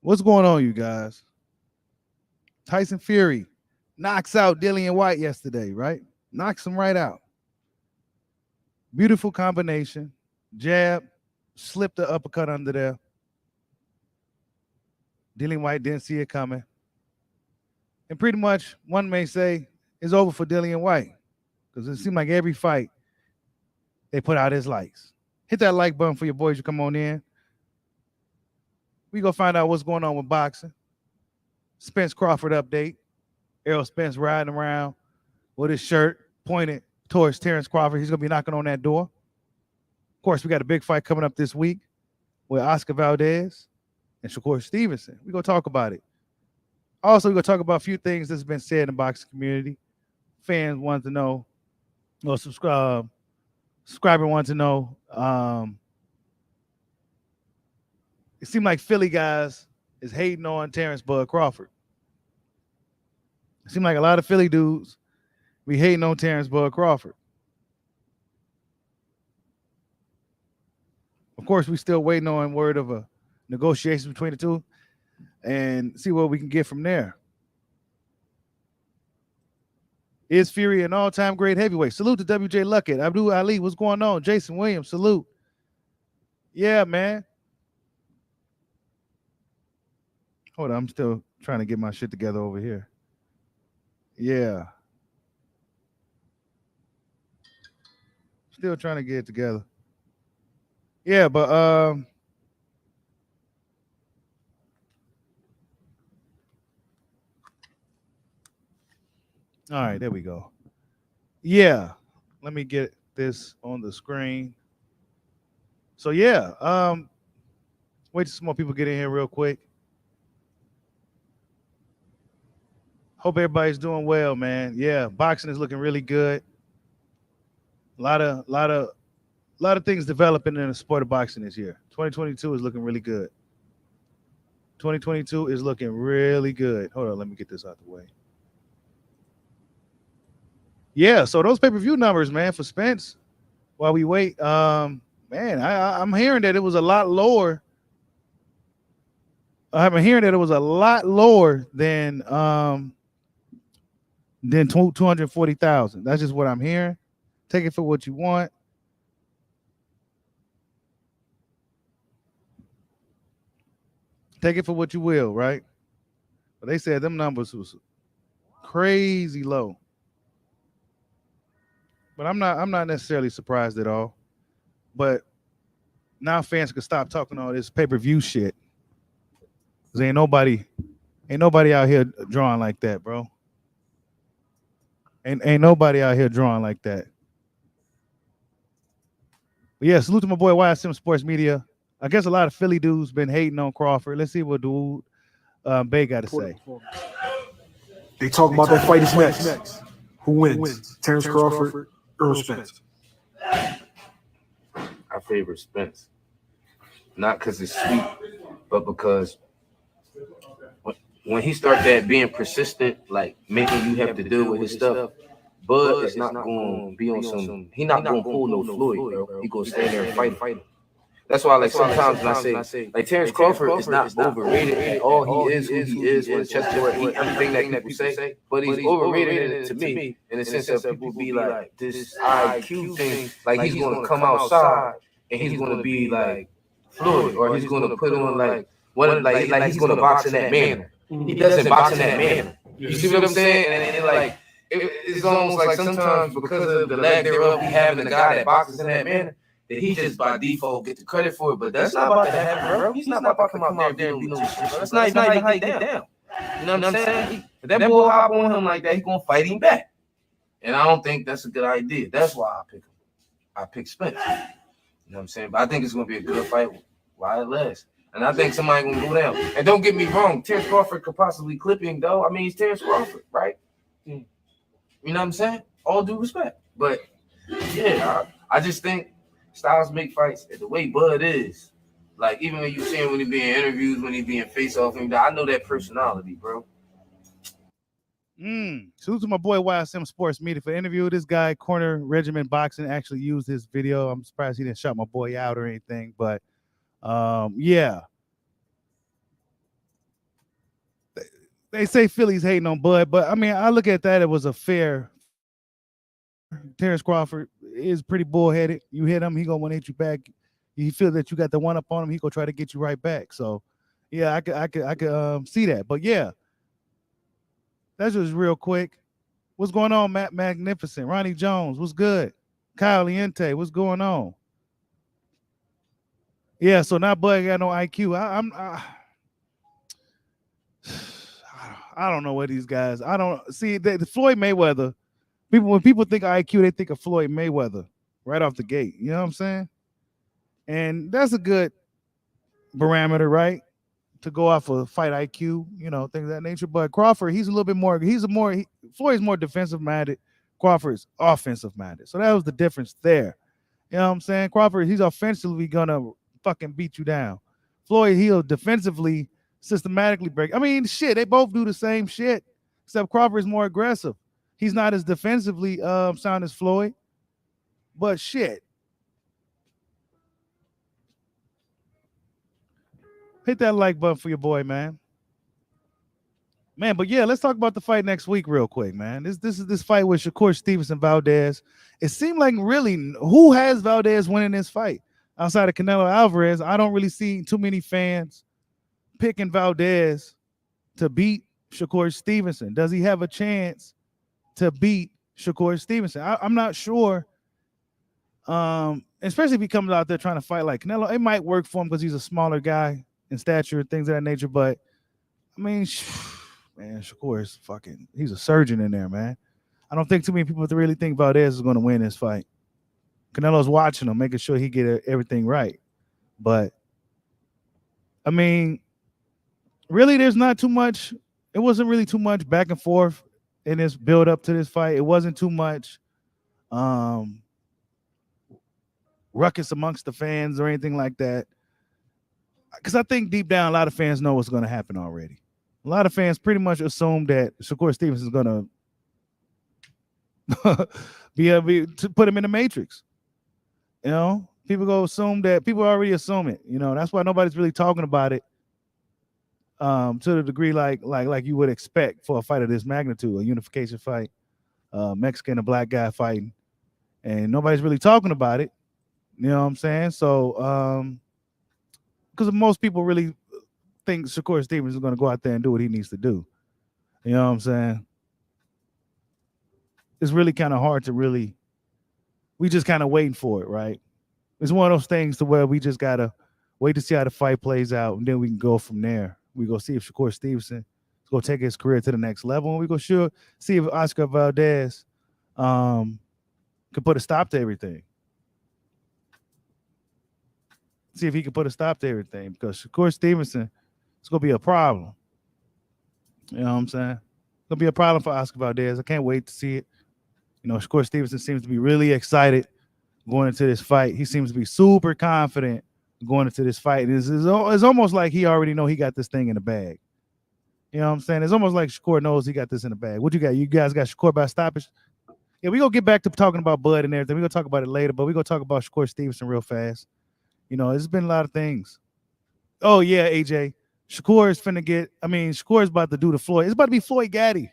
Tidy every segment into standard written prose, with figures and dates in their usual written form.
What's going on, you guys? Tyson Fury knocks out Dillian Whyte yesterday, right? Knocks him right out. Beautiful combination. Jab, slipped the uppercut under there. Dillian Whyte didn't see it coming. And pretty much, one may say, it's over for Dillian Whyte. Because it seemed like every fight, they put out his likes. Hit that like button for your boys to come on in. We go find out what's going on with boxing. Spence Crawford update. Errol Spence riding around with his shirt pointed towards Terrence Crawford. He's going to be knocking on that door. Of course, we got a big fight coming up this week with Oscar Valdez and Shakur Stevenson. We're going to talk about it. Also, we're going to talk about a few things that's been said in the boxing community. Fans want to know, or subscriber want to know. It seemed like Philly guys is hating on Terrence Bud Crawford. It seemed like a lot of Philly dudes be hating on Terrence Bud Crawford. Of course, we still waiting on word of a negotiation between the two and see what we can get from there. Is Fury an all-time great heavyweight? Salute to WJ Luckett. Abdul Ali, what's going on? Jason Williams, salute. Yeah, man. Hold on, I'm still trying to get my shit together over here. Yeah. Still trying to get it together. Yeah, but all right, there we go. Yeah. Let me get this on the screen. So yeah, wait till some more people get in here real quick. Hope everybody's doing well, man. Yeah, boxing is looking really good. A lot of things developing in the sport of boxing this year. 2022 is looking really good. 2022 is looking really good. Hold on, let me get this out the way. Yeah, so those pay-per-view numbers, man, for Spence, while we wait, man, I'm hearing that it was a lot lower. I'm hearing that it was a lot lower than 240,000. That's just what I'm hearing. Take it for what you want. Take it for what you will, right? But they said them numbers was crazy low. But I'm not necessarily surprised at all. But now fans can stop talking all this pay-per-view shit. Cause ain't nobody out here drawing like that, bro. Ain't nobody out here drawing like that. But yeah, salute to my boy YSM Sports Media. I guess a lot of Philly dudes been hating on Crawford. Let's see what dude Bay got to say. They talk about that fight is next. Who wins? Terrence Crawford, Errol Spence. I favor Spence. Not because it's sweet, but because when he starts that being persistent, like making you have to deal with his stuff, Bud is not going to be on some. He not going to pull no Floyd, bro. He going to stand there and fight. That's why, like, sometimes when I say, like, Terrence Crawford is not overrated at all. He is who he is on the chessboard. Everything that people say, but he's overrated to me in the sense that people be like this IQ thing, like he's going to come outside and he's going to be like Floyd, or he's going to put on like he's going to box in that manner. He doesn't box in that manner. You see what I'm saying? And like it's almost like sometimes because of the lack thereof we have in the guy that boxes in that manner, that he just by default get the credit for it. But that's not about to happen, bro. He's not about to come out there and be no shit. That's not even how he get down. You know what I'm saying? If that boy hop on him like that, he's gonna fight him back. And I don't think that's a good idea. That's why I pick him. I pick Spence. You know what I'm saying? But I think it's gonna be a good fight while it lasts. And I think somebody gonna go down. And don't get me wrong, Terrence Crawford could possibly clip him, though. I mean, he's Terrence Crawford, right? You know what I'm saying? All due respect. But yeah, I just think styles make fights. The way Bud is, like, even when you see him when he be in interviews, when he be in face-off, I know that personality, bro. Salute to my boy YSM Sports Media for the interview. This guy, Corner Regiment Boxing, actually used his video. I'm surprised he didn't shut my boy out or anything, but yeah. they say Philly's hating on Bud, but I mean, I look at that. It was a fair. Terrence Crawford is pretty bullheaded. You hit him, he gonna want to hit you back. You feel that you got the one up on him, he gonna try to get you right back. So, yeah, I could see that. But yeah, that's just real quick. What's going on, Matt Magnificent? Ronnie Jones, what's good? Kyle Liente, what's going on? Yeah, so now Bud got no IQ. I don't know what these guys. I don't see the Floyd Mayweather. When people think of IQ, they think of Floyd Mayweather right off the gate. You know what I'm saying? And that's a good parameter, right? To go off of fight IQ, you know, things of that nature. But Crawford, he's a little bit more. Floyd's more defensive minded. Crawford's offensive minded. So that was the difference there. You know what I'm saying? Crawford, he's offensively gonna fucking beat you down. Floyd, he'll defensively, systematically break. I mean, shit, they both do the same shit, except Crawford's more aggressive. He's not as defensively sound as Floyd, but shit. Hit that like button for your boy, man. Man, but yeah, let's talk about the fight next week real quick, man. This fight with Shakur Stevenson Valdez. It seemed like really who has Valdez winning this fight outside of Canelo Alvarez? I don't really see too many fans picking Valdez to beat Shakur Stevenson. Does he have a chance to beat Shakur Stevenson? I'm not sure. Especially if he comes out there trying to fight like Canelo, it might work for him because he's a smaller guy in stature, things of that nature. But I mean, man, Shakur is he's a surgeon in there, man. I don't think too many people really think Valdez is going to win this fight. Canelo's watching him, making sure he get everything right. But I mean, really, there's not too much. It wasn't really too much back and forth in this build up to this fight. It wasn't too much ruckus amongst the fans or anything like that. Because I think deep down, a lot of fans know what's going to happen already. A lot of fans pretty much assume that Shakur Stevenson is going to be able to put him in the matrix. You know, people already assume it. You know, that's why nobody's really talking about it to the degree like you would expect for a fight of this magnitude, a unification fight, Mexican and black guy fighting, and nobody's really talking about it. You know what I'm saying? So, because most people really think Shakur Stevenson is going to go out there and do what he needs to do. You know what I'm saying? It's really kind of hard to we just kind of waiting for it, right? It's one of those things to where we just got to wait to see how the fight plays out, and then we can go from there. We go see if Shakur Stevenson is going to take his career to the next level, and we go see if Oscar Valdez can put a stop to everything. See if he can put a stop to everything, because Shakur Stevenson is going to be a problem. You know what I'm saying? It's going to be a problem for Oscar Valdez. I can't wait to see it. You know, Shakur Stevenson seems to be really excited going into this fight. He seems to be super confident going into this fight. It's almost like he already know he got this thing in the bag. You know what I'm saying? It's almost like Shakur knows he got this in the bag. What you got? You guys got Shakur by stoppage? Yeah, we're going to get back to talking about Bud and everything. We're going to talk about it later, but we're going to talk about Shakur Stevenson real fast. You know, there's been a lot of things. Oh, yeah, AJ. Shakur is about to do the Floyd. It's about to be Floyd Gaddy.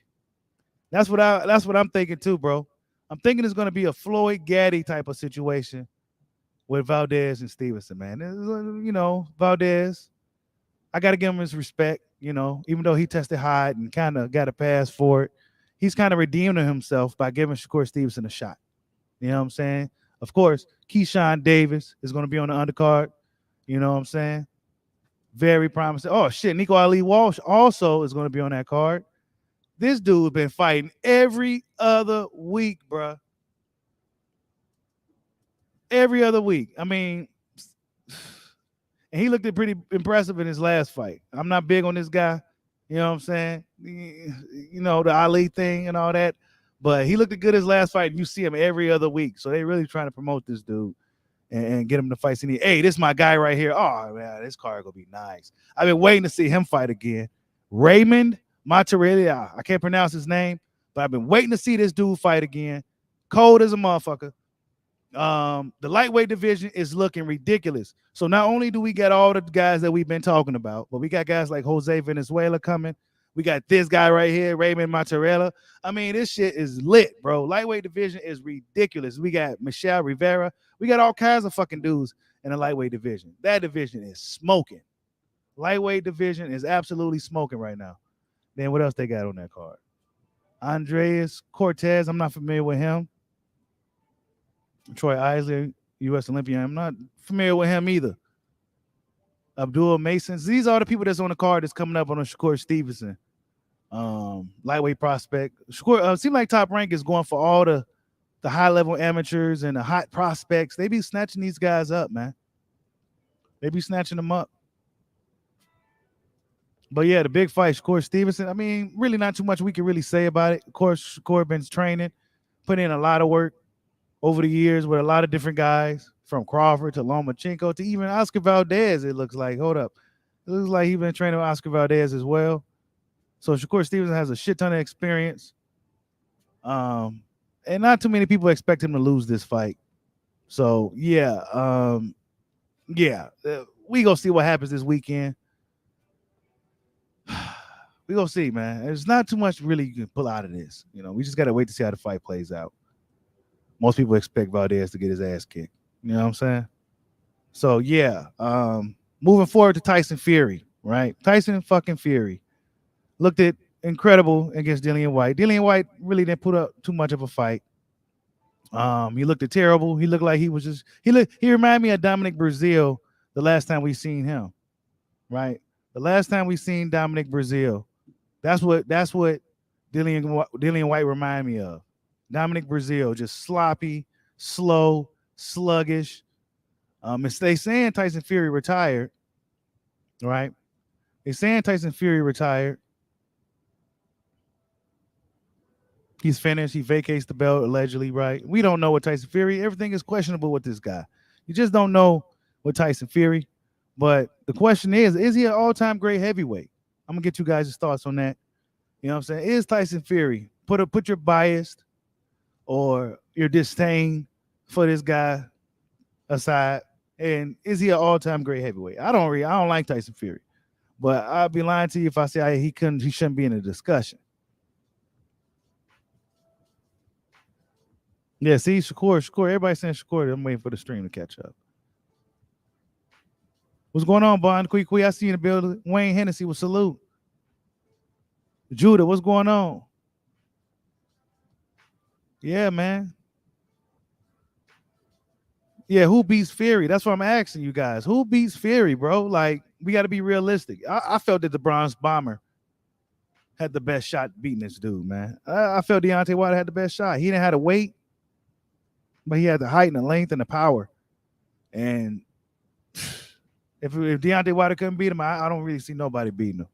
That's what I'm thinking too, bro. I'm thinking it's going to be a Floyd Gaddy type of situation with Valdez and Stevenson, man. You know, Valdez, I got to give him his respect, you know, even though he tested high and kind of got a pass for it. He's kind of redeeming himself by giving Shakur Stevenson a shot. You know what I'm saying? Of course, Keyshawn Davis is going to be on the undercard. You know what I'm saying? Very promising. Oh, shit. Nico Ali Walsh also is going to be on that card. This dude been fighting every other week, bruh. Every other week. I mean, and he looked pretty impressive in his last fight. I'm not big on this guy. You know what I'm saying? You know, the Ali thing and all that. But he looked good his last fight, and you see him every other week. So they really trying to promote this dude and get him to fight. Hey, this is my guy right here. Oh, man, this card going to be nice. I've been waiting to see him fight again. Raymond Marketability. I can't pronounce his name, but I've been waiting to see this dude fight again. Cold as a motherfucker. The lightweight division is looking ridiculous. So not only do we get all the guys that we've been talking about, but we got guys like Jose Venezuela coming. We got this guy right here, Raymond Mozzarella. I mean, this shit is lit, bro. Lightweight division is ridiculous. We got Michelle Rivera. We got all kinds of fucking dudes in the lightweight division. That division is smoking. Lightweight division is absolutely smoking right now. Then what else they got on that card? Andreas Cortez. I'm not familiar with him. Troy Isley, U.S. Olympian. I'm not familiar with him either. Abdul Masons. These are the people that's on the card that's coming up on the Shakur Stevenson. Lightweight prospect. Shakur seems like Top Rank is going for all the high-level amateurs and the hot prospects. They be snatching these guys up, man. They be snatching them up. But yeah, the big fight, Shakur Stevenson. I mean, really not too much we can really say about it. Of course, Shakur been training, put in a lot of work over the years with a lot of different guys, from Crawford to Lomachenko to even Oscar Valdez, it looks like. Hold up. It looks like he's been training with Oscar Valdez as well. So Shakur Stevenson has a shit ton of experience. And not too many people expect him to lose this fight. So, yeah. We gonna see what happens this weekend. We gonna see, man. There's not too much really you can pull out of this. You know, we just gotta wait to see how the fight plays out. Most people expect Valdez to get his ass kicked. You know what I'm saying? So, yeah. Moving forward to Tyson Fury, right? Tyson fucking Fury looked at incredible against Dillian Whyte. Dillian Whyte really didn't put up too much of a fight. He looked at terrible. He looked like he was just he reminded me of Dominic Breazeale the last time we seen him, right? The last time we seen Dominic Breazeale, that's what Dillian Whyte reminded me of. Dominic Breazeale, just sloppy, slow, sluggish. They saying Tyson Fury retired, right? They saying Tyson Fury retired. He's finished. He vacates the belt allegedly, right? We don't know what Tyson Fury. Everything is questionable with this guy. You just don't know with Tyson Fury. But the question is he an all-time great heavyweight? I'm gonna get you guys' thoughts on that. You know what I'm saying? Is Tyson Fury, put your bias or your disdain for this guy aside, and is he an all-time great heavyweight? I don't like Tyson Fury, but I'd be lying to you if I say he shouldn't be in a discussion. Yeah, see, Shakur, everybody's saying Shakur. I'm waiting for the stream to catch up. What's going on, Bond? Quick, I see you in the building. Wayne Hennessy with salute. Judah, what's going on? Yeah, man. Yeah, who beats Fury? That's what I'm asking you guys. Who beats Fury, bro? Like, we got to be realistic. I felt that the Bronze Bomber had the best shot beating this dude, man. I felt Deontay Wilder had the best shot. He didn't have the weight, but he had the height and the length and the power. And if Deontay Wilder couldn't beat him, I don't really see nobody beating him.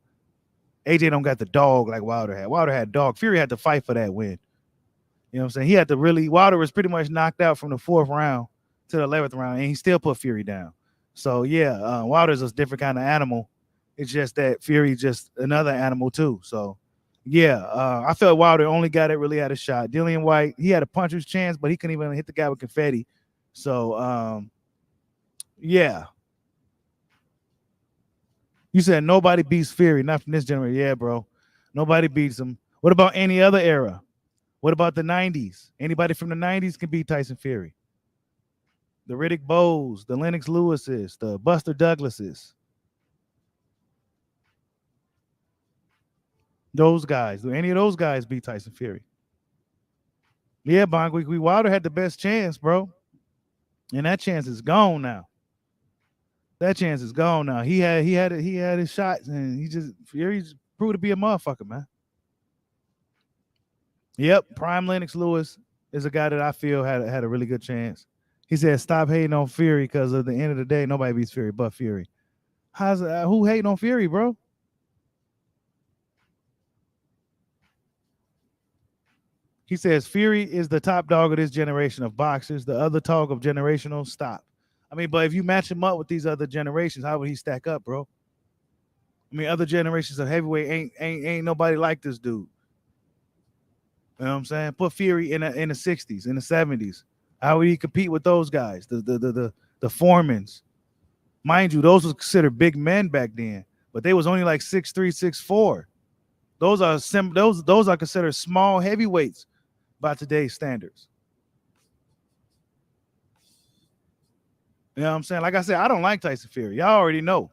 AJ don't got the dog like Wilder had. Wilder had dog. Fury had to fight for that win. You know what I'm saying? He had to really, Wilder was pretty much knocked out from the 4th round to the 11th round, and he still put Fury down. So, yeah, Wilder's a different kind of animal. It's just that Fury's just another animal, too. So, yeah, I felt Wilder only guy that really had a shot. Dillian Whyte, he had a puncher's chance, but he couldn't even hit the guy with confetti. So, yeah. You said nobody beats Fury, not from this generation. Yeah, bro. Nobody beats him. What about any other era? What about the 90s? Anybody from the 90s can beat Tyson Fury. The Riddick Bowes, the Lennox Lewises, the Buster Douglases. Those guys. Do any of those guys beat Tyson Fury? Yeah, Bongwe, Wilder had the best chance, bro. And that chance is gone now. That chance is gone now. He had his shots, and Fury just proved to be a motherfucker, man. Yep, prime Lennox Lewis is a guy that I feel had a really good chance. He said, "Stop hating on Fury because at the end of the day, nobody beats Fury but Fury." Who hating on Fury, bro? He says Fury is the top dog of this generation of boxers. The other talk of generational, stop. I mean, but if you match him up with these other generations, how would he stack up, bro? I mean, other generations of heavyweight ain't nobody like this dude. You know what I'm saying? Put Fury in the 60s, in the 70s. How would he compete with those guys? The Foremans. Mind you, those was considered big men back then, but they was only like 6'3", 6'4". Those are those are considered small heavyweights by today's standards. You know what I'm saying? Like I said, I don't like Tyson Fury. Y'all already know.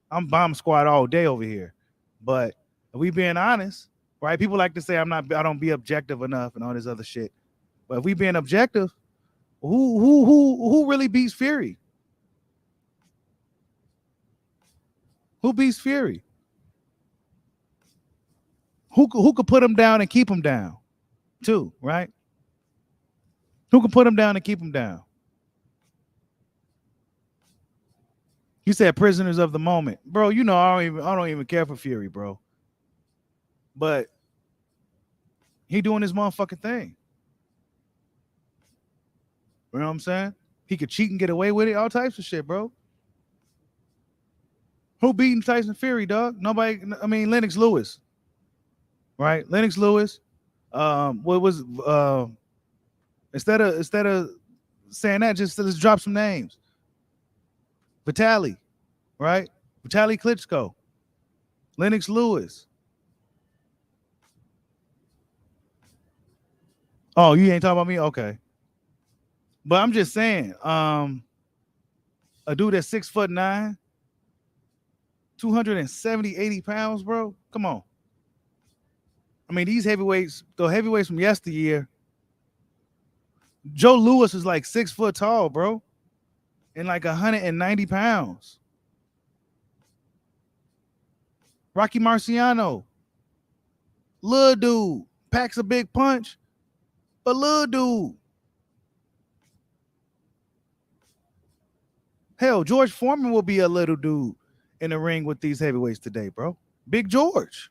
I'm bomb squad all day over here. But if we being honest, right? People like to say I don't be objective enough and all this other shit. But if we being objective, who really beats Fury? Who beats Fury? Who could put him down and keep him down? Too, right? Who can put him down and keep him down? You said prisoners of the moment, bro. You know I don't even care for Fury, bro. But he doing his motherfucking thing. You know what I'm saying? He could cheat and get away with it, all types of shit, bro. Who beating Tyson Fury, dog? Nobody. I mean, Lennox Lewis, right? Lennox Lewis. What was instead of saying that, just let's drop some names. Vitaly, right? Vitaly Klitschko, Lennox Lewis. Oh, you ain't talking about me? Okay. But I'm just saying, a dude that's 6'9", 80 pounds, bro. Come on. I mean, these heavyweights, the heavyweights from yesteryear, Joe Louis is like 6 foot tall, bro. And like 190 pounds. Rocky Marciano, little dude, packs a big punch, but little dude. Hell, George Foreman will be a little dude in the ring with these heavyweights today, bro. Big George.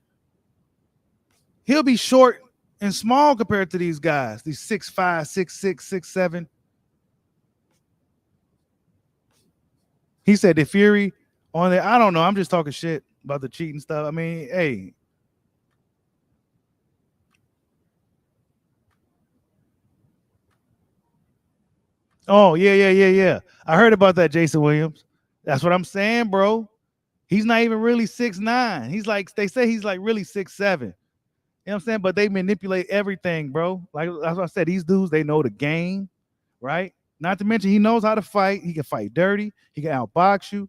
He'll be short and small compared to these guys, these 6'5", 6'6", 6'7". He said the Fury on there. I don't know. I'm just talking shit about the cheating stuff. I mean, hey. Oh, yeah. I heard about that, Jason Williams. That's what I'm saying, bro. He's not even really 6'9". He's like, they say he's like really 6'7". You know what I'm saying? But they manipulate everything, bro. Like that's what I said. These dudes, they know the game, right? Not to mention he knows how to fight. He can fight dirty. He can outbox you.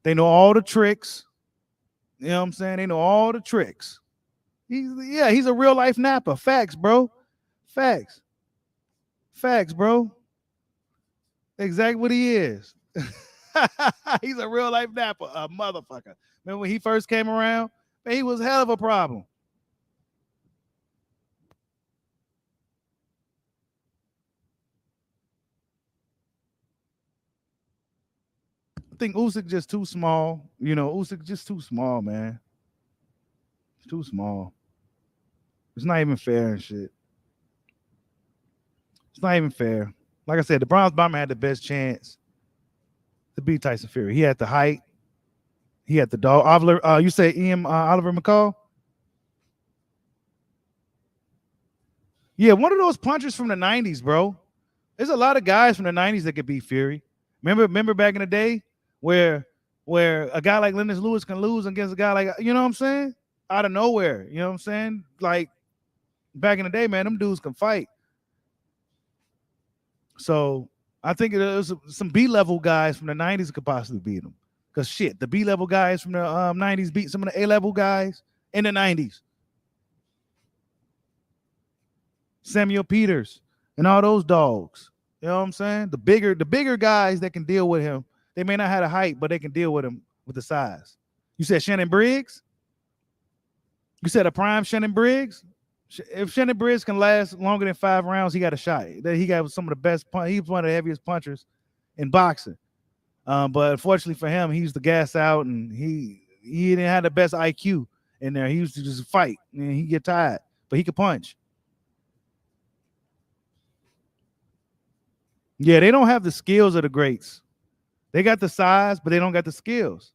They know all the tricks. You know what I'm saying? They know all the tricks. He's a real life napper. Facts, bro. Facts, bro. Exactly what he is. He's a real life napper, a motherfucker. Remember when he first came around? Man, he was hell of a problem. I think Usyk just too small. You know, Usyk just too small, man. It's too small. It's not even fair and shit. It's not even fair. Like I said, the Bronze Bomber had the best chance to beat Tyson Fury. He had the height. He had the dog. Oliver, you say Oliver McCall? Yeah, one of those punchers from the 90s, bro. There's a lot of guys from the 90s that could beat Fury. Remember back in the day where a guy like Lennox Lewis can lose against a guy like, you know what I'm saying? Out of nowhere. You know what I'm saying? Like back in the day, man, them dudes can fight. So I think there's some B-level guys from the 90s could possibly beat him. Because shit, the B-level guys from the 90s beat some of the A-level guys in the 90s. Samuel Peters and all those dogs. You know what I'm saying? The bigger guys that can deal with him. They may not have the height, but they can deal with him with the size. You said Shannon Briggs? You said a prime Shannon Briggs? If Shannon Briggs can last longer than 5 rounds, he got a shot. He got some of the best. He was one of the heaviest punchers in boxing. But unfortunately for him, he used to gas out, and he didn't have the best IQ in there. He used to just fight, and he get tired, but he could punch. Yeah, they don't have the skills of the greats. They got the size, but they don't got the skills.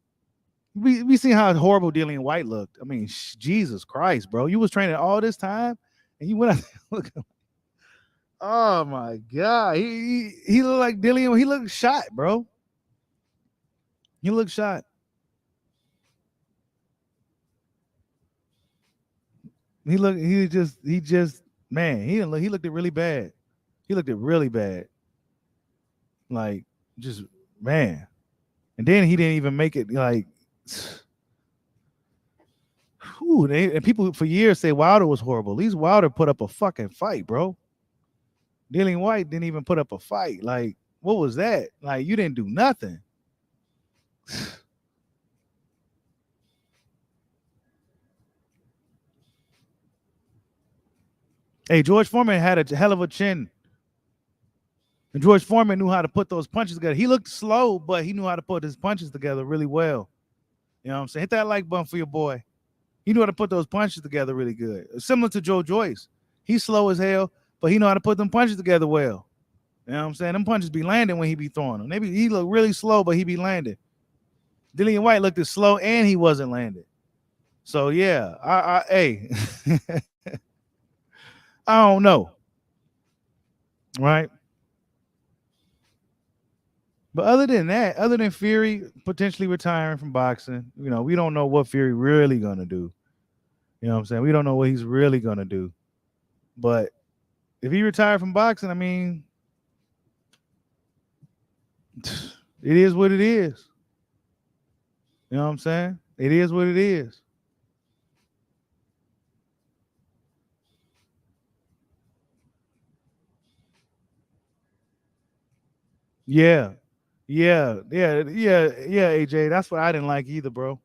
We see how horrible Dillian Whyte looked. I mean, Jesus Christ, bro. You was training all this time, and you went out there looking. Oh, my God. He looked like Dillian. He looked shot, bro. He looked shot. He just man, he looked it really bad. He looked it really bad. Like just man. And then he didn't even make it like whew, and people for years say Wilder was horrible. At least Wilder put up a fucking fight, bro. Dillian Whyte didn't even put up a fight. Like, what was that? Like, you didn't do nothing. Hey, George Foreman had a hell of a chin. And George Foreman knew how to put those punches together. He looked slow, but he knew how to put his punches together really well. You know what I'm saying? Hit that like button for your boy. He knew how to put those punches together really good. Similar to Joe Joyce. He's slow as hell, but he know how to put them punches together well. You know what I'm saying? Them punches be landing when he be throwing them. Maybe he looked really slow, but he be landing. Dillian Whyte looked as slow and he wasn't landing. So yeah, hey, I don't know. Right? But other than that, other than Fury potentially retiring from boxing, you know, we don't know what Fury really gonna do. You know what I'm saying? We don't know what he's really gonna do. But if he retired from boxing, I mean, it is what it is. You know what I'm saying? It is what it is. Yeah. Yeah, AJ. That's what I didn't like either, bro.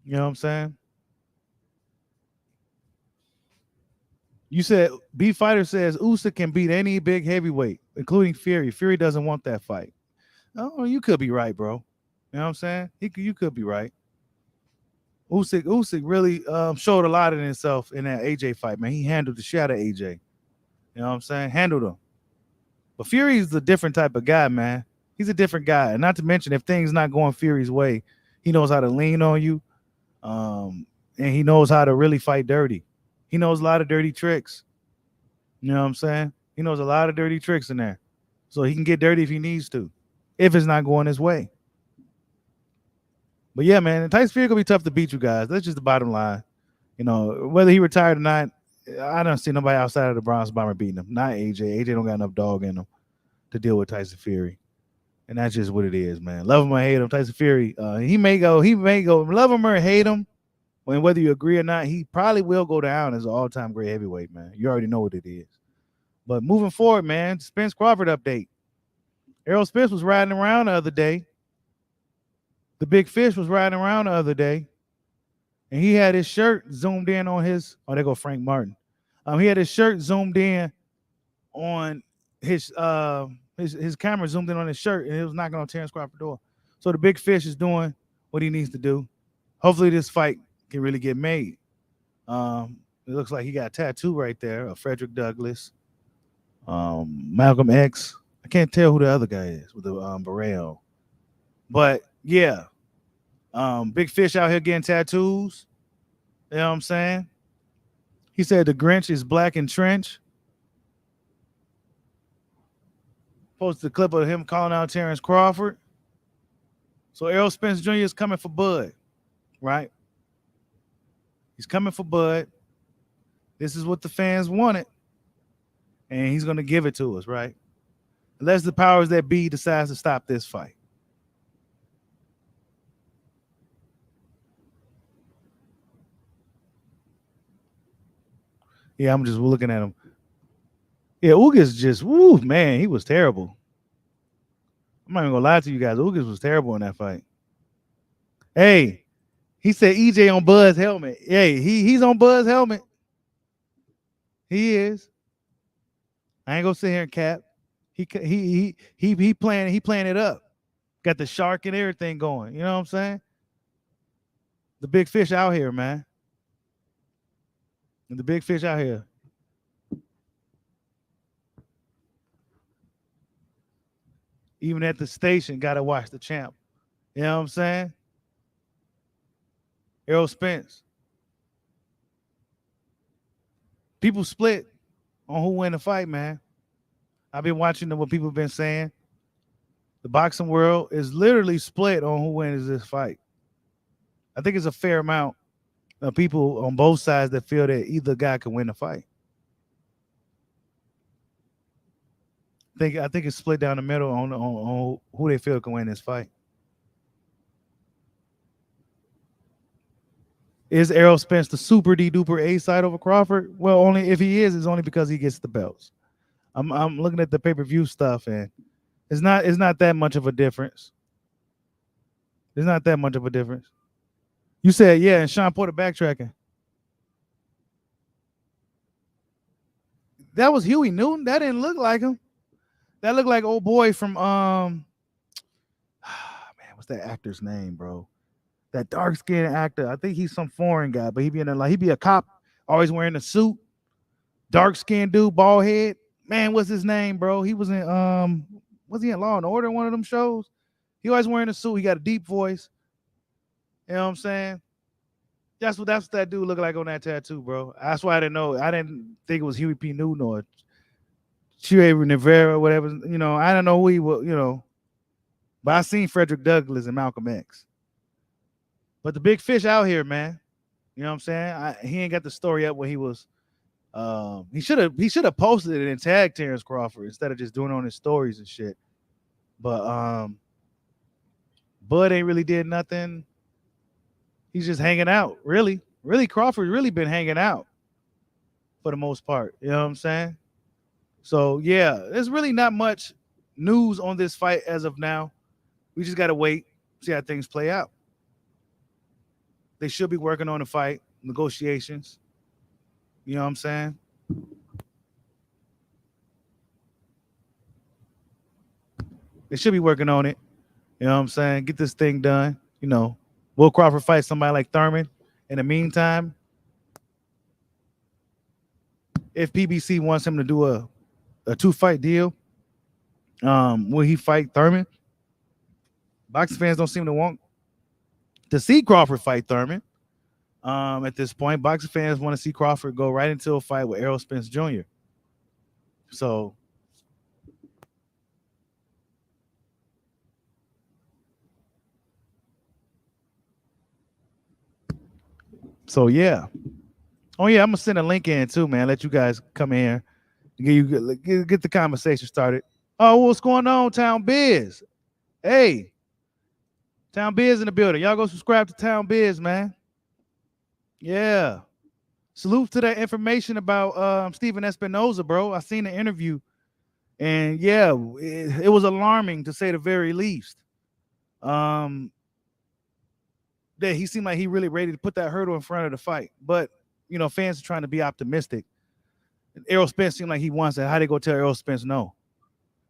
You know what I'm saying? You said B Fighter says Usyk can beat any big heavyweight, including Fury. Fury doesn't want that fight. Oh, you could be right, bro. You know what I'm saying? You could be right. Usyk really showed a lot of himself in that AJ fight, man. He handled the shit out of AJ. You know what I'm saying? Handled him. But Fury's a different type of guy, man. He's a different guy. And not to mention, if things not going Fury's way, he knows how to lean on you. And he knows how to really fight dirty. He knows a lot of dirty tricks. You know what I'm saying? He knows a lot of dirty tricks in there. So he can get dirty if he needs to, if it's not going his way. But yeah, man, Tyson Fury gonna be tough to beat you guys. That's just the bottom line. You know, whether he retired or not, I don't see nobody outside of the Bronze Bomber beating him. Not AJ. AJ don't got enough dog in him to deal with Tyson Fury. And that's just what it is, man. Love him or hate him, Tyson Fury, he may go, love him or hate him. When whether you agree or not, he probably will go down as an all-time great heavyweight, man. You already know what it is. But moving forward, man, Spence Crawford update. Errol Spence was riding around the other day. The Big Fish was riding around the other day. And he had his shirt zoomed in on his, there go Frank Martin. He had his shirt zoomed in on his camera zoomed in on his shirt, and it was knocking on Terrence Crawford's door. So the Big Fish is doing what he needs to do. Hopefully this fight can really get made. It looks like he got a tattoo right there of Frederick Douglass, Malcolm X. I can't tell who the other guy is with the beret on. But yeah, Big Fish out here getting tattoos. You know what I'm saying? He said the Grinch is black and trench. Posted a clip of him calling out Terrence Crawford. So Errol Spence Jr. is coming for Bud, right? He's coming for Bud. This is what the fans wanted. And he's going to give it to us, right? Unless the powers that be decides to stop this fight. Yeah, I'm just looking at him. Yeah, Ugas just, woo, man, he was terrible. I'm not even going to lie to you guys. Ugas was terrible in that fight. Hey, he said EJ on Bud's helmet. Hey, he's on Bud's helmet. He is. I ain't gonna sit here and cap. He playing it up. Got the shark and everything going. You know what I'm saying? The Big Fish out here, man. And the Big Fish out here. Even at the station, gotta watch the champ. You know what I'm saying? Errol Spence. People split on who win the fight, man. I've been watching what people have been saying. The boxing world is literally split on who wins this fight. I think it's a fair amount people on both sides that feel that either guy can win the fight. I think it's split down the middle on who they feel can win this fight. Is Errol Spence the super D duper A side over Crawford? Well, only if he is, it's only because he gets the belts. I'm looking at the pay-per-view stuff, and it's not that much of a difference. There's not that much of a difference. You said, yeah, and Sean Porter backtracking. That was Huey Newton. That didn't look like him. That looked like old boy from man, what's that actor's name, bro? That dark-skinned actor. I think he's some foreign guy, but he be a cop, always wearing a suit. Dark-skinned dude, bald head. Man, what's his name, bro? He was in was he in Law and Order, one of them shows? He always wearing a suit. He got a deep voice. You know what I'm saying? That's what that dude look like on that tattoo, bro. That's why I didn't know. I didn't think it was Huey P. Newton or Che Rivera, whatever. You know, I don't know who he was, you know. But I seen Frederick Douglass and Malcolm X. But the big fish out here, man. You know what I'm saying? He ain't got the story up where he was. He should have posted it and tagged Terrence Crawford instead of just doing it on his stories and shit. But Bud ain't really did nothing. He's just hanging out. Really Crawford really been hanging out for the most part. You know what I'm saying? So yeah, there's really not much news on this fight as of now. We just gotta wait, see how things play out. They should be working on the fight, negotiations. You know what I'm saying? They should be working on it. You know what I'm saying? Get this thing done. You know, will Crawford fight somebody like Thurman? In the meantime, if PBC wants him to do a 2-fight deal, will he fight Thurman? Boxing fans don't seem to want to see Crawford fight Thurman. At this point, boxing fans want to see Crawford go right into a fight with Errol Spence Jr. So yeah. Oh yeah, I'm gonna send a link in too, man. Let you guys come in here, get the conversation started. Oh, what's going on, Town Biz? Hey, Town Biz in the building. Y'all go subscribe to Town Biz, man. Yeah. Salute to that information about Stephen Espinoza, bro. I seen the interview, and yeah, it was alarming to say the very least. That he seemed like he really ready to put that hurdle in front of the fight. But, you know, fans are trying to be optimistic. Errol Spence seemed like he wants it. How they go tell Errol Spence no?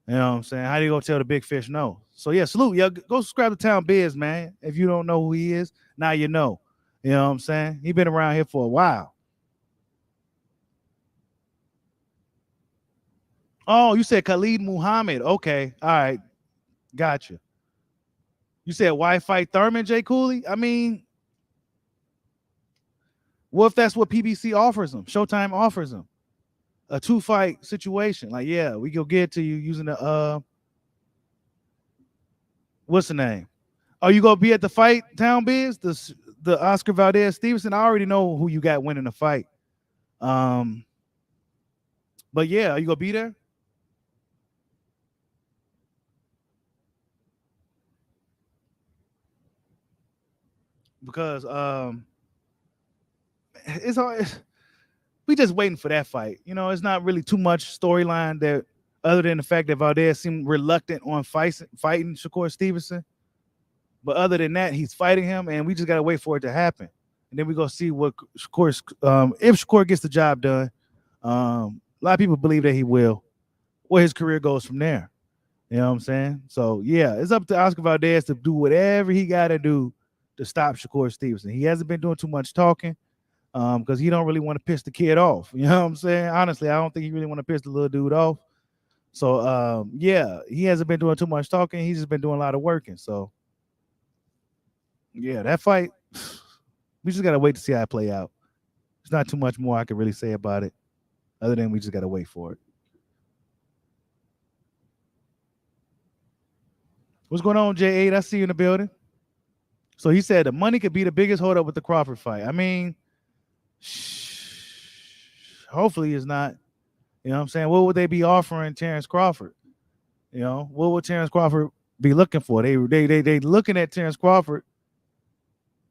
You know what I'm saying? How do you go tell the big fish no? So, yeah, salute. Yeah, go subscribe to Town Biz, man. If you don't know who he is, now you know. You know what I'm saying? He been around here for a while. Oh, you said Khalid Muhammad. Okay. All right. Gotcha. You said why fight Thurman, Jay Cooley? I mean, what if that's what PBC offers him? Showtime offers him a 2-fight situation. Like, yeah, we go get to you using the what's the name? Are you gonna be at the fight, Town Biz? The Oscar Valdez Stevenson? I already know who you got winning the fight. But yeah, are you gonna be there? Because it's hard. We just waiting for that fight. You know, it's not really too much storyline that, other than the fact that Valdez seemed reluctant on fighting Shakur Stevenson. But other than that, he's fighting him, and we just gotta wait for it to happen. And then we go see what Shakur, if Shakur gets the job done. A lot of people believe that he will. Where his career goes from there. You know what I'm saying? So yeah, it's up to Oscar Valdez to do whatever he gotta do to stop Shakur Stevenson. He hasn't been doing too much talking because he don't really want to piss the kid off. You know what I'm saying? Honestly, I don't think he really want to piss the little dude off. So yeah, he hasn't been doing too much talking. He's just been doing a lot of working. So yeah, that fight, we just gotta wait to see how it play out. There's not too much more I can really say about it, other than we just gotta wait for it. What's going on, J8? I see you in the building. So he said the money could be the biggest holdup with the Crawford fight. I mean, hopefully it's not. You know what I'm saying? What would they be offering Terrence Crawford? You know, what would Terrence Crawford be looking for? They looking at Terrence Crawford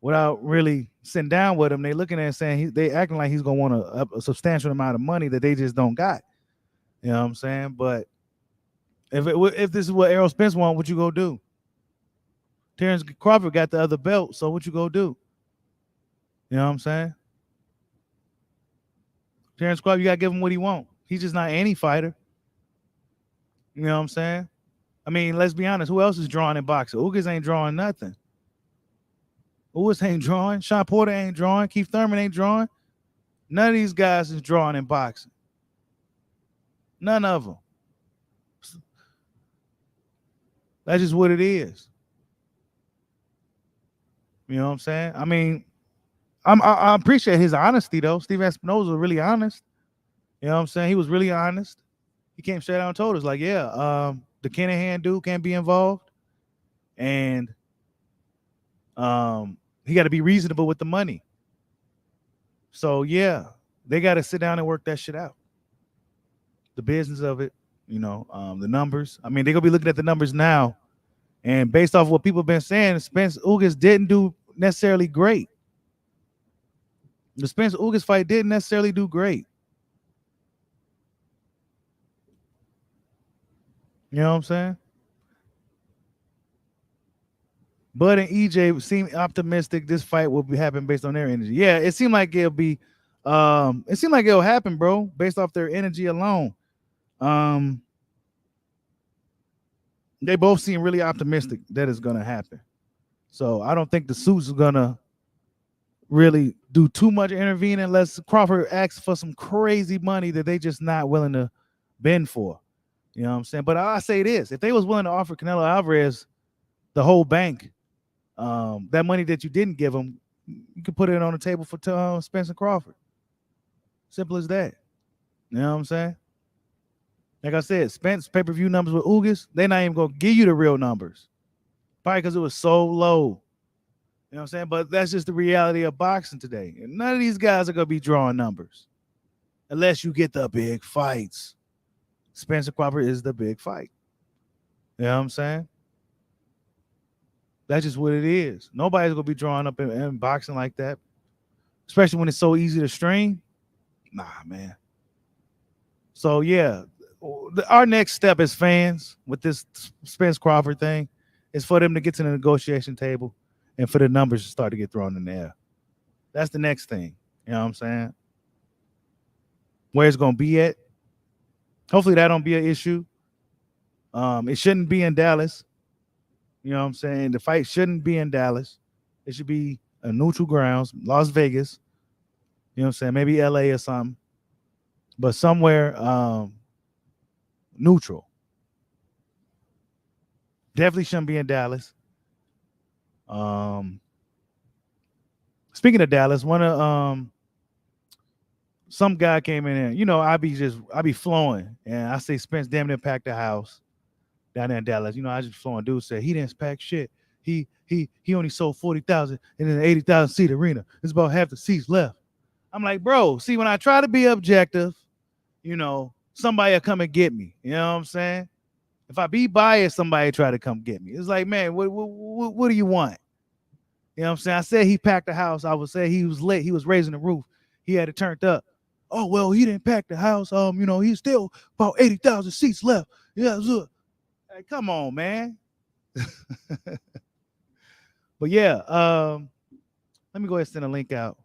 without really sitting down with him. They looking at him saying they acting like he's gonna want a substantial amount of money that they just don't got. You know what I'm saying? But if this is what Errol Spence want, what you go do? Terrence Crawford got the other belt, so what you go do? You know what I'm saying? Terrence Crawford, you gotta give him what he want. He's just not any fighter. You know what I'm saying? I mean, let's be honest. Who else is drawing in boxing? Ugas ain't drawing nothing. Ugas ain't drawing. Sean Porter ain't drawing. Keith Thurman ain't drawing. None of these guys is drawing in boxing. None of them. That's just what it is. You know what I'm saying? I mean, I appreciate his honesty, though. Steve Espinosa was really honest. You know what I'm saying? He was really honest. He came straight out and told us, like, yeah, the Kinahan dude can't be involved. And he got to be reasonable with the money. So, yeah, they got to sit down and work that shit out. The business of it, you know, the numbers. I mean, they're going to be looking at the numbers now. And based off what people have been saying, Spence Ugas didn't do necessarily great. The Spence Ugas fight didn't necessarily do great. You know what I'm saying? Bud and EJ seem optimistic this fight will be happening based on their energy. Yeah, it seemed like it'll be it seemed like it'll happen, bro, based off their energy alone. They both seem really optimistic that it's gonna happen. So I don't think the suits are gonna really do too much intervening unless Crawford asks for some crazy money that they just not willing to bend for. You know what I'm saying? But I say this: if they was willing to offer Canelo Alvarez the whole bank, that money that you didn't give him, you could put it on the table for Spence and Crawford. Simple as that. You know what I'm saying? Like I said, Spence pay-per-view numbers with Ugas, they're not even going to give you the real numbers. Probably because it was so low. You know what I'm saying? But that's just the reality of boxing today. And none of these guys are going to be drawing numbers unless you get the big fights. Spence and Crawford is the big fight. You know what I'm saying? That's just what it is. Nobody's going to be drawing up in boxing like that, especially when it's so easy to stream. Nah, man. So, yeah, our next step as fans with this Spence Crawford thing is for them to get to the negotiation table and for the numbers to start to get thrown in the air. That's the next thing. You know what I'm saying? Where it's going to be at. Hopefully that don't be an issue. It shouldn't be in Dallas. You know what I'm saying? The fight shouldn't be in Dallas. It should be a neutral grounds, Las Vegas. You know what I'm saying? Maybe LA or something. But somewhere neutral. Definitely shouldn't be in Dallas. Speaking of Dallas, some guy came in there. You know, I be flowing, and I say Spence damn near packed the house down there in Dallas. You know, I just flowing. Dude said he didn't pack shit. He only sold 40,000 in an 80,000 seat arena. It's about half the seats left. I'm like, bro, see, when I try to be objective, you know, somebody will come and get me. You know what I'm saying? If I be biased, somebody try to come get me. It's like, man, what do you want? You know what I'm saying? I said he packed the house. I would say he was late. He was raising the roof. He had it turned up. Oh, well, he didn't pack the house. You know, he's still about 80,000 seats left. Yeah, look. Hey, come on, man. But yeah, let me go ahead and send a link out.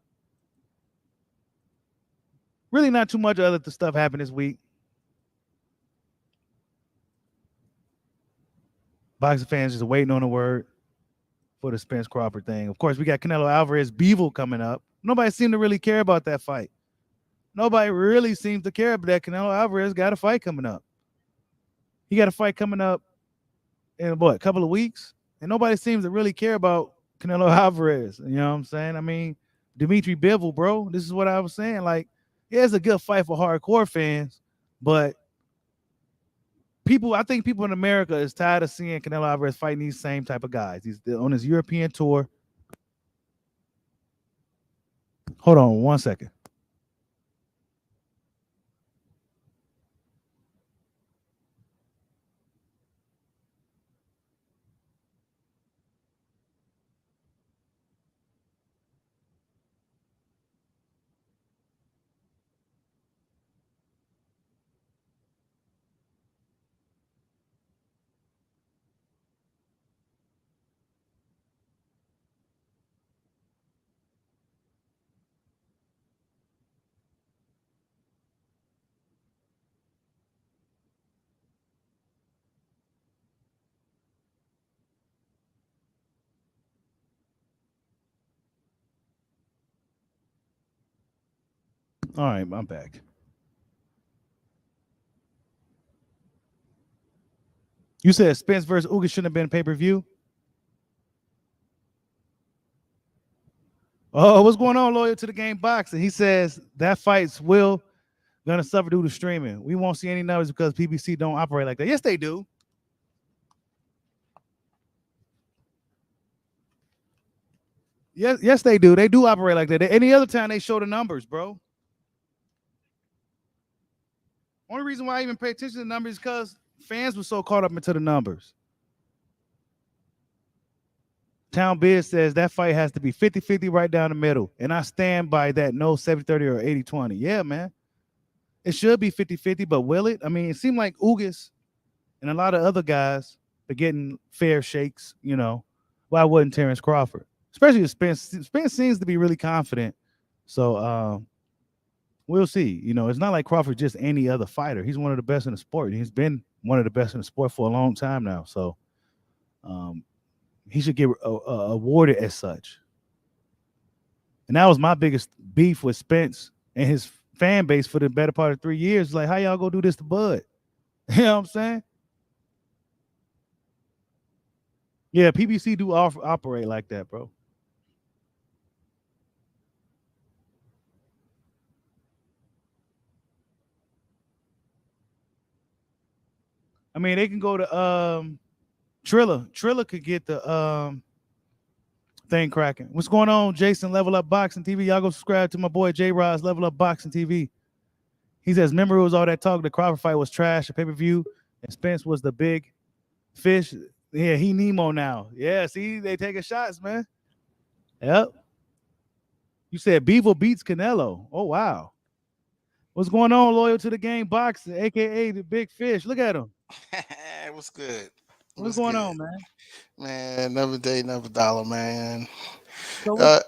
Really not too much other stuff happened this week. Boxing fans just waiting on the word for the Spence Crawford thing. Of course, we got Canelo Alvarez Beevil coming up. Nobody seemed to really care about that fight. Nobody really seems to care about that. Canelo Alvarez got a fight coming up. He got a fight coming up in a couple of weeks, and nobody seems to really care about Canelo Alvarez. You know what I'm saying? I mean, Dimitri Bivol, bro. This is what I was saying. Like, yeah, it's a good fight for hardcore fans, but I think people in America is tired of seeing Canelo Alvarez fighting these same type of guys. He's on his European tour. Hold on 1 second. All right, I'm back. You said Spence versus Ugas shouldn't have been pay-per-view? Oh, what's going on, loyal to the game boxing? He says that fight's will gonna suffer due to streaming. We won't see any numbers because PBC don't operate like that. Yes, they do. Yes, they do. They do operate like that. Any other time they show the numbers, bro. Only reason why I even pay attention to the numbers is because fans were so caught up into the numbers. Town Biz says that fight has to be 50-50 right down the middle. And I stand by that, no 70-30 or 80-20. Yeah, man. It should be 50-50, but will it? I mean, it seemed like Ugas and a lot of other guys are getting fair shakes, you know. Why wouldn't Terrence Crawford? Especially with Spence. Spence seems to be really confident. So we'll see. You know, it's not like Crawford just any other fighter. He's one of the best in the sport. He's been one of the best in the sport for a long time now. So he should get awarded as such. And that was my biggest beef with Spence and his fan base for the better part of 3 years. Like, how y'all go do this to Bud? You know what I'm saying? Yeah, PBC do operate like that, bro. I mean, they can go to Triller. Triller could get the thing cracking. What's going on, Jason? Level Up Boxing TV. Y'all go subscribe to my boy J Rod's Level Up Boxing TV. He says, remember it was all that talk. The Crawford fight was trash, a pay-per-view, and Spence was the big fish. Yeah, he Nemo now. Yeah, see, they taking shots, man. Yep. You said Beaver beats Canelo. Oh, wow. What's going on, loyal to the game boxing, aka the big fish? Look at him. What's good? What's going on, man? Man, another day, another dollar, man. So,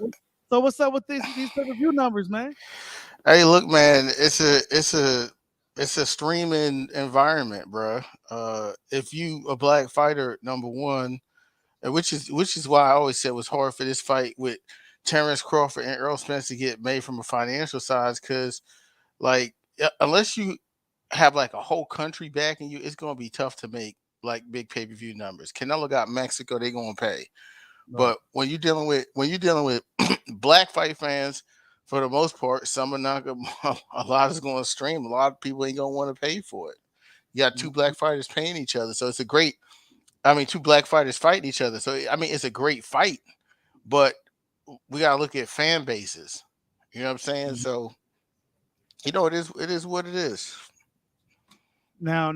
what's up with these pay-per-view numbers, man? Hey, look, man, it's a streaming environment, bro. If you a black fighter, number one, and which is why I always said it was hard for this fight with Terrence Crawford and Earl Spence to get made from a financial side, because like unless you have like a whole country backing you, it's gonna be tough to make like big pay-per-view numbers. Canelo got Mexico, they gonna pay. But when you're dealing with black fight fans, for the most part, some are not gonna, a lot is going to stream. A lot of people ain't gonna want to pay for it. You got two black fighters paying each other, so it's a great. I mean, two black fighters fighting each other, so I mean, it's a great fight. But we gotta look at fan bases. You know what I'm saying? So, you know, it is what it is. Now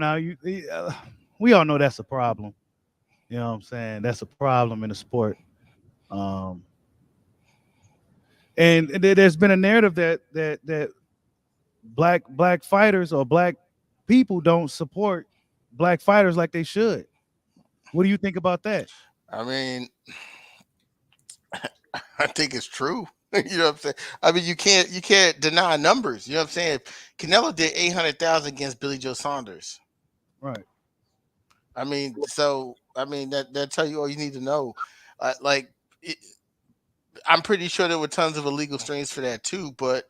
we all know that's a problem. You know what I'm saying? That's a problem in the sport. And there's been a narrative that black fighters or black people don't support black fighters like they should. What do you think about that? I mean, I think it's true. You know what I'm saying? I mean, you can't deny numbers. You know what I'm saying? Canelo did 800,000 against Billy Joe Saunders. Right. I mean, so I mean that tell you all you need to know. Like, I'm pretty sure there were tons of illegal streams for that too. But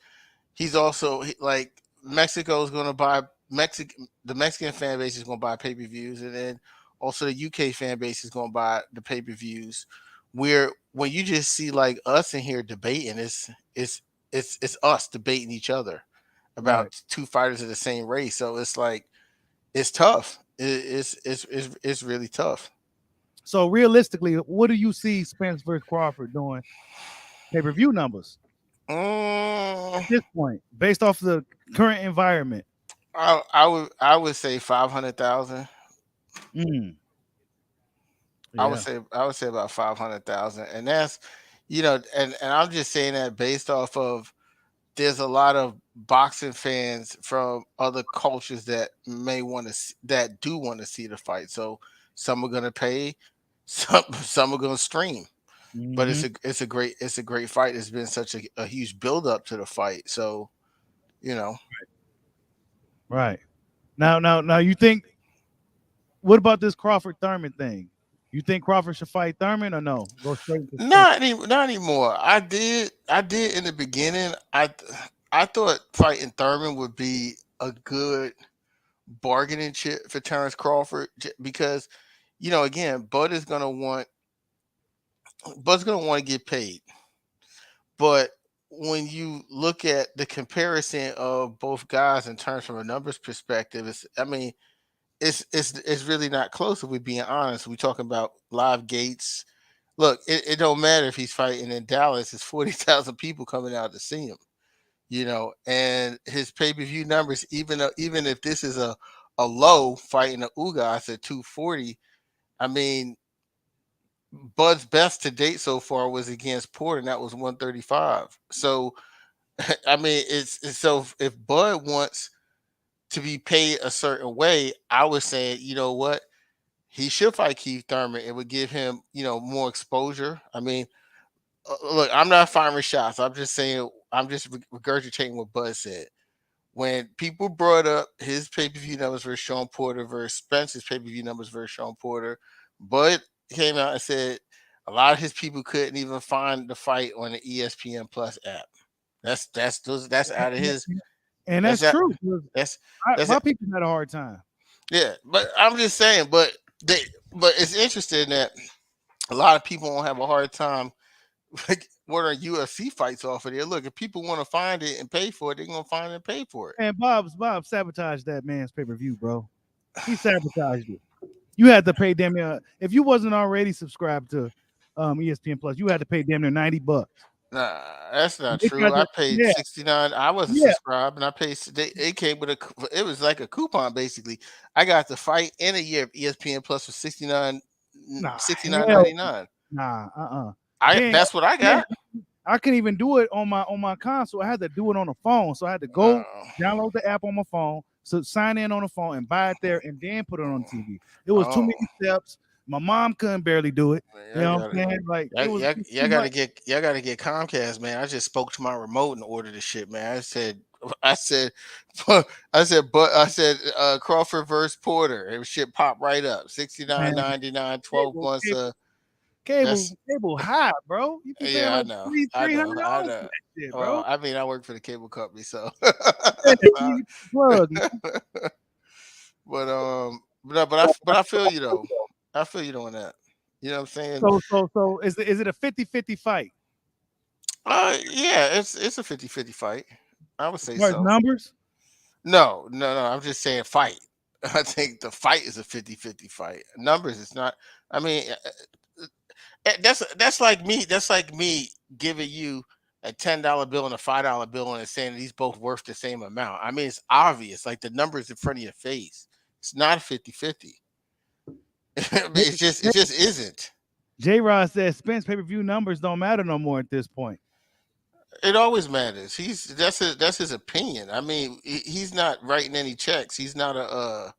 he's also like Mexico is going to buy the Mexican fan base is going to buy pay-per-views, and then also the UK fan base is going to buy the pay-per-views. Where when you just see like us in here debating, it's us debating each other about Right. two fighters of the same race. So it's like it's tough. It's really tough. So realistically, what do you see Spence versus Crawford doing pay-per-view numbers? at this point, based off the current environment? I would say 500,000. Mm, I would yeah. say I would say about 500,000, and that's and I'm just saying that based off of there's a lot of boxing fans from other cultures that may want to that do want to see the fight. So some are gonna pay, some are gonna stream. But Hmm. it's a great fight. It's been such a huge build up to the fight. So you know, Right. Now, you think? What about this Crawford Thurman thing? You think Crawford should fight Thurman or no? Go straight to Spence. not anymore. I did in the beginning. I thought fighting Thurman would be a good bargaining chip for Terrence Crawford because again, Bud's gonna want to get paid. But when you look at the comparison of both guys in terms from a numbers perspective, it's really not close if we're being honest. We're talking about live gates. Look, it don't matter if he's fighting in Dallas, it's 40,000 people coming out to see him, and his pay-per-view numbers, even if this is a low fighting a Ugas at 240, I mean, Bud's best to date so far was against Porter, and that was 135. So it's so if Bud wants to be paid a certain way, I would say, you know what, he should fight Keith Thurman. It would give him, more exposure. I mean, look, I'm not firing shots. I'm just saying, I'm just regurgitating what Bud said. When people brought up his pay per view numbers versus Sean Porter versus Spence's pay per view numbers versus Sean Porter, Bud came out and said a lot of his people couldn't even find the fight on the ESPN Plus app. That's out of his. And That's that's that. true. 'Cause That's that's my people had a hard time. yeah. But I'm just saying. But it's interesting that a lot of people won't have a hard time like ordering UFC fights off of there. Look, if people want to find it and pay for it, they're gonna find it and pay for it. And Bob sabotaged that man's pay-per-view, bro. He sabotaged it. You had to pay damn near if you wasn't already subscribed to ESPN Plus, you had to pay damn near $90. Nah, that's not They true. tried I to, paid yeah, 69. I wasn't yeah. subscribed, and I paid. It came with it was like a coupon basically. I got the fight in a year of ESPN Plus for 69, Nah, hell, 69.99. nah, I Gang, That's what I yeah, got. I couldn't even do it on my console. I had to do it on the phone. So I had to No. go download the app on my phone, so sign in on the phone and buy it there and then put it on TV. It was too Oh, many steps. My mom couldn't barely do it. You I know got what I'm saying? Like it was y'all too gotta much. get Comcast, man. I just spoke to my remote and ordered the shit, man. I said Crawford versus Porter. It shit popped right up. Man, 69.99, 12 cable, months. cable, That's cable high, bro. You be paying Yeah, I like know. three hundred I dollars for know. that shit, Well, bro. I mean, I work for the cable company, so. Yeah, you plug, man. But I feel you though. I feel you on that. You know what I'm saying? So is it a 50-50 fight? Yeah, it's a 50-50 fight. I would As say far as so. numbers? No. I'm just saying fight. I think the fight is a 50-50 fight. Numbers, it's not. I mean, that's like me. That's like me giving you a $10 bill and a $5 bill and saying these both worth the same amount. I mean, it's obvious. Like the numbers in front of your face. It's not 50-50. I mean, it just isn't. J Rod says Spence pay-per-view numbers don't matter no more at this point. It always matters. That's his opinion. I mean, he's not writing any checks. He's not a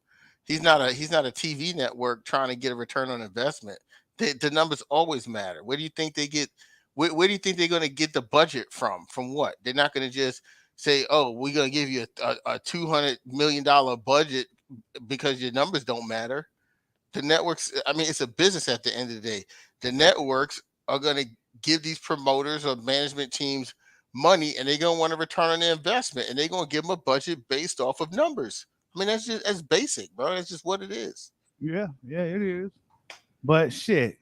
TV network trying to get a return on investment. The numbers always matter. Where do you think they get? Where do you think they're going to get the budget from? From what? They're not going to just say, "Oh, we're going to give you a $200 million budget because your numbers don't matter." The networks. I mean, it's a business at the end of the day. The networks are going to give these promoters or management teams money, and they're going to want a return on their investment, and they're going to give them a budget based off of numbers. I mean, that's basic, bro. That's just what it is. Yeah, it is. But shit,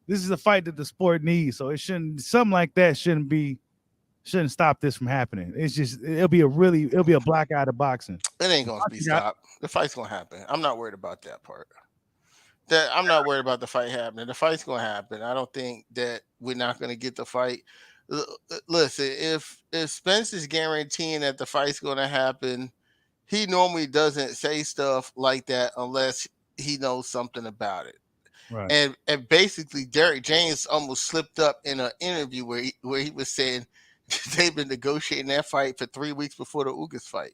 this is a fight that the sport needs, so it shouldn't something like that shouldn't stop this from happening. It's just it'll be a black eye to boxing. It ain't gonna be stopped. The fight's gonna happen. I'm not worried about that part. I'm not worried about the fight happening. The fight's gonna happen. I don't think that we're not gonna get the fight. listen, if Spence is guaranteeing that the fight's going to happen, he normally doesn't say stuff like that unless he knows something about it. Right. And basically, Derek James almost slipped up in an interview where he was saying they've been negotiating that fight for 3 weeks before the Ugas fight.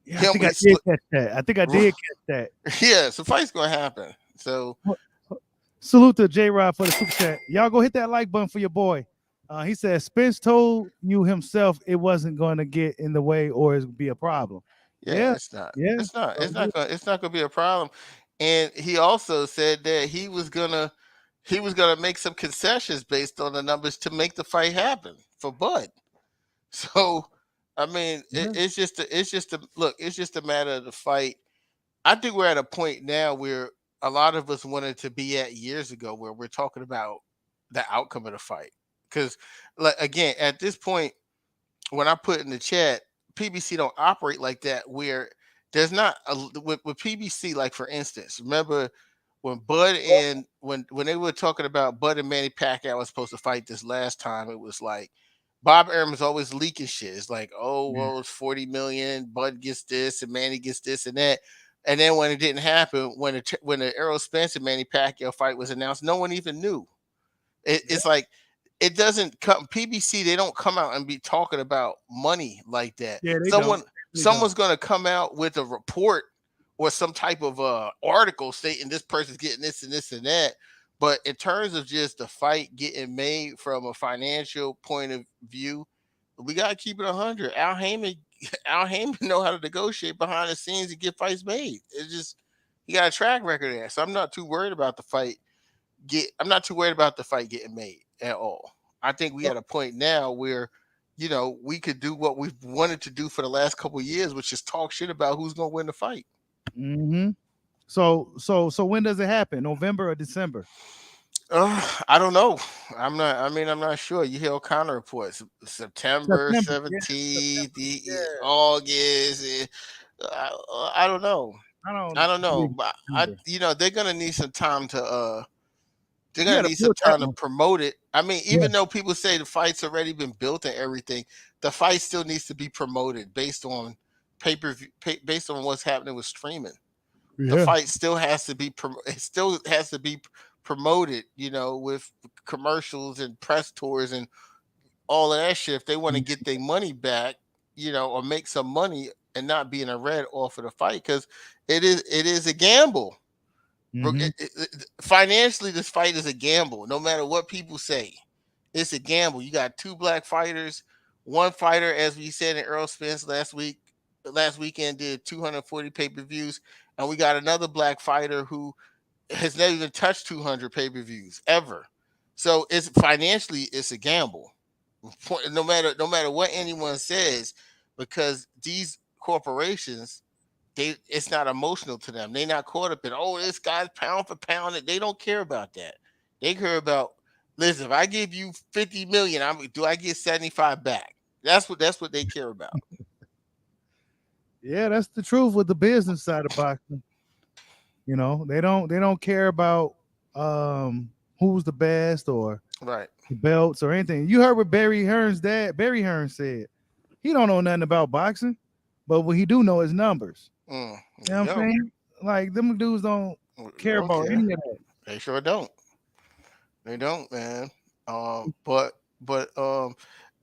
Yeah, I think I did catch that. I think I did catch that. Yeah, so fight's gonna happen. So salute to J Rod for the super chat. Y'all go hit that like button for your boy. He said Spence told you himself it wasn't going to get in the way or it's be a problem. yeah, it's not. Yeah, It's not. It's not gonna be a problem. And he also said that he was gonna make some concessions based on the numbers to make the fight happen for Bud. So I mean, it's just a matter of the fight. I think we're at a point now where a lot of us wanted to be at years ago, where we're talking about the outcome of the fight. Because, like, again, at this point, when I put in the chat, PBC don't operate like that. Where there's not with PBC, like for instance, remember when Bud and when they were talking about Bud and Manny Pacquiao was supposed to fight this last time, it was like Bob Arum is always leaking shit. It's like, oh, well, it's 40 million. Bud gets this and Manny gets this and that. And then when it didn't happen, when the Errol Spence and Manny Pacquiao fight was announced, no one even knew. It's like it doesn't come. PBC, they don't come out and be talking about money like that. Yeah, someone's going to come out with a report or some type of article stating this person's getting this and this and that. But in terms of just the fight getting made from a financial point of view, we got to keep it 100. Al Haymon know how to negotiate behind the scenes and get fights made. It's just he got a track record there. So I'm not too worried about the fight. I'm not too worried about the fight getting made at all. I think we at a point now where, we could do what we've wanted to do for the last couple of years, which is talk shit about who's going to win the fight. Mm-hmm. So when does it happen? November or December? I don't know. I'm not sure. You hear O'Connor reports September 17th, August. I don't know. I don't know. But they're gonna need some time to promote it. I mean, even though people say the fight's already been built and everything, the fight still needs to be promoted based on pay-per-view, based on what's happening with streaming. The fight still has to be promoted, with commercials and press tours and all of that shit. If they want to get their money back, or make some money and not be in a red off of the fight, because it is a gamble. Mm-hmm. Financially, this fight is a gamble. No matter what people say, it's a gamble. You got two black fighters, one fighter, as we said in Earl Spence last weekend, did 240 pay-per-views, and we got another black fighter who has never even touched 200 pay-per-views ever. So it's a gamble. No matter what anyone says, because these corporations, it's not emotional to them. They're not caught up in, this guy's pound for pound. They don't care about that. They care about, listen, if I give you 50 million, do I get 75 back? That's what they care about. Yeah, that's the truth with the business side of boxing. They don't care about who's the best or right the belts or anything. You heard what Barry Hearn's dad, Barry Hearn, said. He don't know nothing about boxing, but what he do know is numbers. You know what I'm saying? Like, them dudes don't care about any of that. They sure don't. They don't, man. But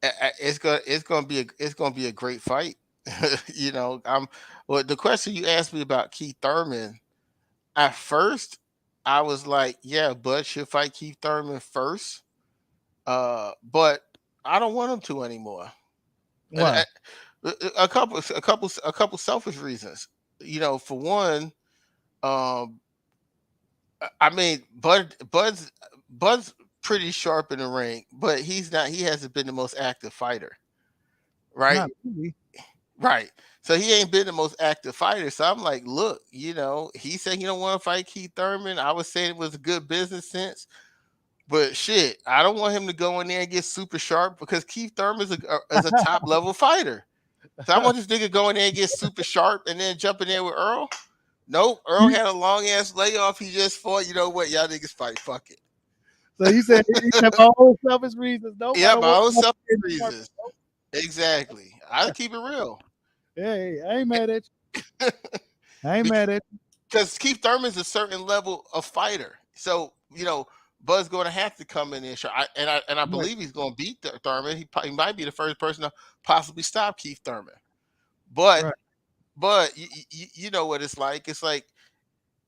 it's gonna be a great fight. The question you asked me about Keith Thurman, at first I was like, yeah, Bud should fight Keith Thurman first. But I don't want him to anymore. Why? A couple selfish reasons. For one, I mean, Bud's pretty sharp in the ring, but he hasn't been the most active fighter. Right? Not really. Right. So he ain't been the most active fighter. So I'm like, look, he said he don't want to fight Keith Thurman. I was saying it was a good business sense. But shit, I don't want him to go in there and get super sharp, because Keith Thurman is a top level fighter. So I want this nigga go in there and get super sharp and then jump in there with Earl. Nope. Earl had a long ass layoff. He just fought. You know what? Y'all niggas fight. Fuck it. So you said my own selfish reasons. Nope. Yeah, I don't my own want selfish reasons. Exactly. I keep it real. Hey, I ain't mad at you. I ain't mad at you. Because Keith Thurman's a certain level of fighter. So, Bud's going to have to come in there. I believe he's going to beat Thurman. He might be the first person to possibly stop Keith Thurman. But you know what it's like. It's like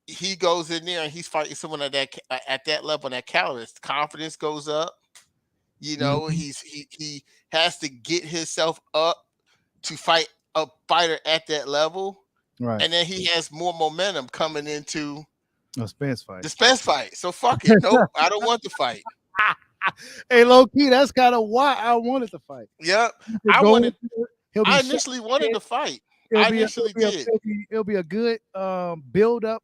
he goes in there and he's fighting someone at that level, and that caliber. His confidence goes up. He has to get himself up to fight a fighter at that level. Right. And then he has more momentum coming into a Spence fight. The Spence fight. So fuck it. Nope, I don't want the fight. Hey, low key, that's kind of why I wanted to fight. Yep. I initially wanted to fight. I initially did. It'll be a good build up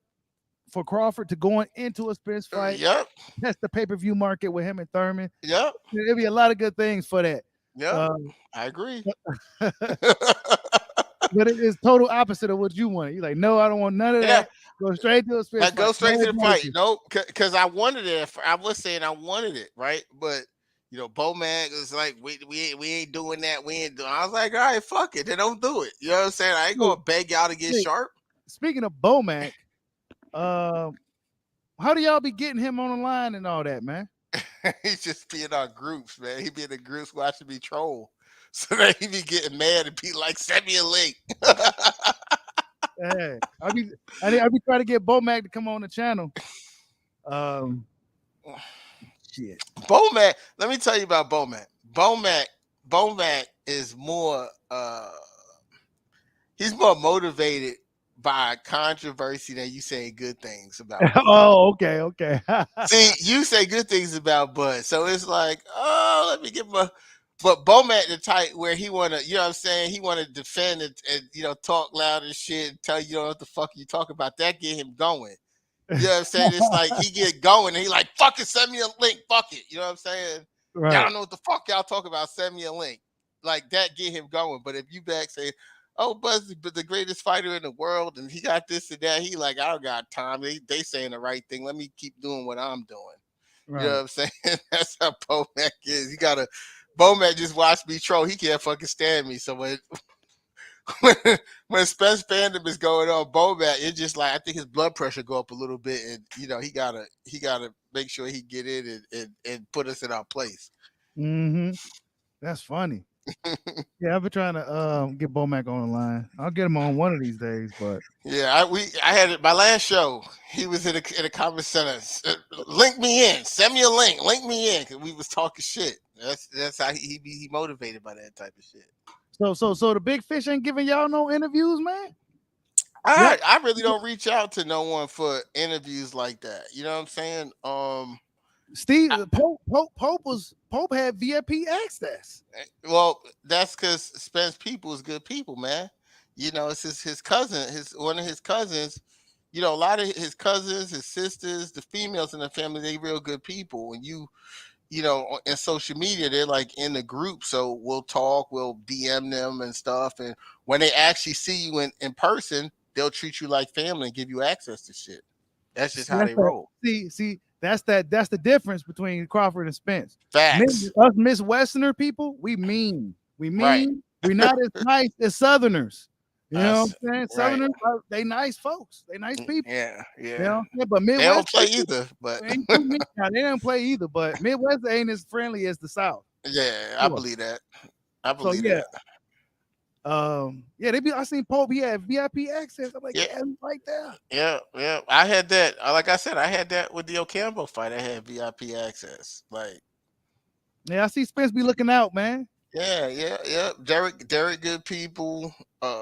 for Crawford to going into a Spence fight. Yep. That's the pay-per-view market with him and Thurman. Yep. There'll be a lot of good things for that. Yeah, I agree. But it is total opposite of what you want. You're like, no, I don't want none of that. Go straight to a Spence fight. Go straight to the fight. Nope, because I wanted it. I was saying I wanted it, right? But Bomac was like, we ain't doing that. We ain't doing. I was like, all right, fuck it. Then don't do it. You know what I'm saying? I ain't gonna beg y'all to get sharp. Speaking of Bomac, how do y'all be getting him on the line and all that, man? He's just being on groups, man. He be in the groups watching me troll. So that he be getting mad and be like, send me a link. Hey, I be trying to get Bomac to come on the channel. Shit. Bomac, let me tell you about Bomac. Bomac is more he's more motivated by controversy than you saying good things about. Oh, okay. See, you say good things about Bud. So it's like, oh, let me get my. But Bomac the type where he want to, you know what I'm saying? He want to defend and talk loud and shit and tell you what the fuck you talk about. That get him going. You know what I'm saying? It's like he get going and he like, fucking send me a link. Fuck it. You know what I'm saying? Right. Y'all don't know what the fuck y'all talk about. Send me a link. Like that get him going. But if you back say, oh, Buzz, but the greatest fighter in the world and he got this and that, he like, I don't got time. They saying the right thing. Let me keep doing what I'm doing. Right. You know what I'm saying? That's how Bomac is. You got to. Bomac just watched me troll. He can't fucking stand me. So when Spence fandom is going on, Bomac, it's just like I think his blood pressure go up a little bit, and he gotta make sure he get in and put us in our place. Mm-hmm. That's funny. Yeah, I've been trying to get Bomac on the line. I'll get him on one of these days, but yeah, I had it my last show. He was in a comment center. Link me in. Send me a link. Link me in because we was talking shit. That's how he motivated by that type of shit. So the big fish ain't giving y'all no interviews, man. I really don't reach out to no one for interviews like that. You know what I'm saying? Pope had VIP access. Well, that's because Spence people is good people, man. It's his cousin, one of his cousins. A lot of his cousins, his sisters, the females in the family, they real good people. And in social media, they're like in the group. So we'll talk, we'll DM them and stuff. And when they actually see you in person, they'll treat you like family and give you access to shit. That's just how they roll. See, that's the difference between Crawford and Spence. Facts. Us Midwesterner people, we mean. Right. We're not as nice as Southerners. You know what I'm saying? Southerners, they nice folks. They nice people. Yeah. You know? But Midwest, they don't play either. But they don't play either. But Midwest ain't as friendly as the South. Yeah, I believe that. I believe that. I seen Pope. He had VIP access. I'm like, right there. Yeah. I had that. Like I said, I had that with the Ocampo fight. I had VIP access. Like, I see Spence be looking out, man. Yeah. Derek, good people.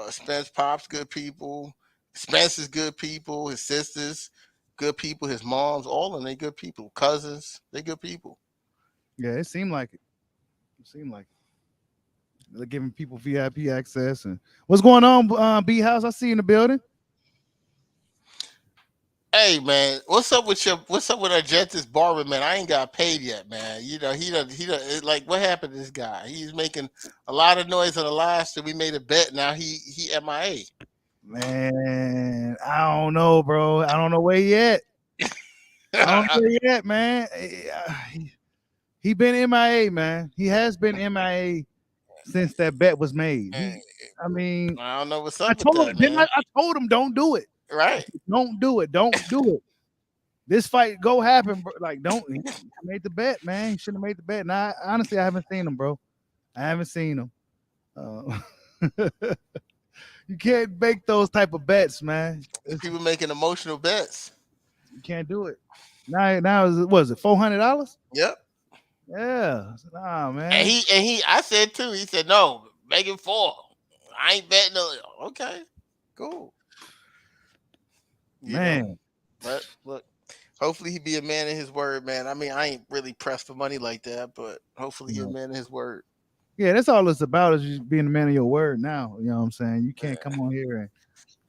Spence Pops, good people. Spence is good people. His sisters, good people. His moms, all of them, they good people. Cousins, they good people. Yeah, it seemed like it. They're giving people VIP access. And what's going on, B House? I see you in the building. Hey man, what's up with Argentis Barber, man? I ain't got paid yet, man. He done like what happened to this guy? He's making a lot of noise on the last stream. We made a bet. Now he MIA. Man, I don't know, bro. I don't know where he at. I don't say yet, man. He been MIA, man. He has been MIA since that bet was made. I mean, I don't know what's I up with told that, him, didn't man. I told him, don't do it. Right. Don't do it. Don't do it. This fight go happen, bro. Like, don't. He made the bet, man. He shouldn't have made the bet. Now, honestly, I haven't seen him, bro. I haven't seen him. You can't make those type of bets, man. People making emotional bets. You can't do it. Now was it $400? Yep. Yeah. Nah, man. And he I said too, he said, no, make it 4. I ain't betting no. Okay, cool. You Man. know, but look, hopefully he be a man of his word, man. I mean, I ain't really pressed for money like that, but hopefully he a man of his word. Yeah, that's all it's about, is just being a man of your word now. You know what I'm saying? You can't come on here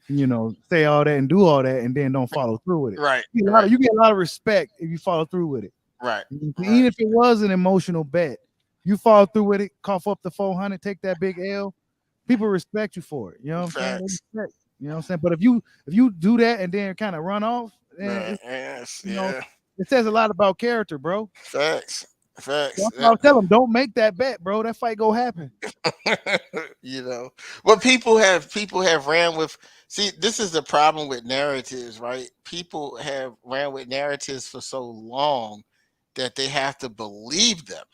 and say all that and do all that and then don't follow through with it. Right. You get a lot of respect if you follow through with it. Right. Even if it was an emotional bet, you follow through with it, cough up the 400, take that big L. People respect you for it. You know what I'm saying? You know what I'm saying? But if you do that and then kind of run off, then it says a lot about character, bro. Facts. I'll tell them, don't make that bet, bro. That fight go happen. What people have ran with. See, this is the problem with narratives, right? People have ran with narratives for so long that they have to believe them,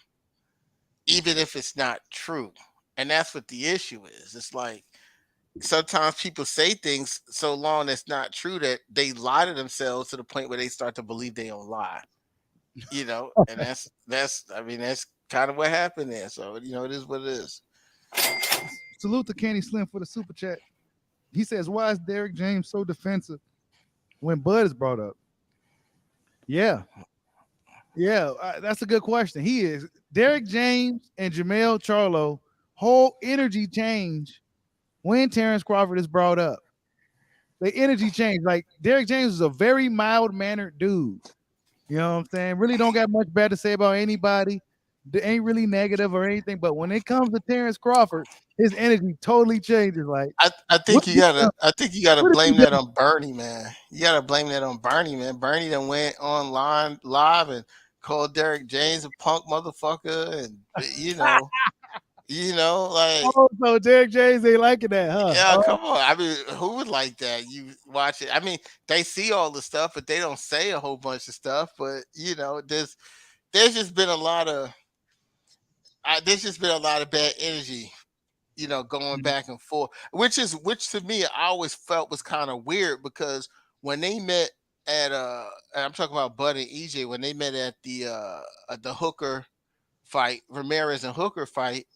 even if it's not true. And that's what the issue is. It's like sometimes people say things so long that's not true that they lie to themselves to the point where they start to believe they don't lie. And that's kind of what happened there. So it is what it is. Salute to Kenny Slim for the super chat. He says, why is Derrick James so defensive when Bud is brought up? Yeah, that's a good question. He is. Derrick James and Jermell Charlo whole energy change when Terrence Crawford is brought up. The energy change. Like, Derrick James is a very mild-mannered dude. You know what I'm saying? Really don't got much bad to say about anybody. They ain't really negative or anything. But when it comes to Terrence Crawford, his energy totally changes. Like, I think you gotta blame that on Bernie, man. You gotta blame that on Bernie, man. Bernie done went online live and called Derrick James a punk motherfucker, and like, oh, so Derrick James ain't liking that, huh? Yeah, come on. I mean, who would like that? You watch it. I mean, they see all the stuff, but they don't say a whole bunch of stuff. But there's just been a lot of bad energy, going back and forth. Which to me I always felt was kind of weird, because when they met at I'm talking about Bud and EJ, when they met at the Hooker fight, Ramirez and Hooker fight,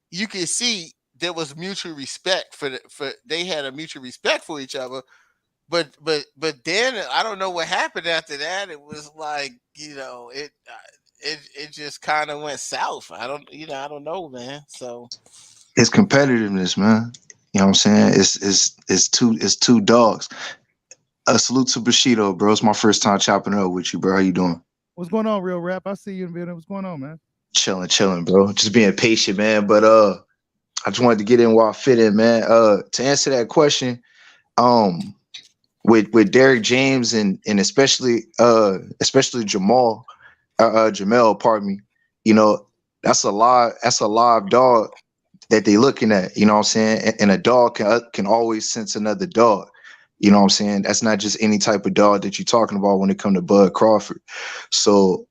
you can see there was mutual respect they had a mutual respect for each other, but then I don't know what happened after that. It was like, it just kind of went south. I don't know, man. So it's competitiveness, man. You know what I'm saying? It's two dogs. A salute to Bushido, bro. It's my first time chopping it up with you, bro. How you doing? What's going on, Real Rap? I see you in video. What's going on, man? Chilling, bro. Just being patient, man. But I just wanted to get in while I fit in, man. To answer that question, with Derrick James and especially Jamel, pardon me. That's a live dog that they looking at. You know what I'm saying? And a dog can always sense another dog. You know what I'm saying? That's not just any type of dog that you're talking about when it comes to Bud Crawford. So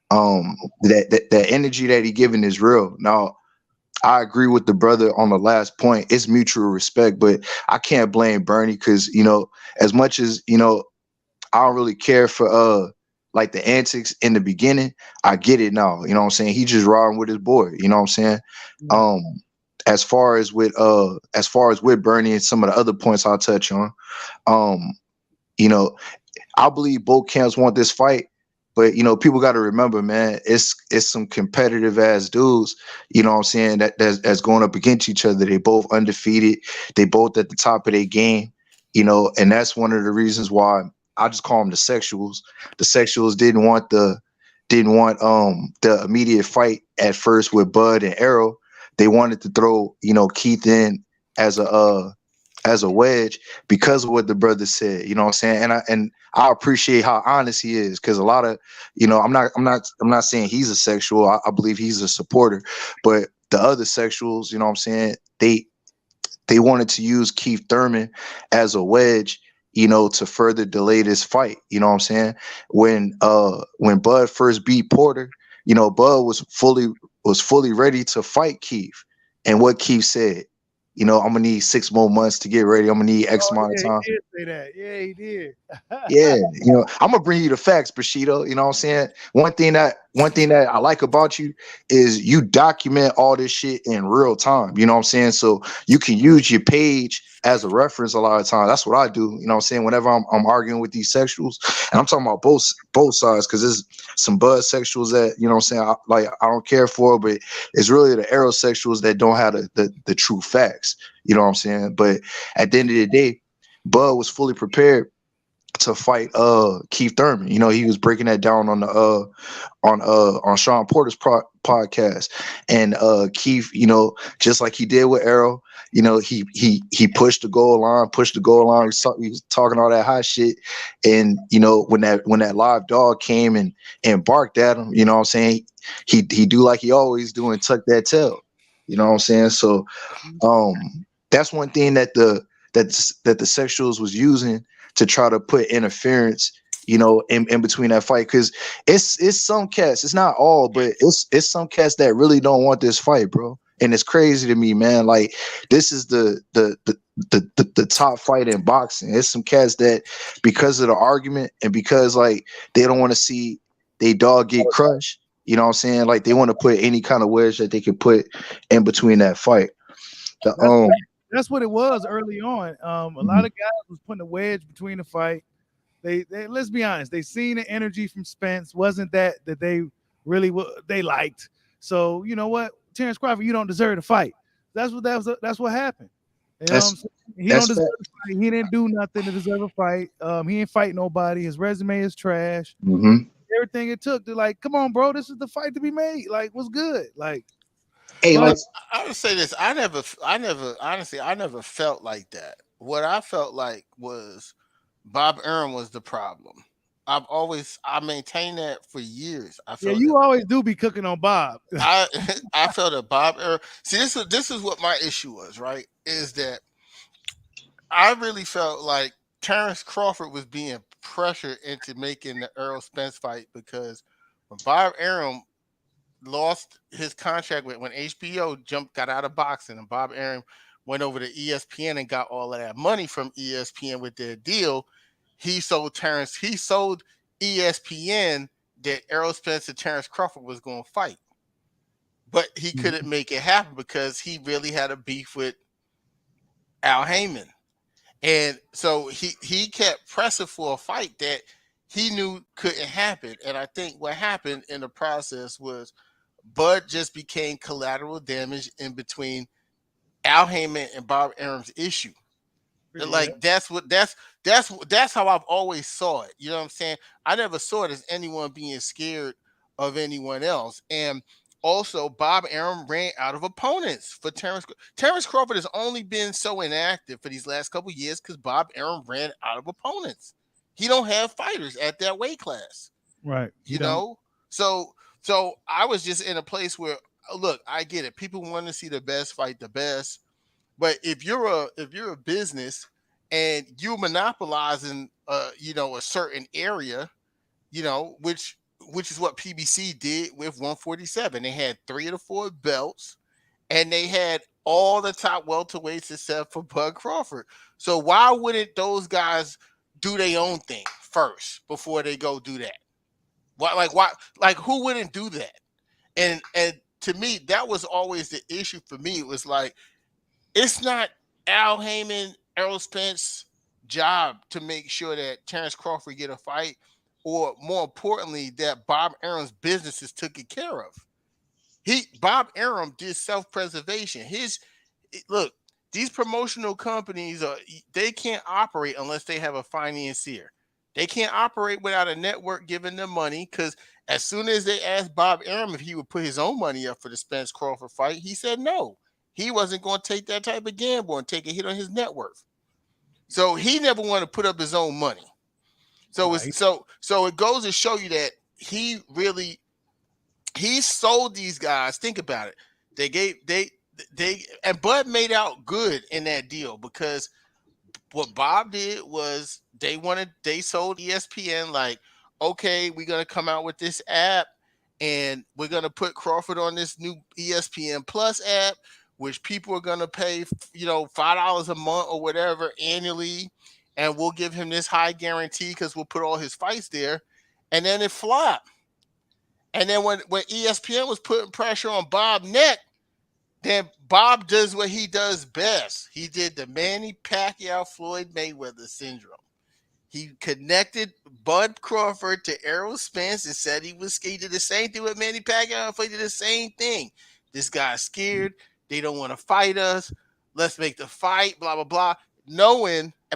that energy that he giving is real. Now, I agree with the brother on the last point. It's mutual respect, but I can't blame Bernie, because as much as I don't really care for like the antics in the beginning. I get it now. You know what I'm saying? He just riding with his boy. You know what I'm saying? Mm-hmm. As far as with Bernie and some of the other points I'll touch on, I believe both camps want this fight. But, people got to remember, man, it's some competitive ass dudes, you know what I'm saying, that's going up against each other. They both undefeated. They both at the top of their game, and that's one of the reasons why I just call them the sexuals. The sexuals didn't want the immediate fight at first with Bud and Arrow. They wanted to throw, Keith in as a as a wedge because of what the brother said. You know what I'm saying? And I appreciate how honest he is, because a lot of, I'm not saying he's a sexual. I believe he's a supporter, but the other sexuals, you know what I'm saying, they wanted to use Keith Thurman as a wedge, to further delay this fight. You know what I'm saying? When Bud first beat Porter, Bud was fully ready to fight Keith. And what Keith said, I'm gonna need 6 more months to get ready. I'm gonna need X amount of time. He did say that. Yeah, he did. Yeah, I'm gonna bring you the facts, Bushido. You know what I'm saying? One thing that I like about you is you document all this shit in real time. You know what I'm saying? So you can use your page as a reference a lot of times. That's what I do. You know what I'm saying? Whenever I'm arguing with these sexuals, and I'm talking about both sides, because there's some bud sexuals that, you know what I'm saying, I don't care for, but it's really the aerosexuals that don't have the true facts. You know what I'm saying? But at the end of the day, Bud was fully prepared to fight Keith Thurman. He was breaking that down on the on Sean Porter's podcast. And Keith, just like he did with Arrow, he pushed the goal line. He was talking all that hot shit. And when that live dog came and barked at him, you know what I'm saying, he do like he always do and tuck that tail. You know what I'm saying? So that's one thing that the sexuals was using to try to put interference, in between that fight. Because it's some cats, it's not all, but it's some cats that really don't want this fight, bro. And it's crazy to me, man. Like, this is the top fight in boxing. It's some cats that, because of the argument and because like they don't want to see they dog get crushed, you know what I'm saying? Like, they want to put any kind of wedge that they can put in between that fight. That's what it was early on. A lot of guys was putting a wedge between the fight. They let's be honest, they seen the energy from Spence wasn't that they really they liked. So you know what, Terrence Crawford, you don't deserve to fight. That's what happened. You know what I'm saying? He don't deserve to fight. He didn't do nothing to deserve a fight. He ain't fight nobody. His resume is trash. Everything it took to, like, come on, bro, this is the fight to be made. Like, what's good? Like, hey, I would say this. I never felt like that. What I felt like was Bob Arum was the problem. I maintained that for years. I felt you always do be cooking on Bob. I felt that Bob Arum. See, this is what my issue was, right? Is that I really felt like Terrence Crawford was being pressured into making the Errol Spence fight, because when Bob Arum lost his contract when HBO got out of boxing, and Bob Arum went over to ESPN and got all of that money from ESPN with their deal, he sold ESPN that Errol Spence and Terrence Crawford was going to fight. But he couldn't make it happen because he really had a beef with Al Haymon. And so he kept pressing for a fight that he knew couldn't happen. And I think what happened in the process was Bud just became collateral damage in between Al Haymon and Bob Arum's issue. Like, that's how I've always saw it. You know what I'm saying? I never saw it as anyone being scared of anyone else. And also, Bob Arum ran out of opponents for Terrence. Terrence Crawford has only been so inactive for these last couple of years because Bob Arum ran out of opponents. He don't have fighters at that weight class. Right. You know? So I was just in a place where, look, I get it. People want to see the best fight the best. But if you're a business and you're monopolizing a certain area, which is what PBC did with 147. They had 3 of the 4 belts, and they had all the top welterweights except for Bud Crawford. So why wouldn't those guys do their own thing first before they go do that? Why? Who wouldn't do that? And to me, that was always the issue for me. It was like, it's not Al Haymon, Errol Spence job to make sure that Terrence Crawford get a fight, or more importantly, that Bob Arum's business is taken care of. Bob Arum did self-preservation. Look, these promotional companies they can't operate unless they have a financier. They can't operate without a network giving them money, because as soon as they asked Bob Arum if he would put his own money up for the Spence Crawford fight, he said no. He wasn't going to take that type of gamble and take a hit on his net worth. So he never wanted to put up his own money. So Right. it's so it goes to show you that he sold these guys. Think about it. They and Bud made out good in that deal because what Bob did was they sold ESPN like, okay, we're gonna come out with this app and we're gonna put Crawford on this new ESPN Plus app, which people are gonna pay, $5 a month or whatever annually, and we'll give him this high guarantee because we'll put all his fights there, and then it flopped. And then when ESPN was putting pressure on Bob's neck, then Bob does what he does best. He did the Manny Pacquiao Floyd Mayweather syndrome. He connected Bud Crawford to Errol Spence and said he did the same thing with Manny Pacquiao. He did the same thing. This guy's scared. They don't want to fight us. Let's make the fight, blah, blah, blah.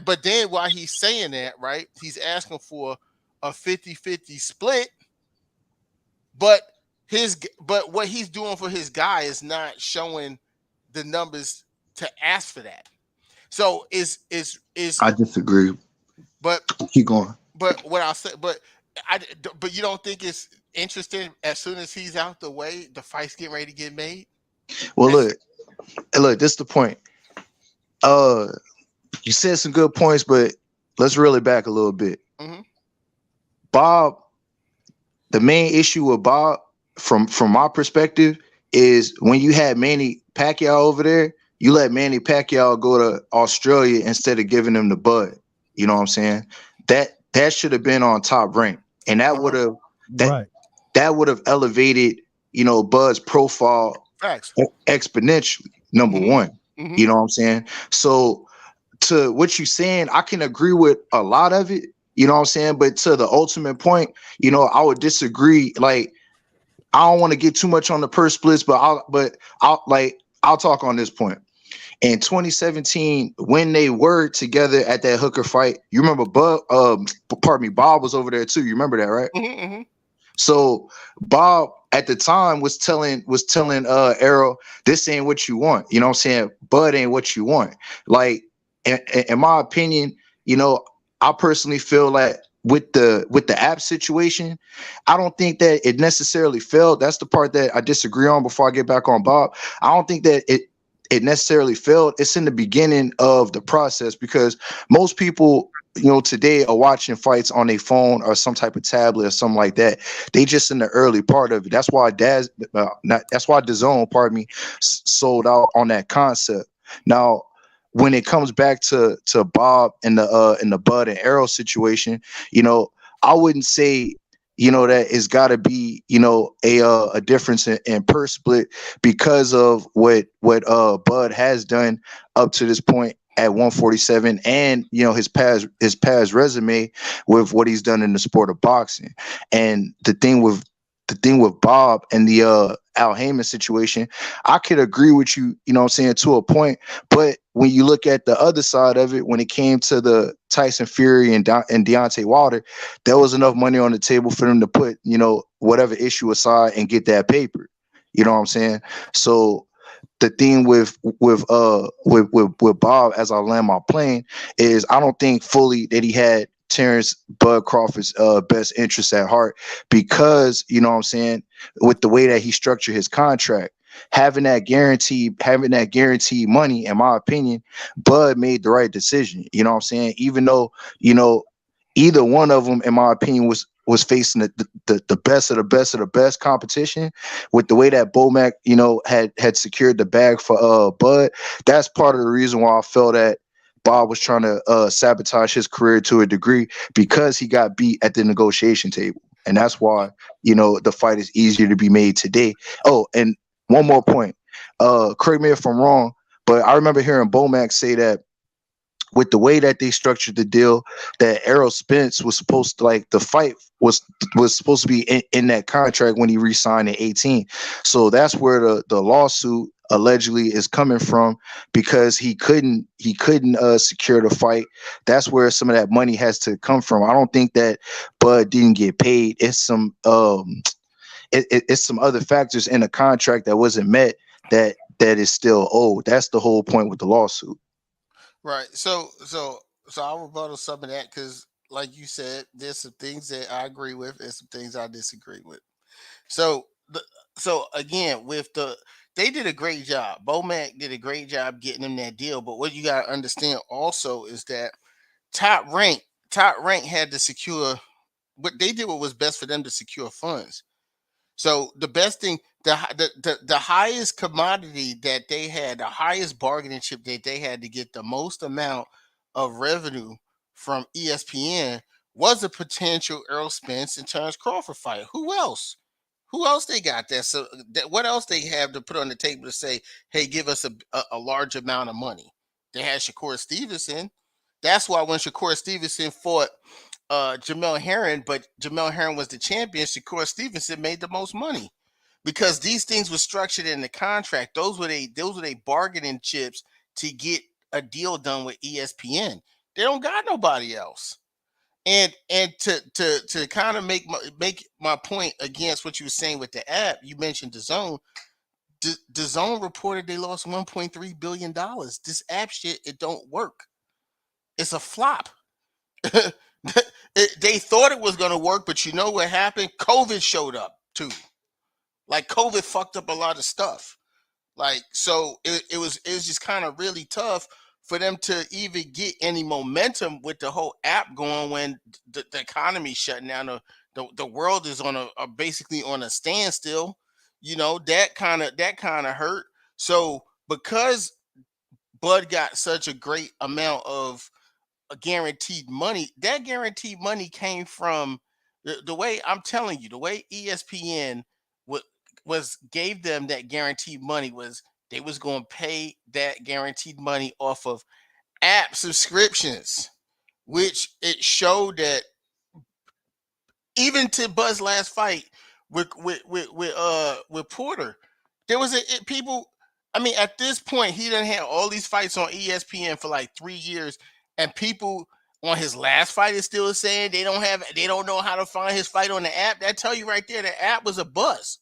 But then while he's saying that, right, he's asking for a 50-50 split. But what he's doing for his guy is not showing the numbers to ask for that. So is I disagree. But Keep going. But what I'll say, but you don't think it's interesting as soon as he's out the way, the fight's getting ready to get made? Well, look, this is the point. You said some good points, but let's reel it back a little bit. Mm-hmm. Bob, the main issue with Bob, from my perspective, is when you had Manny Pacquiao over there, you let Manny Pacquiao go to Australia instead of giving him the Bud. You know what I'm saying? That should have been on top rank, and that would have that would have elevated, Bud's profile exponentially. Number one, you know what I'm saying? So to what you're saying, I can agree with a lot of it. You know what I'm saying? But to the ultimate point, I would disagree. Like, I don't want to get too much on the purse splits, but I'll talk on this point. In 2017, when they were together at that Hooker fight, you remember Bob was over there too. You remember that, right? Mm-hmm. So Bob at the time was telling Errol, this ain't what you want. You know what I'm saying? Bud ain't what you want. Like, in my opinion, I personally feel like with the app situation, I don't think that it necessarily failed. That's the part that I disagree on before I get back on Bob. I don't think that it necessarily failed. It's in the beginning of the process because most people, today are watching fights on their phone or some type of tablet or something like that. They just in the early part of it. That's why DAZN, pardon me, sold out on that concept. Now, when it comes back to Bob and the Bud and Arrow situation, I wouldn't say that it's got to be a difference in purse split because of what Bud has done up to this point at 147 and his past resume with what he's done in the sport of boxing. And the thing with Bob and the Al Haymon situation, I could agree with you, what I'm saying, to a point. But when you look at the other side of it, when it came to the Tyson Fury and Deontay Wilder, there was enough money on the table for them to put, whatever issue aside and get that paper. You know what I'm saying? So the thing with Bob, as I land my plane, is I don't think fully that he had Terrence Bud Crawford's best interest at heart because, what I'm saying, with the way that he structured his contract, having that guaranteed money, in my opinion, Bud made the right decision. You know what I'm saying? Even though, either one of them, in my opinion, was facing the best of the best competition, with the way that Bomac, had secured the bag for Bud. That's part of the reason why I felt that Bob was trying to sabotage his career to a degree because he got beat at the negotiation table. And that's why, the fight is easier to be made today. Oh, and one more point. Correct me if I'm wrong, but I remember hearing Bomac say that with the way that they structured the deal, that Errol Spence was supposed to, the fight was supposed to be in that contract when he re-signed in 18. So that's where the lawsuit allegedly is coming from, because he couldn't secure the fight. That's where some of that money has to come from. I don't think that Bud didn't get paid. It's some it's some other factors in the contract that wasn't met that is still owed. That's the whole point with the lawsuit. Right. So I'll rebuttal some of that because, like you said, there's some things that I agree with and some things I disagree with. So, so again, they did a great job. Bomac did a great job getting them that deal. But what you got to understand also is that top rank, top rank had to secure what they did. What was best for them to secure funds. So the best thing, the highest commodity that they had, the highest bargaining chip that they had to get the most amount of revenue from ESPN was a potential Earl Spence and Terrence Crawford fight. Who else? Who else they got there? So what else they have to put on the table to say, hey, give us a large amount of money? They had Shakur Stevenson. That's why when Shakur Stevenson fought Jamel Herring, but Jamel Herring was the champion, Shakur Stevenson made the most money because these things were structured in the contract. Those were they bargaining chips to get a deal done with ESPN. They don't got nobody else. And to kind of make my point against what you were saying with the app, you mentioned the zone. The zone reported they lost $1.3 billion. This app shit, it don't work. It's a flop. They thought it was going to work, but you know what happened? COVID showed up too. Like COVID fucked up a lot of stuff. Like so, it was just kind of really tough for them to even get any momentum with the whole app going when the economy shutting down. The world is on basically on a standstill. You know that kind of hurt. So because Bud got such a great amount of guaranteed money. That guaranteed money came from the way I'm telling you, the way ESPN was gave them that guaranteed money was they was going to pay that guaranteed money off of app subscriptions, which it showed that even to Bud's last fight with Porter, there was people. I mean, at this point, he done had all these fights on ESPN for like 3 years, and people on his last fight is still saying they don't know how to find his fight on the app. That tell you right there, the app was a bust.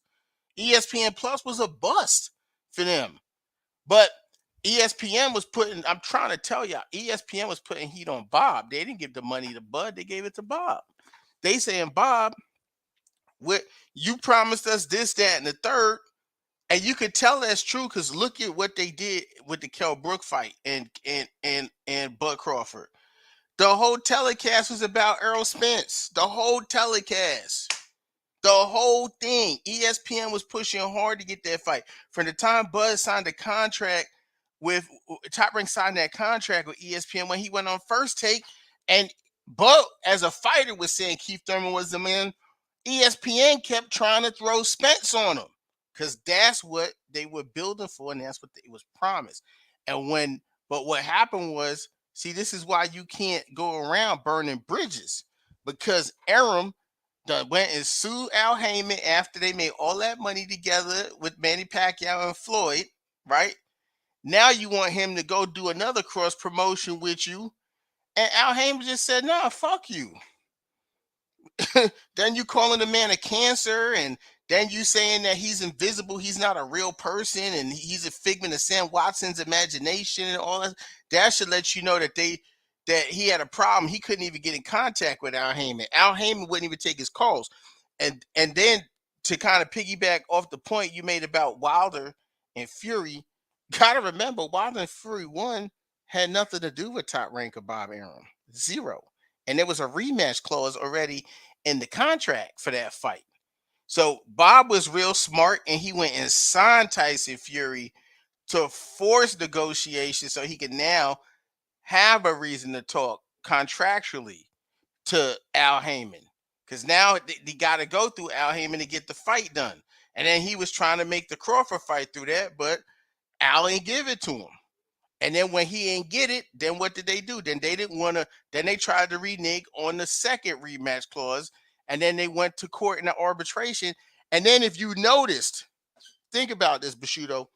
ESPN Plus was a bust for them, but ESPN was putting. I'm trying to tell y'all, ESPN was putting heat on Bob. They didn't give the money to Bud; they gave it to Bob. They saying, Bob, what you promised us this, that, and the third, and you could tell that's true because look at what they did with the Kell Brook fight and Bud Crawford. The whole telecast was about Earl Spence. The whole telecast. The whole thing. ESPN was pushing hard to get that fight. From the time Bud signed a contract with Top Rank signed that contract with ESPN when he went on First Take, and Bud, as a fighter, was saying Keith Thurman was the man. ESPN kept trying to throw Spence on him because that's what they were building for, and that's what it was promised. But what happened was, see, this is why you can't go around burning bridges because Arum went and sued Al Haymon after they made all that money together with Manny Pacquiao and Floyd, right? Now you want him to go do another cross promotion with you, and Al Haymon just said, "Nah, fuck you." Then you calling the man a cancer, and then you saying that he's invisible, he's not a real person, and he's a figment of Sam Watson's imagination and all that. That should let you know that he had a problem. He couldn't even get in contact with Al Haymon. Al Haymon wouldn't even take his calls. And then to kind of piggyback off the point you made about Wilder and Fury, gotta remember Wilder and Fury 1 had nothing to do with Top Rank or Bob Arum. Zero. And there was a rematch clause already in the contract for that fight. So Bob was real smart and he went and signed Tyson Fury to force negotiations so he could now have a reason to talk contractually to Al Haymon. Because now they got to go through Al Haymon to get the fight done. And then he was trying to make the Crawford fight through that, but Al ain't give it to him. And then when he ain't get it, then what did they do? Then they didn't want to, then they tried to renege on the second rematch clause. And then they went to court in the arbitration. And then if you noticed, think about this, Bushido,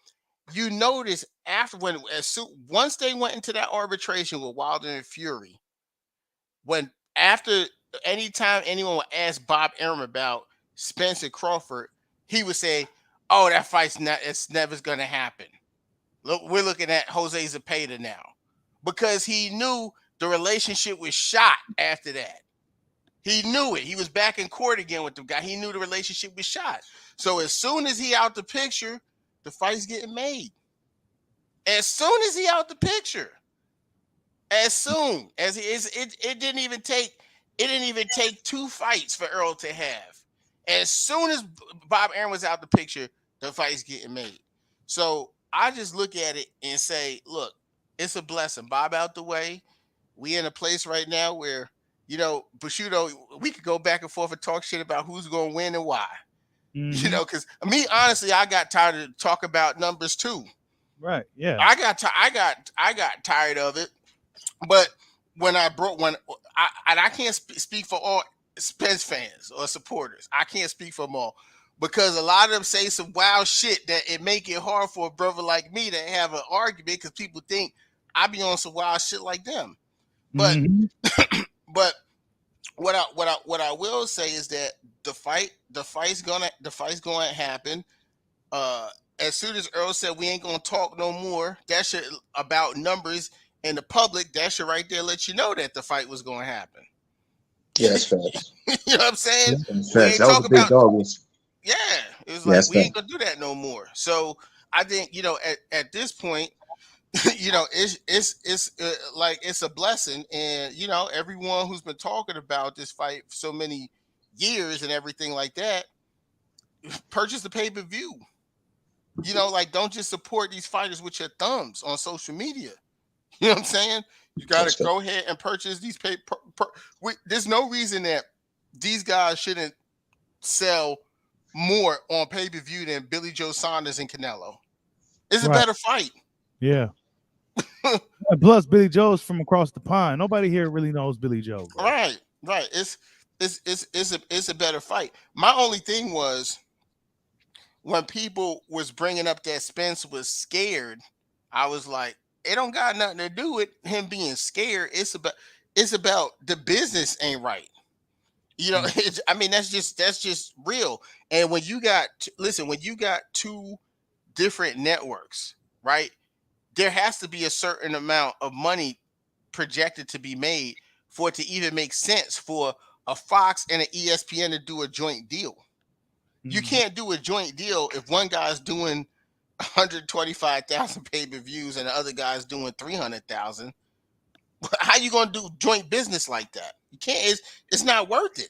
you notice after once they went into that arbitration with Wilder and Fury, anytime anyone would ask Bob Arum about Spence and Crawford, he would say, "Oh, that it's never going to happen. Look, we're looking at Jose Zepeda now," because he knew the relationship was shot after that. He knew it. He was back in court again with the guy. He knew the relationship was shot. So as soon as he out the picture, the fight's getting made. As soon as he out the picture, as soon as he is, it didn't even take 2 fights for Earl to have. As soon as Bob Arum was out the picture, the fight's getting made. So I just look at it and say, look, it's a blessing. Bob out the way. We in a place right now where, you know, Bushido, we could go back and forth and talk shit about who's going to win and why. Mhm. You know, because me, honestly, I got tired of talk about numbers too. Right. Yeah. I got tired of it. But when I can't speak for all Spence fans or supporters. I can't speak for them all because a lot of them say some wild shit that it make it hard for a brother like me to have an argument because people think I be on some wild shit like them. But Mhm. but what I will say is that the fight's gonna happen. As soon as Earl said we ain't gonna talk no more, that shit about numbers in the public, that should right there let you know that the fight was gonna happen. Yeah, that's facts. You know what I'm saying? That's We facts. ain't That was talk a big about dog. yeah. It was Yeah, like that's we ain't facts. gonna do that no more. So I think, you know, at this point, you know, it's like it's a blessing, and you know, everyone who's been talking about this fight for so many years and everything like that, purchase the pay-per-view. You know, like don't just support these fighters with your thumbs on social media. You know what I'm saying? You got That's to go ahead and purchase these there's no reason that these guys shouldn't sell more on pay-per-view than Billy Joe Saunders and Canelo. It's a Right. better fight. Yeah. And plus, Billy Joe's from across the pond. Nobody here really knows Billy Joe, bro. Right. It's a better fight. My only thing was when people was bringing up that Spence was scared, I was like, it don't got nothing to do with him being scared. It's about the business ain't right. You know, I mean, that's just real. And when you got when you got 2 different networks, right? There has to be a certain amount of money projected to be made for it to even make sense for a Fox and an ESPN to do a joint deal. You can't do a joint deal if one guy's doing 125,000 pay-per-views and the other guy's doing 300,000. How you gonna do joint business like that? You can't. It's not worth it.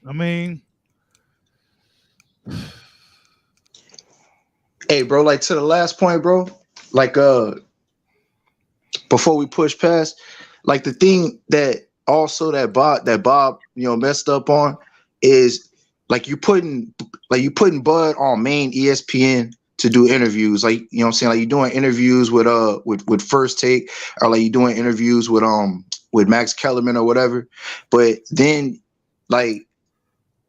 I mean, Hey, bro, like to the last point, bro, like before we push past, like the thing that also that Bob, you know, messed up on is like you putting Bud on main ESPN to do interviews, like, you know what I'm saying, like you're doing interviews with First Take, or like you're doing interviews with Max Kellerman or whatever, but then like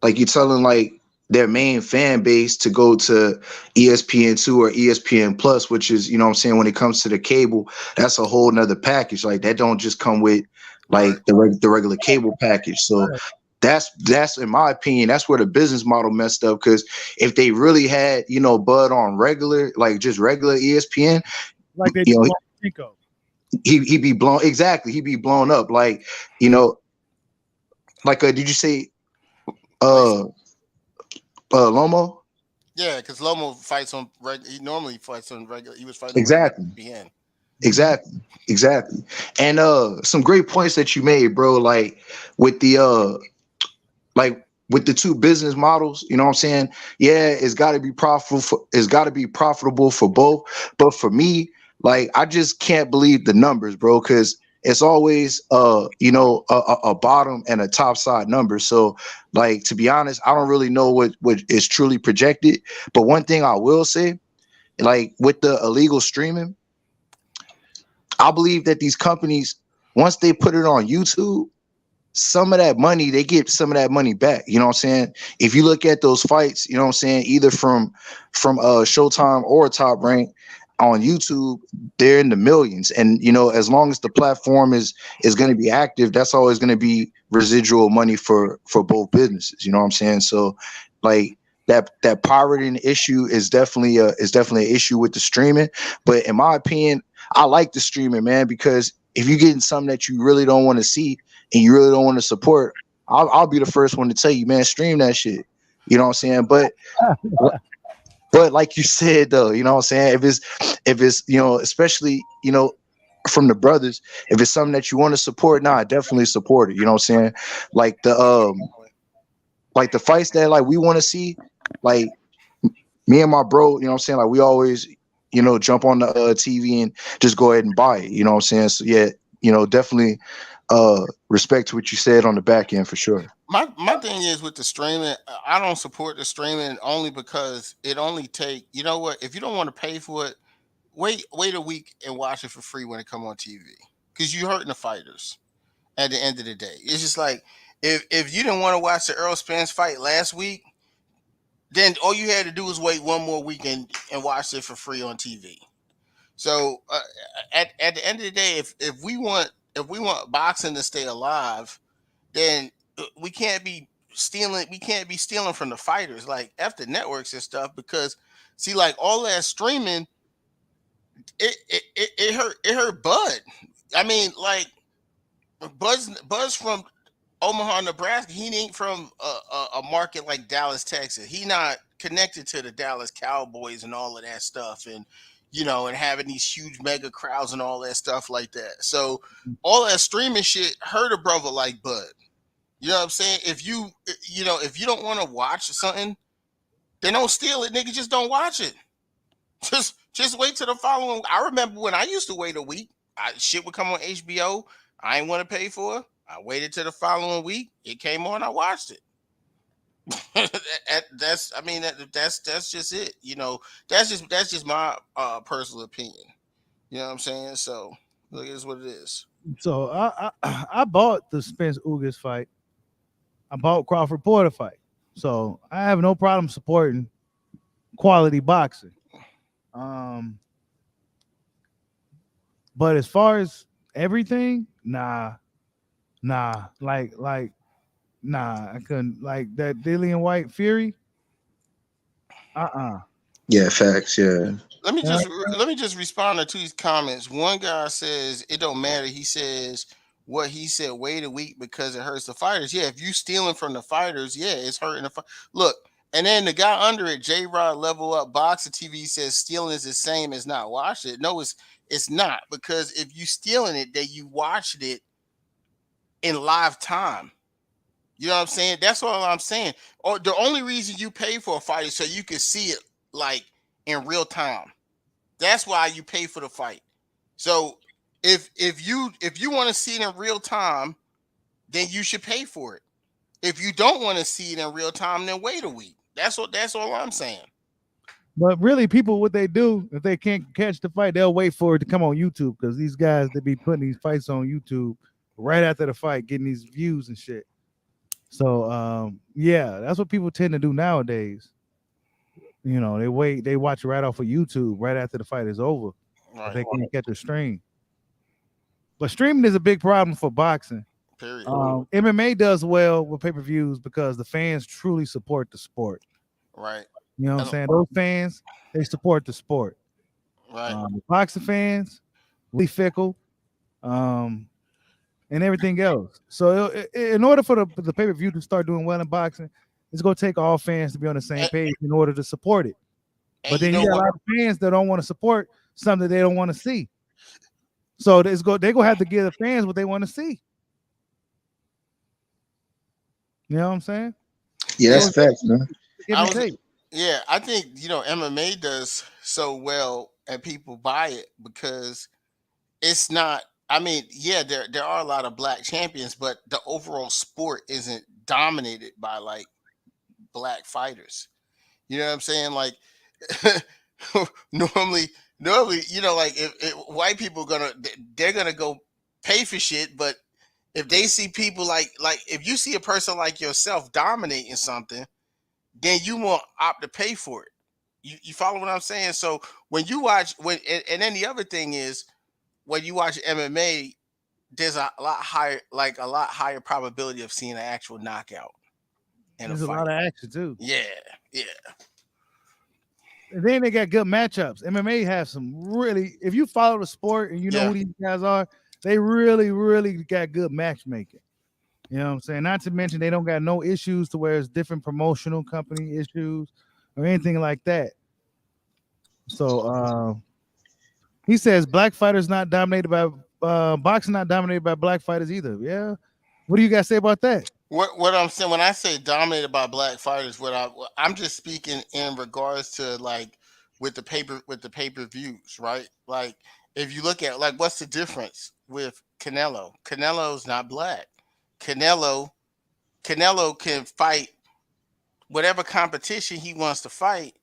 you're telling like their main fan base to go to ESPN2 or ESPN Plus, which is, you know what I'm saying, when it comes to the cable, that's a whole nother package. Like that don't just come with like the regular cable package. So that's in my opinion, that's where the business model messed up. Because if they really had, you know, Bud on regular, like just regular ESPN, like they you know, Cinco. he'd be blown. Exactly, he'd be blown up. Like, you know, like did you say Lomo? Yeah, because Lomo fights on he normally fights on regular. He was fighting Exactly. on ESPN. Exactly. And some great points that you made, bro. Like with the with the 2 business models, you know what I'm saying? Yeah, it's got to be profitable for both. But for me, like I just can't believe the numbers, bro, because it's always you know, a bottom and a top side number. So like, to be honest, I don't really know what is truly projected. But one thing I will say, like with the illegal streaming, I believe that these companies, once they put it on YouTube, some of that money, they get some of that money back. You know what I'm saying? If you look at those fights, you know what I'm saying, either from Showtime or Top Rank on YouTube, they're in the millions. And, you know, as long as the platform is going to be active, that's always going to be residual money for both businesses. You know what I'm saying? So like that pirating issue is definitely an issue with the streaming. But in my opinion, I like the streaming, man, because if you're getting something that you really don't want to see and you really don't want to support, I'll be the first one to tell you, man, stream that shit. You know what I'm saying? But like you said though, you know what I'm saying? If it's especially, from the brothers, if it's something that you want to support, nah, definitely support it. You know what I'm saying? Like the fights that like we want to see, like me and my bro, you know what I'm saying? Like we always, jump on the TV and just go ahead and buy it. You know what I'm saying? So yeah, definitely respect to what you said on the back end for sure. My thing is with the streaming, I don't support the streaming only because it only take, you know what, if you don't want to pay for it, wait a week and watch it for free when it come on TV. Because you're hurting the fighters at the end of the day. It's just like if you didn't want to watch the Earl Spence fight last week, then all you had to do was wait one more weekend and watch it for free on TV. So at the end of the day, if we want boxing to stay alive, then we can't be stealing. We can't be stealing from the fighters, like F the networks and stuff. Because see, like all that streaming, it hurt Bud. I mean, like Buzz from Omaha, Nebraska. He ain't from a market like Dallas, Texas. He not connected to the Dallas Cowboys and all of that stuff, and and having these huge mega crowds and all that stuff like that. So all that streaming shit hurt a brother like Bud. You know what I'm saying? If you don't want to watch something, then don't steal it, nigga. Just don't watch it. Just wait till the following. I remember when I used to wait a week. Shit would come on HBO. I ain't want to pay for it. I waited till the following week. It came on. I watched it. That's just it. That's just my personal opinion. You know what I'm saying? So look, it is what it is. So I bought the Spence Ugas fight. I bought Crawford Porter fight. So I have no problem supporting quality boxing. But as far as everything, nah, like nah, I couldn't like that Dillian Whyte Fury. Yeah, facts. Yeah. Let me just respond to these comments. One guy says it don't matter. He says what he said. Wait a week because it hurts the fighters. Yeah, if you stealing from the fighters, yeah, it's hurting the look. And then the guy under it, J Rod Level Up Boxer TV says stealing is the same as not watching it. No, it's not, because if you stealing it, then you watched it in live time. You know what I'm saying? That's all I'm saying. Or the only reason you pay for a fight is so you can see it like in real time. That's why you pay for the fight. So if you want to see it in real time, then you should pay for it. If you don't want to see it in real time, then wait a week. That's all I'm saying. But really, people, what they do, if they can't catch the fight, they'll wait for it to come on YouTube, because these guys, they be putting these fights on YouTube right after the fight, getting these views and shit. So yeah, that's what people tend to do nowadays. They watch right off of YouTube right after the fight is over. Right. They can't catch the stream. But streaming is a big problem for boxing. Period. MMA does well with pay-per-views because the fans truly support the sport. Right. You know what I'm saying? Those fans, they support the sport. Right. Boxing fans, really fickle, and everything else. So in order for the pay-per-view to start doing well in boxing, it's going to take all fans to be on the same page in order to support it. But then you got a lot of fans that don't want to support something they don't want to see. So they're going to have to give the fans what they want to see. You know what I'm saying? Yeah, that's facts, man. Yeah, I think MMA does so well and people buy it because it's not. I mean, yeah, there are a lot of black champions, but the overall sport isn't dominated by like black fighters. You know what I'm saying? Like normally, like if white people they're gonna go pay for shit, but if they see people like if you see a person like yourself dominating something, then you won't opt to pay for it. You follow what I'm saying? So when you watch and then the other thing is when you watch MMA, there's a lot higher probability of seeing an actual knockout. in There's a a fight. lot of action too. Yeah. And then they got good matchups. MMA has some really, if you follow the sport and you know who these guys are, they really, really got good matchmaking. You know what I'm saying? Not to mention they don't got no issues to where it's different promotional company issues or anything like that. So he says black fighters not dominated by boxing, not dominated by black fighters either. Yeah. What do you guys say about that? What I'm saying when I say dominated by black fighters, I'm just speaking in regards to like with the pay-per-views, right? Like if you look at like what's the difference with Canelo? Canelo's not black. Canelo can fight whatever competition he wants to fight,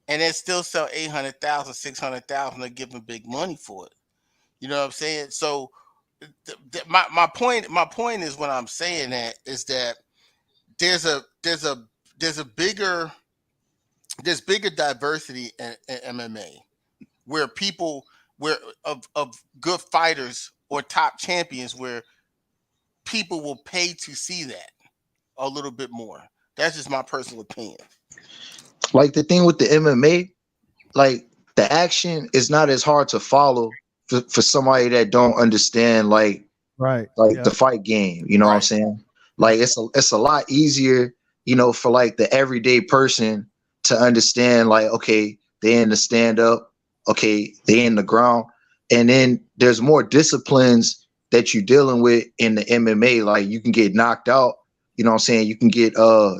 and then still sell 800,000, 600,000 to give him big money for it. You know what I'm saying? So my point is when I'm saying that is that there's bigger diversity in MMA where of good fighters or top champions where people will pay to see that a little bit more. That's just my personal opinion. Like the thing with the MMA, like the action is not as hard to follow for somebody that don't understand like the fight game. You know what I'm saying? Like it's a lot easier, you know, for like the everyday person to understand like, okay, they in the stand up, okay, they in the ground. And then there's more disciplines that you're dealing with in the MMA. Like you can get knocked out, you know what I'm saying? You can get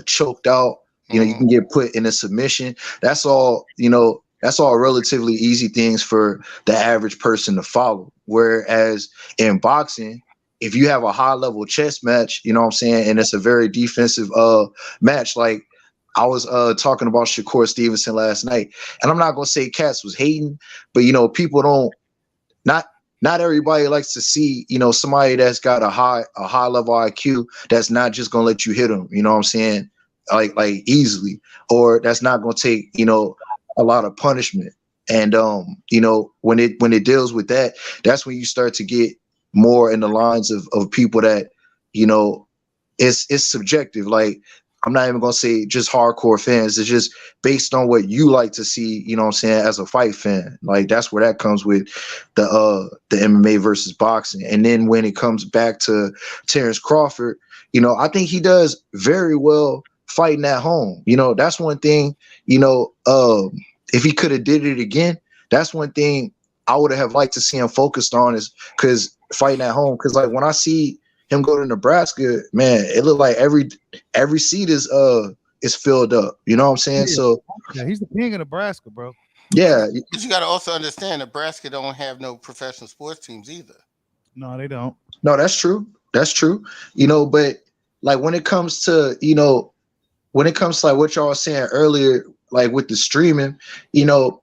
choked out, you know, you can get put in a submission. That's all, you know, that's all relatively easy things for the average person to follow. Whereas in boxing, if you have a high level chess match, you know what I'm saying, and it's a very defensive match, like I was talking about Shakur Stevenson last night, and I'm not gonna say Cats was hating, but you know, people don't not everybody likes to see, you know, somebody that's got a high level IQ that's not just gonna let you hit them, you know what I'm saying, like easily, or that's not gonna take, you know, a lot of punishment. And you know, when it deals with that, that's when you start to get more in the lines of people that, you know, it's subjective. Like I'm not even gonna say just hardcore fans. It's just based on what you like to see, you know what I'm saying, as a fight fan. Like that's where that comes with the MMA versus boxing. And then when it comes back to Terrence Crawford, you know, I think he does very well fighting at home. You know, that's one thing, you know, if he could have did it again, that's one thing I would have liked to see him focused on, is because fighting at home. Because like when I see him go to Nebraska, man, it looked like every seat is filled up. You know what I'm saying? Yeah. So yeah, he's the king of Nebraska, bro. Yeah. But you got to also understand Nebraska don't have no professional sports teams either. No, they don't. No, that's true. That's true. You know, but like when it comes to, you know, when it comes to like what y'all were saying earlier, like with the streaming, you know,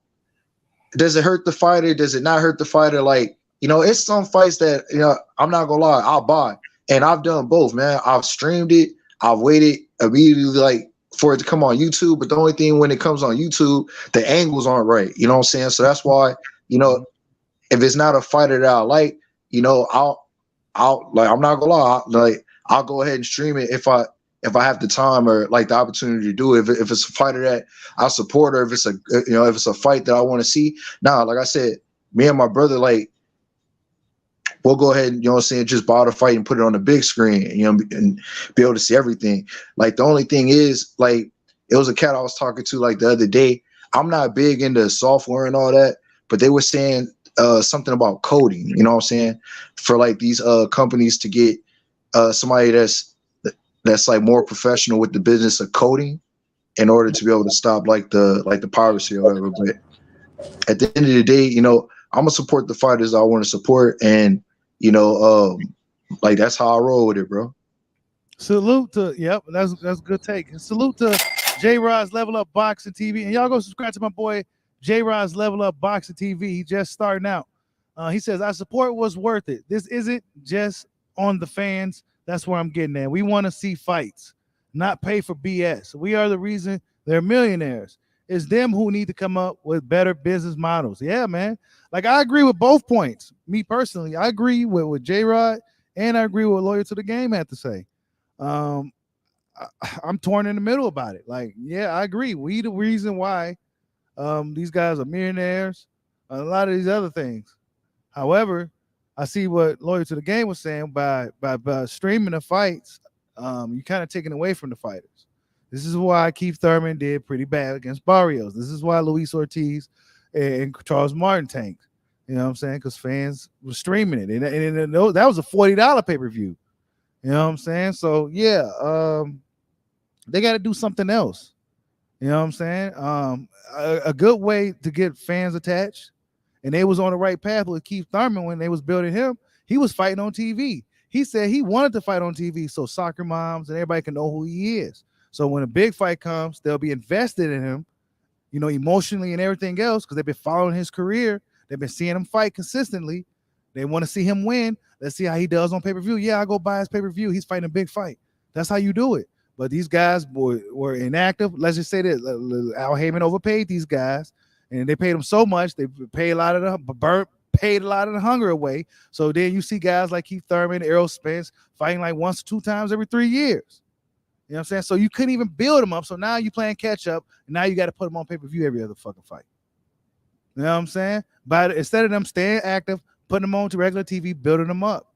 does it hurt the fighter? Does it not hurt the fighter? Like, you know, it's some fights that, you know, I'm not gonna lie, I'll buy. And I've done both, man. I've streamed it. I've waited immediately like for it to come on YouTube. But the only thing when it comes on YouTube, the angles aren't right. You know what I'm saying? So that's why, you know, if it's not a fighter that I like, you know, I'll like, I'm not gonna lie, I'll go ahead and stream it if I have the time or like the opportunity to do it. If it's a fighter that I support, or if it's a fight that I want to see. Nah, like I said, me and my brother, like, we'll go ahead and, you know what I'm saying, just buy the fight and put it on the big screen, you know, and be able to see everything. Like the only thing is, like, it was a cat I was talking to like the other day. I'm not big into software and all that, but they were saying something about coding, you know what I'm saying, for like these companies to get somebody that's like more professional with the business of coding in order to be able to stop like the piracy or whatever. But at the end of the day, you know, I'm gonna support the fighters I want to support, and you know, like that's how I roll with it, bro. Salute to that's a good take. And salute to J Rod's Level Up Boxing TV, and y'all go subscribe to my boy J Rod's Level Up Boxing TV. He just starting out. He says, I support what's worth it. This isn't just on the fans. That's where I'm getting at. We want to see fights, not pay for BS. We are the reason they're millionaires. It's them who need to come up with better business models. Yeah, man. Like, I agree with both points. Me personally, I agree with J Rod, and I agree with what Loyal to the Game had to say. I'm torn in the middle about it. Like, yeah, I agree. We the reason why these guys are millionaires, a lot of these other things. However, I see what Loyal to the Game was saying by streaming the fights, you kind of taking away from the fighters. This is why Keith Thurman did pretty bad against Barrios. This is why Luis Ortiz and Charles Martin tanked. You know what I'm saying? Because fans were streaming it, and that was a $40 pay-per-view. You know what I'm saying? So yeah, they got to do something else. You know what I'm saying? A good way to get fans attached, and they was on the right path with Keith Thurman when they was building him. He was fighting on TV. He said he wanted to fight on TV so soccer moms and everybody can know who he is. So when a big fight comes, they'll be invested in him, you know, emotionally and everything else, because they've been following his career. They've been seeing him fight consistently. They want to see him win. Let's see how he does on pay-per-view. Yeah, I go buy his pay-per-view. He's fighting a big fight. That's how you do it. But these guys were inactive. Let's just say that Al Haymon overpaid these guys, and they paid them so much. They paid a lot of the hunger away. So then you see guys like Keith Thurman, Errol Spence fighting like once or two times every 3 years. You know what I'm saying? So you couldn't even build them up. So now you playing catch up, and now you got to put them on pay-per-view every other fucking fight. You know what I'm saying? But instead of them staying active, putting them on to regular TV, building them up.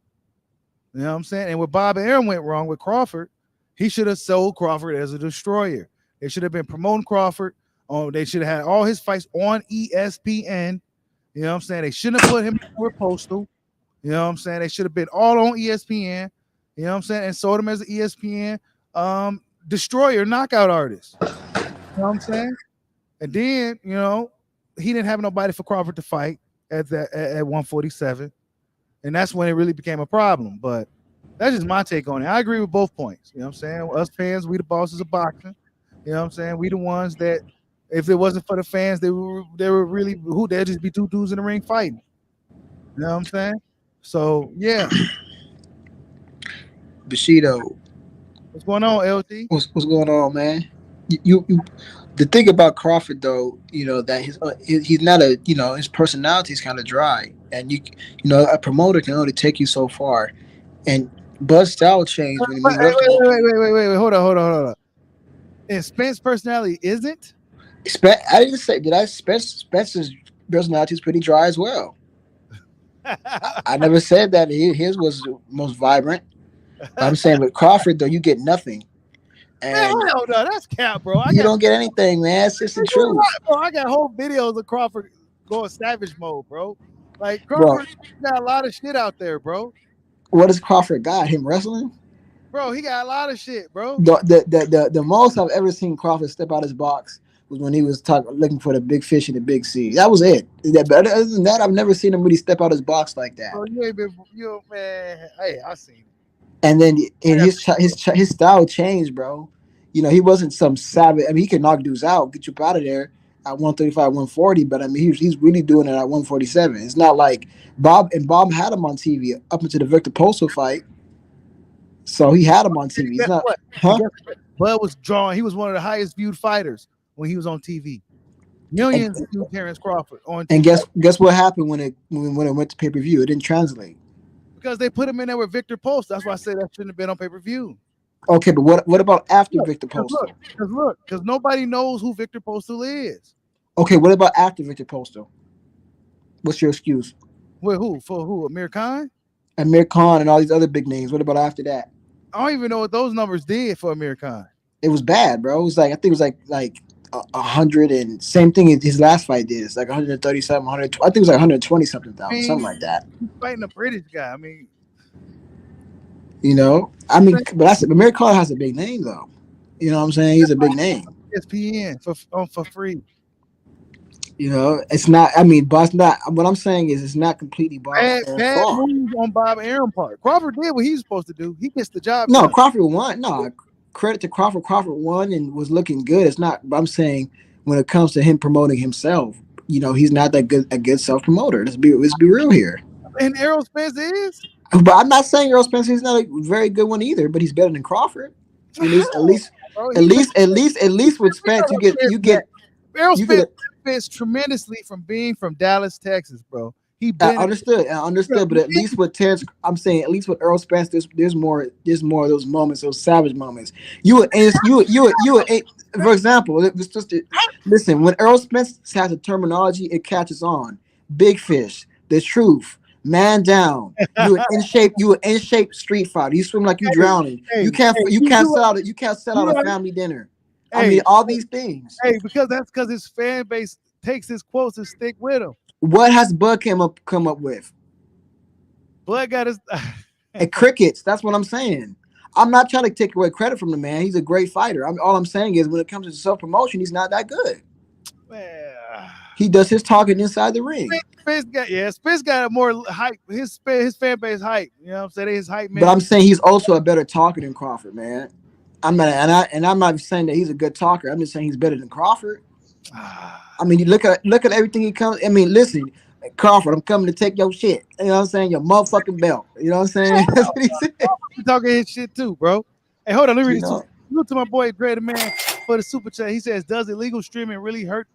You know what I'm saying? And where Bob and Arum went wrong with Crawford, he should have sold Crawford as a destroyer. They should have been promoting Crawford. They should have had all his fights on ESPN. You know what I'm saying? They shouldn't have put him in Postal. You know what I'm saying? They should have been all on ESPN. You know what I'm saying? And sold him as an ESPN destroyer, knockout artist. You know what I'm saying? And then, you know, he didn't have nobody for Crawford to fight at 147. And that's when it really became a problem. But that's just my take on it. I agree with both points. You know what I'm saying? Us fans, we the bosses of boxing. You know what I'm saying? We the ones that, if it wasn't for the fans, they were really who they'd just be two dudes in the ring fighting. You know what I'm saying? So yeah. Bushido, What's going on, LT? what's going on, man? You the thing about Crawford though, you know, that he's not a, you know, his personality is kind of dry, and you know, a promoter can only take you so far, and Bud's style changed when he moved up. Wait, hold on. And Spence's personality isn't? I didn't say that. Spence's personality is pretty dry as well. I never said that his was most vibrant. But I'm saying with Crawford though, you get nothing. And man, hold on, that's cap, bro. You don't get anything, man. It's just the truth. Bro, I got whole videos of Crawford going savage mode, bro. Like Crawford got a lot of shit out there, bro. What does Crawford got? Him wrestling? Bro, he got a lot of shit, bro. The most I've ever seen Crawford step out his box was when he was looking for the big fish in the big sea. That was it. But other than that, I've never seen him really step out his box like that. Bro, you ain't been, man. Hey, I seen it. And then his style changed, bro. You know, he wasn't some savage. I mean, he could knock dudes out, get you up out of there at 135, 140. But I mean, he's really doing it at 147. It's not like Bob had him on TV up until the Victor Postal fight. So he had him on TV. He's not, huh? Bud was drawing. He was one of the highest viewed fighters when he was on TV. Millions viewed Terrence Crawford on TV. And guess what happened when it went to pay-per-view? It didn't translate. Because they put him in there with Victor Post. That's why I said that shouldn't have been on pay-per-view. Okay, but what about after Victor Postal? Because nobody knows who Victor Postal is. Okay, what about after Victor Postal? What's your excuse? Wait, who? For who? Amir Khan? Amir Khan and all these other big names. What about after that? I don't even know what those numbers did for Amir Khan. It was bad, bro. It was like, I think it was like 100 and same thing his last fight did. It's like 137, 100. I think it was like 120 something thousand, something like that. He's fighting a British guy. I mean, you know, but Amir Khan has a big name though. You know what I'm saying? He's a big name. ESPN for free. You know, it's not. I mean, Bob's not. What I'm saying is, it's not completely Bob. Bad moves on Bob Arum part. Crawford did what he was supposed to do. He gets the job. No, done. Crawford won. No, credit to Crawford. Crawford won and was looking good. It's not. I'm saying when it comes to him promoting himself, you know, he's not that good. A good self promoter. Let's be real here. And Errol Spence is. But I'm not saying Errol Spence is not a very good one either. But he's better than Crawford. At least with Spence, you get. Errol Spence benefits tremendously from being from Dallas, Texas, bro. He I been understood, but at least with Terrence, I'm saying at least with Earl Spence, there's more of those moments, those savage moments. For example, listen, when Earl Spence has a terminology, it catches on. Big fish, the truth, man down. You an in shape street fighter. You swim like you drowning. You can't sell out. You can't sell out a family dinner. I mean, all these things. because his fan base takes his quotes and stick with him. What has Bud come up with? Bud got his And crickets. That's what I'm saying. I'm not trying to take away credit from the man. He's a great fighter. All I'm saying is when it comes to self promotion, he's not that good. Man. He does his talking inside the ring. Spence got more hype. His fan base hype. You know what I'm saying? His hype man. But I'm saying he's also a better talker than Crawford, man. I'm not saying that he's a good talker. I'm just saying he's better than Crawford. I mean, you look at everything he comes. I mean, listen, Crawford, I'm coming to take your shit. You know what I'm saying? Your motherfucking belt. You know what I'm saying? That's what he said. You talking his shit too, bro. Hey, hold on. Let me read You this. Look to my boy Dre the Man for the super chat. He says, "Does illegal streaming really hurt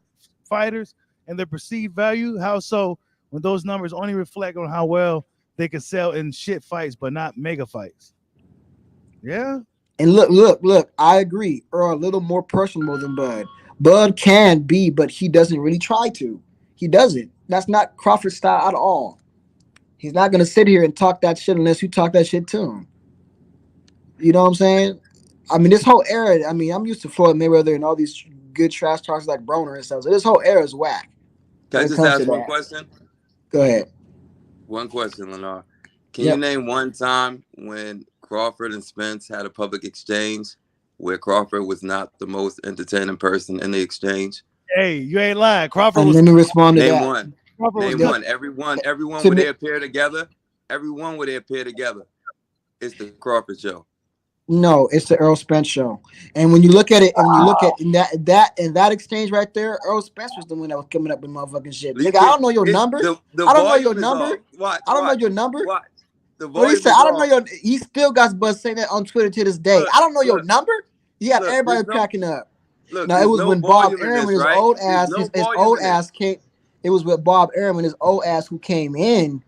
fighters and their perceived value? How so? When those numbers only reflect on how well they can sell in shit fights, but not mega fights." Yeah. And look. I agree. Earl a little more personable than Bud. Bud can be, but he doesn't really try to. He doesn't. That's not Crawford's style at all. He's not gonna sit here and talk that shit unless you talk that shit to him. You know what I'm saying? I mean, this whole era. I mean, I'm used to Floyd Mayweather and all these good trash talks like Broner and stuff. So this whole era is whack. Can I just ask one question? Go ahead. One question, Lenore. Can you name one time when Crawford and Spence had a public exchange where Crawford was not the most entertaining person in the exchange? Hey, you ain't lying. Crawford was. Let me respond to Name that. one. Crawford Name was one. Everyone would they appear together? Everyone would they appear together? It's the Crawford show. No, it's the Earl Spence show. And when you look at it, and when you look at that exchange right there, Earl Spence was the one that was coming up with motherfucking shit. Nigga, I don't know your number. I don't know your number. I don't know your number. What he said, I don't know your. He still got buzz saying that on Twitter to this day. I don't know your number. You got everybody cracking up. Now it was when Bob Arum, his old ass came. It was with Bob Arum and his old ass who came in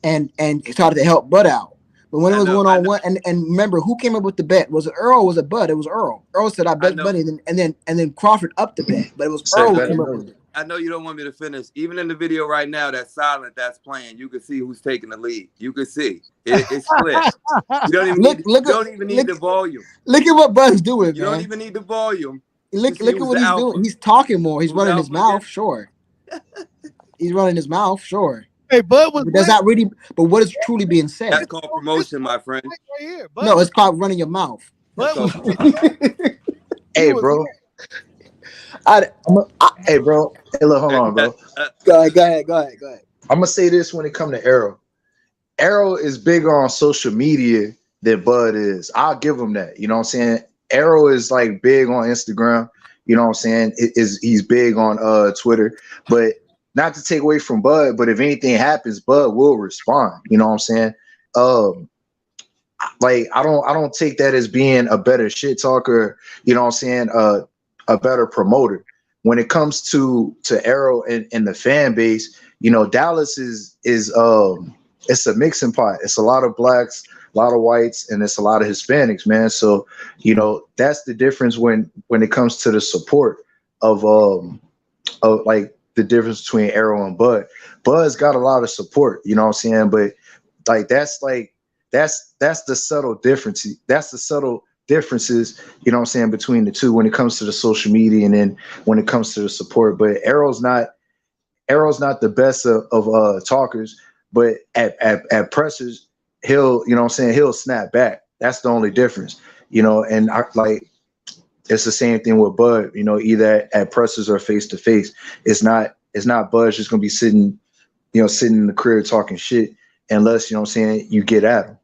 and started to help Bud out. But when it was one-on-one, and remember who came up with the bet? Was it Earl or was it Bud? It was Earl. Earl said I bet money, and then Crawford upped the bet, but it was Earl who came up with it. I know you don't want me to finish. Even in the video right now that's silent, that's playing, you can see who's taking the lead. You can see it's split. You don't even need the volume. Look at what Bud's doing. You don't even need the volume. Look at what he's doing. He's talking more. He's running his mouth. Sure. He's running his mouth. Sure. Hey, Bud was. But that's not really. But what is truly being said? That's called promotion, my friend. Right here, no, it's called running your mouth. Hey, bro. Hey, bro. Hey, look, hold on, bro. Go ahead. I'm gonna say this when it comes to Arrow. Arrow is bigger on social media than Bud is. I'll give him that. You know what I'm saying? Arrow is like big on Instagram. You know what I'm saying? He's big on Twitter, but not to take away from Bud, but if anything happens, Bud will respond. You know what I'm saying? Like I don't take that as being a better shit talker. You know what I'm saying? A better promoter. When it comes to Arrow and the fan base, you know, Dallas is it's a mixing pot. It's a lot of blacks, a lot of whites, and it's a lot of Hispanics, man. So, you know, that's the difference when it comes to the support of like the difference between Arrow and Bud. Bud's got a lot of support, you know what I'm saying? But like that's the subtle difference. That's the subtle differences, you know what I'm saying, between the two when it comes to the social media and then when it comes to the support. But Arrow's not the best of talkers, but at pressers, he'll, you know what I'm saying, he'll snap back. That's the only difference, you know, and it's the same thing with Bud, you know, either at pressers or face to face. It's not Bud just gonna be sitting in the crib talking shit unless, you know what I'm saying, you get at him.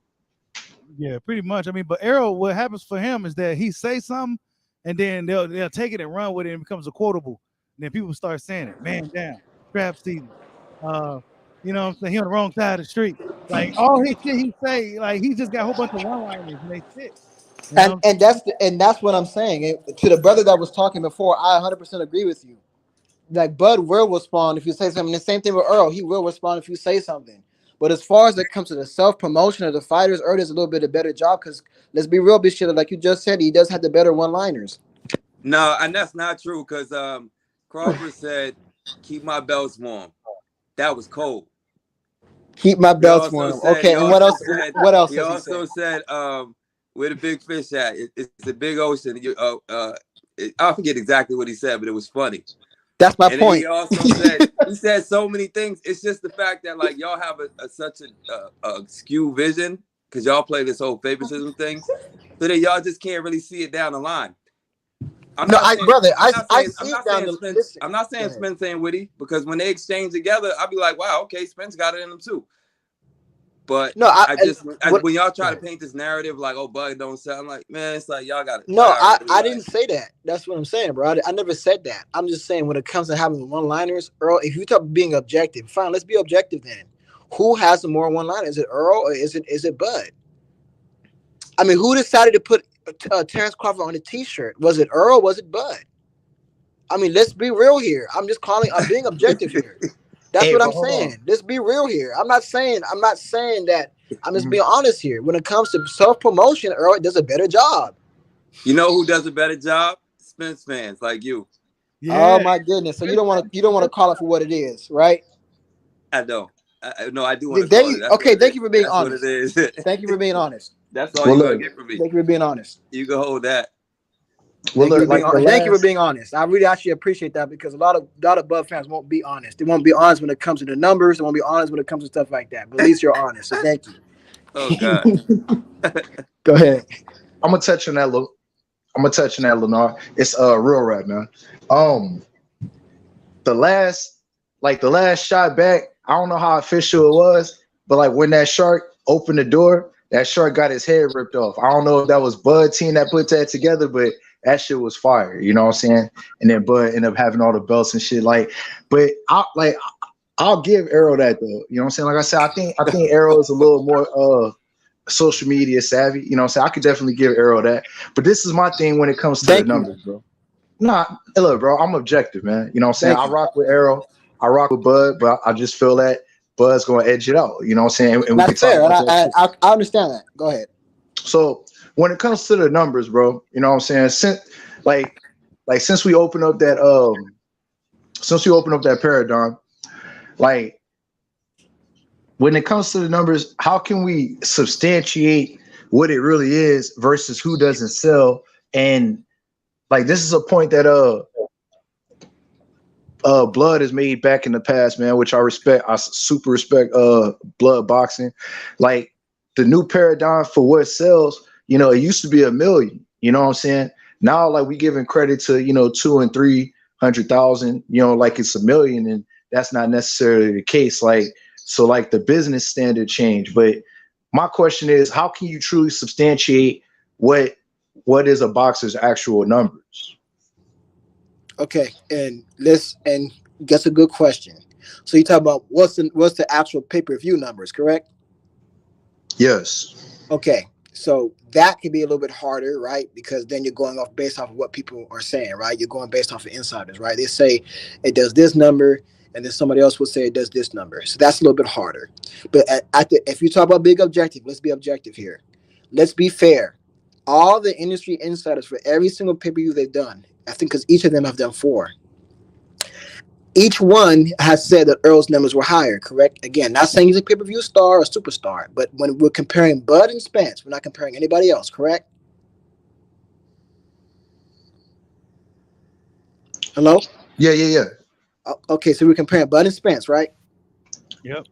Yeah, pretty much. I mean, but Arrow, what happens for him is that he say something and then they'll take it and run with it and it becomes a quotable. And then people start saying it, man down, crap Steven. You know what I'm saying? He on the wrong side of the street. Like all his shit he say, like he just got a whole bunch of one-liners and they fit. You know? And that's what I'm saying. To the brother that was talking before, I 100% agree with you. like Bud will respond if you say something. The same thing with Earl. He will respond if you say something. But as far as it comes to the self-promotion of the fighters, Earl does a little bit of better job because let's be real, bitch, like you just said, he does have the better one-liners. No, and that's not true because Crawford said, "Keep my belts warm." That was cold. Keep my He belts also warm. said. Okay, He and what also else? said. What else He has he said? also said, "Where the big fish at? It's a big ocean." I forget exactly what he said, but it was funny. That's my And then he point. also said, he said so many things. It's just the fact that like y'all have such a skew vision because y'all play this whole favoritism thing, so that y'all just can't really see it down the line. I'm No, not saying, brother, I'm I not saying, I'm see it not down saying the Spence. listen. I'm not saying Spence ain't witty because when they exchange together, I'll be like, wow, okay, Spence got it in him too. But No, when y'all try to paint this narrative like, oh, Bud don't sell, I'm like, man, it's like y'all got it. no, Really I like, didn't say that. That's what I'm saying, bro. I never said that. I'm just saying when it comes to having one-liners, Earl. If you talk being objective, fine. Let's be objective then. Who has the more one-liners? Is it Earl or is it Bud? I mean, who decided to put Terrence Crawford on the T-shirt? Was it Earl? Was it Bud? I mean, let's be real here. I'm being objective here. That's Hey, what but I'm hold saying. on. Let's be real here. I'm not saying that. I'm just being honest here. When it comes to self-promotion, Earl does a better job. you know who does a better job? Spence fans like you. Oh Yeah. my goodness! So you don't want to call it for what it is, right? I know. No, I do want to There call it. you That's what okay? it Thank is. you for being That's what it honest. is. Thank you for being honest. That's all Well, you're gonna look, get from me. Thank you for being honest. You can hold that. well, look, like the Thank you for last, being honest. I really actually appreciate that because a lot of Bud fans won't be honest. They won't be honest when it comes to the numbers. They won't be honest when it comes to stuff like that. But at least you're honest. So thank you. Oh God. Go ahead. I'm gonna touch on that. I'm gonna touch on that, Lennar. It's real rap, man. Um, the last shot back, I don't know how official it was, but like when that shark opened the door, that shark got his head ripped off. I don't know if that was Bud team that put that together, but that shit was fire. You know what I'm saying? And then Bud ended up having all the belts and shit. But I'll give Arrow that though. You know what I'm saying? Like I said, I think Arrow is a little more social media savvy. You know what I'm saying? I could definitely give Arrow that. But this is my thing when it comes to the Thank you. numbers, bro. Nah, look, bro, I'm objective, man. You know what I'm saying? Thank I you. rock with Arrow, I rock with Bud, but I just feel that Bud's gonna edge it out. You know what I'm saying? And we can That's talk fair, and about that shit. I understand that. Go ahead. So when it comes to the numbers, bro, you know what I'm saying? Since we opened up that paradigm, like when it comes to the numbers, how can we substantiate what it really is versus who doesn't sell? And like this is a point that Blood has made back in the past, man, which I respect. I super respect Blood boxing. Like the new paradigm for what sells, you know, it used to be 1 million, you know what I'm saying? Now like we giving credit to, you know, 200,000 and 300,000, you know, like it's 1 million, and that's not necessarily the case. Like so like the business standard changed. But my question is, how can you truly substantiate what is a boxer's actual numbers? Okay, and that's a good question. So you talk about what's the actual pay-per-view numbers, correct? Yes. Okay, so that can be a little bit harder, right? Because then you're going off based off of what people are saying, right? You're going based off of insiders, right? They say it does this number, and then somebody else will say it does this number. So that's a little bit harder. But if you talk about big objective, let's be objective here. Let's be fair. All the industry insiders for every single pay-per-view they've done, I think because each of them have done 4. Each one has said that Earl's numbers were higher, correct? Again, not saying he's a pay-per-view star or superstar, but when we're comparing Bud and Spence, we're not comparing anybody else, correct? Hello? Yeah. Okay, so we're comparing Bud and Spence, right? Yep.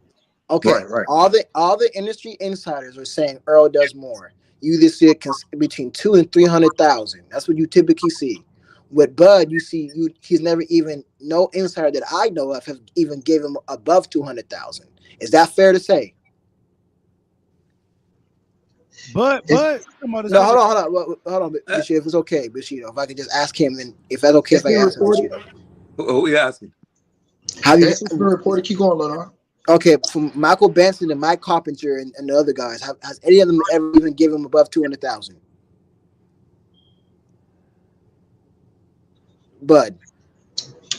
Okay. Right. All the industry insiders are saying Earl does more. You either see it between 200,000 and 300,000. That's what you typically see. With Bud, he's never even no insider that I know of have even gave him above 200,000. Is that fair to say? But come on, No, hold on, Bashir. If it's okay, Bashir, if I could just ask him, then if that's okay, It's if I being ask him, recorded. Bashir. Who you asking? How you? It's being recorded. Keep going, Lennar. Okay, from Michael Benson and Mike Carpenter and the other guys, has any of them ever even given him above 200,000? Bud.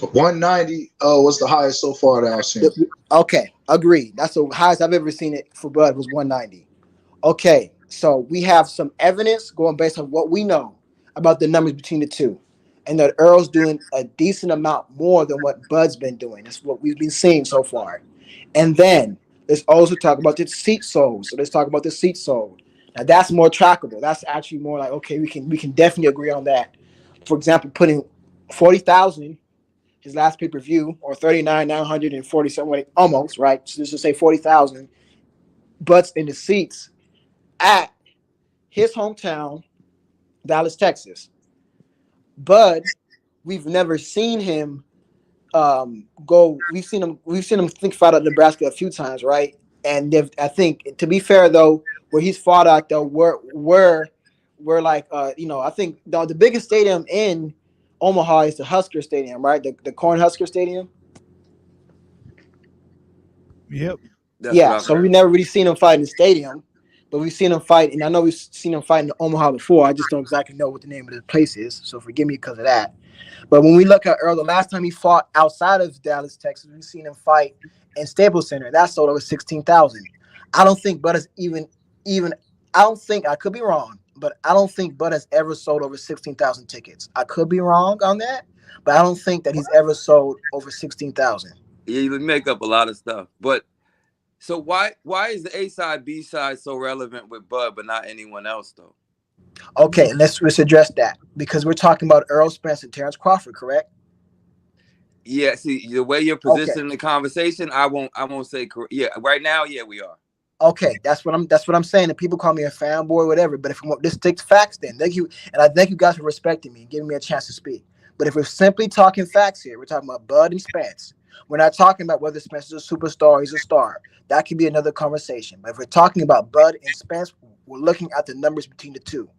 190 was the highest so far that I've seen. Okay, agreed. That's the highest I've ever seen it for Bud was 190. Okay, so we have some evidence going based on what we know about the numbers between the two, and that Earl's doing a decent amount more than what Bud's been doing. That's what we've been seeing so far. And then let's also talk about the seat sold. So let's talk about the seat sold. Now that's more trackable. That's actually more like, okay, we can definitely agree on that. For example, putting 40,000 his last pay-per-view, or 39,940 something, almost, right? So let's just say 40,000 butts in the seats at his hometown, Dallas, Texas. Bud, we've never seen him go. We've seen him think fight out Nebraska a few times, right? And I think, to be fair though, where he's fought out though, we're like I think the biggest stadium in Omaha is the Husker Stadium, right? The Corn Husker Stadium. Yep. Yeah. So we never really seen him fight in the stadium, but we've seen him fight, and I know we've seen him fight in Omaha before. I just don't exactly know what the name of the place is, so forgive me because of that. But when we look at Earl, the last time he fought outside of Dallas, Texas, we've seen him fight in Staples Center. That sold over 16,000. I don't think Bud has even. I don't think, I could be wrong, but I don't think Bud has ever sold over 16,000 tickets. I could be wrong on that, but I don't think that he's ever sold over 16,000. Yeah, you make up a lot of stuff, but so why is the A side, B side so relevant with Bud, but not anyone else though? Okay, let's address that, because we're talking about Errol Spence and Terrence Crawford, correct? Yeah. See, the way you're positioning the conversation, I won't say correct. Yeah, right now, yeah, we are. Okay, that's what I'm saying. And people call me a fanboy, or whatever. But if we want this stick to facts, then thank you, and I thank you guys for respecting me and giving me a chance to speak. But if we're simply talking facts here, we're talking about Bud and Spence. We're not talking about whether Spence is a superstar, he's a star. That could be another conversation. But if we're talking about Bud and Spence, we're looking at the numbers between the two.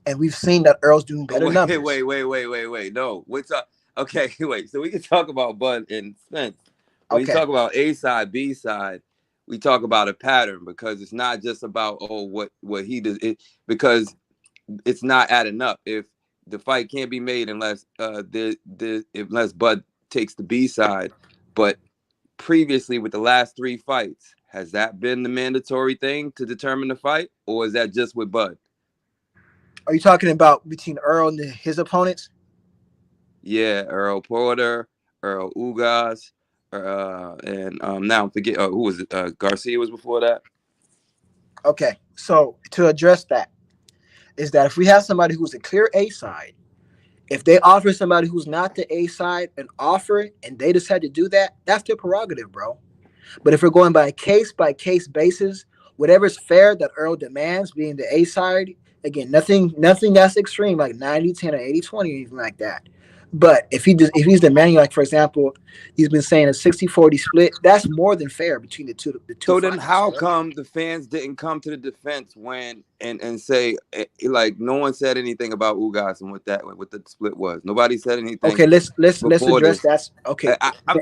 And we've seen that Earl's doing better numbers. Wait. No. What's up? Okay, wait. So we can talk about Bud and Spence. When you talk about A side, B side, we talk about a pattern, because it's not just about what he does. Because it's not adding up. If the fight can't be made unless unless Bud takes the B side, but previously with the last 3 fights, has that been the mandatory thing to determine the fight, or is that just with Bud? Are you talking about between Earl and his opponents? Yeah, Earl Porter, Earl Ugas, and now I forget who was it? Garcia was before that. Okay, so to address that, is that if we have somebody who's a clear A side, if they offer somebody who's not the A side an offer and they decide to do that, that's their prerogative, bro. But if we're going by case basis, whatever's fair that Earl demands, being the A side, again, nothing that's extreme like 90-10 or 80-20 or anything like that. But if he's demanding, like, for example, he's been saying a 60-40 split, that's more than fair between the two. So then how come the fans didn't come to the defense when and say, like, no one said anything about Ugas and what the split was? Nobody said anything. Okay, let's address that. Okay.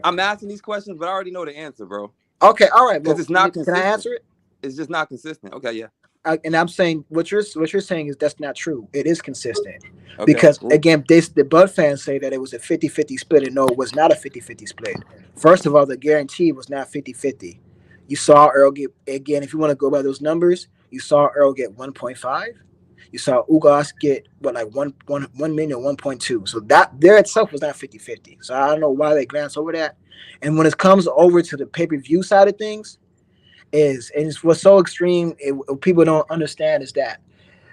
I'm asking these questions, but I already know the answer, bro. Okay, all right. Because it's not consistent. Can I answer it? It's just not consistent. Okay, yeah. And I'm saying what you're saying is that's not true. It is consistent. Okay, because again, the Bud fans say that it was a 50-50 split, and no, it was not a 50-50 split. First of all, the guarantee was not 50-50. You saw Earl get, again, if you want to go by those numbers, you saw Earl get 1.5. You saw Ugas get $1 million, 1.2. So that there itself was not 50-50. So I don't know why they glance over that. And when it comes over to the pay-per-view side of things, it's what's so extreme, people don't understand, is that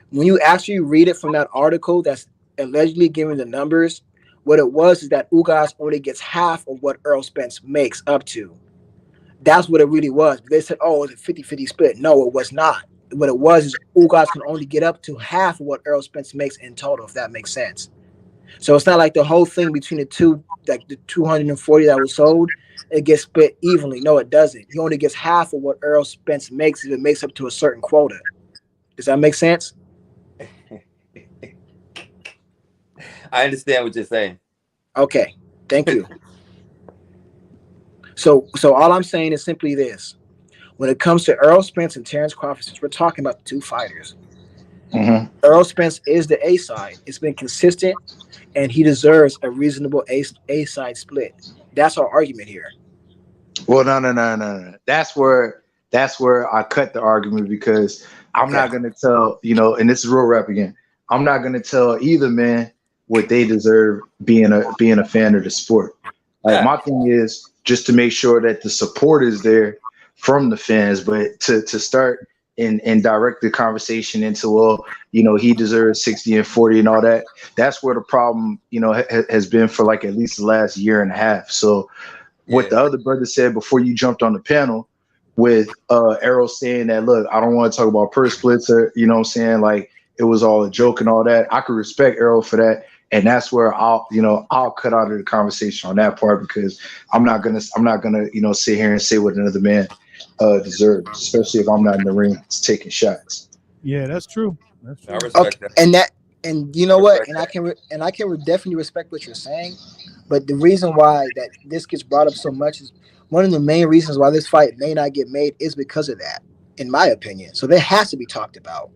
when you actually read it from that article that's allegedly giving the numbers, what it was is that Ugas only gets half of what Earl Spence makes up to. That's what it really was. They said, oh, it's a 50-50 split. No, it was not. What it was is Ugas can only get up to half of what Earl Spence makes in total, if that makes sense. So it's not like the whole thing between the two, like the 240 that was sold, it gets split evenly. No, it doesn't. He only gets half of what Earl Spence makes if it makes up to a certain quota. Does that make sense? I understand what you're saying. Okay, thank you. So all I'm saying is simply this. When it comes to Earl Spence and Terrence Crawford, since we're talking about the two fighters, Mhm. Earl Spence is the A side. It's been consistent, and he deserves a reasonable A side split. That's our argument here. Well, no. That's where I cut the argument because I'm Okay. not gonna tell, and this is real rap again. I'm not gonna tell either man what they deserve being a fan of the sport. Like Yeah. my thing is just to make sure that the support is there from the fans, but to start and direct the conversation into, well, he deserves 60 and 40 and all that. That's where the problem, has been for like at least the last year and a half. So what Yeah. the other brother said before you jumped on the panel with Errol saying that, look, I don't want to talk about purse splits or, what I'm saying, like it was all a joke and all that. I could respect Errol for that. And that's where I'll cut out of the conversation on that part because I'm not gonna, sit here and say what another man deserves, especially if I'm not in the ring taking shots. Yeah, that's true. That's I true. Okay. respect that. And you I know what? respect And that. I can definitely respect what you're saying. But the reason why that this gets brought up so much is one of the main reasons why this fight may not get made is because of that, in my opinion. So that has to be talked about.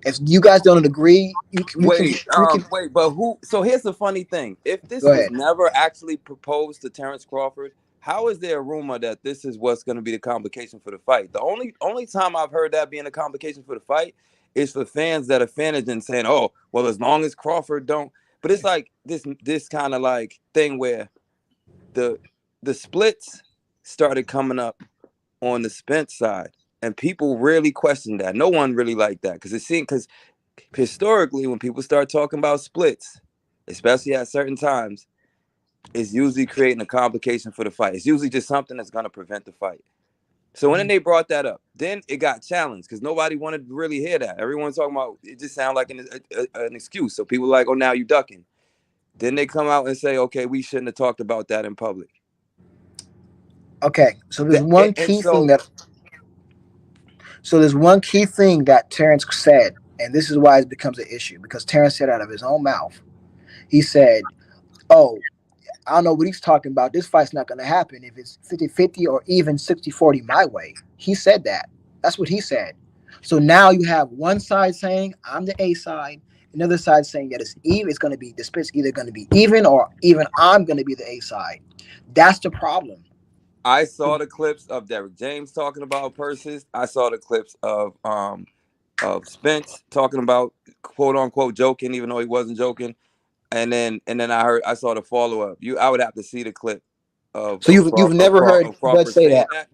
If you guys don't agree, we can Wait, but who? So here's the funny thing: if this go was ahead. never actually proposed to Terrence Crawford, how is there a rumor that this is what's going to be the complication for the fight? The only time I've heard that being a complication for the fight is for fans that are fanaging saying, "Oh, well, as long as Crawford don't." But it's like this kind of like thing where the the splits started coming up on the Spence side, and people really questioned that. No one really liked that because historically, when people start talking about splits, especially at certain times, it's usually creating a complication for the fight. It's usually just something that's going to prevent the fight. So when they brought that up, then it got challenged because nobody wanted to really hear that. Everyone's talking about it, just sounded like an excuse. So people were like, oh, now you ducking. Then they come out and say, okay, we shouldn't have talked about that in public. Okay. So there's That, one and key thing so that Terrence said, and this is why it becomes an issue because Terrence said out of his own mouth, he said, "Oh, I don't know what he's talking about. This fight's not going to happen if it's 50-50 or even 60-40 my way." He said that. That's what he said. So now you have one side saying, I'm the A side, another side saying that it's even. It's going to be the split's either going to be even or even I'm going to be the A side. That's the problem. I saw the clips of Derek James talking about purses. I saw the clips of Spence talking about quote unquote joking, even though he wasn't joking. And then I saw the follow up. I would have to see the clip of So you've never heard Bud Crawford say saying that.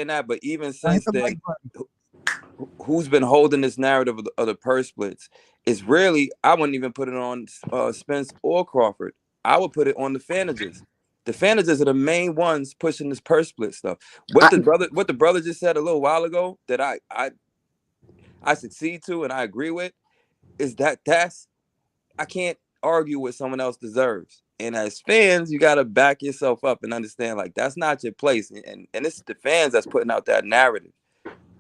that. But even Now hit since the mic then, button. who's been holding this narrative of the purse splits? Is really I wouldn't even put it on Spence or Crawford. I would put it on the Fanagers. The Fanagers are the main ones pushing this purse split stuff. I, What the brother just said a little while ago that I succeed to and I agree with is that's I can't argue what someone else deserves. And as fans, you gotta back yourself up and understand like that's not your place. And it's the fans that's putting out that narrative.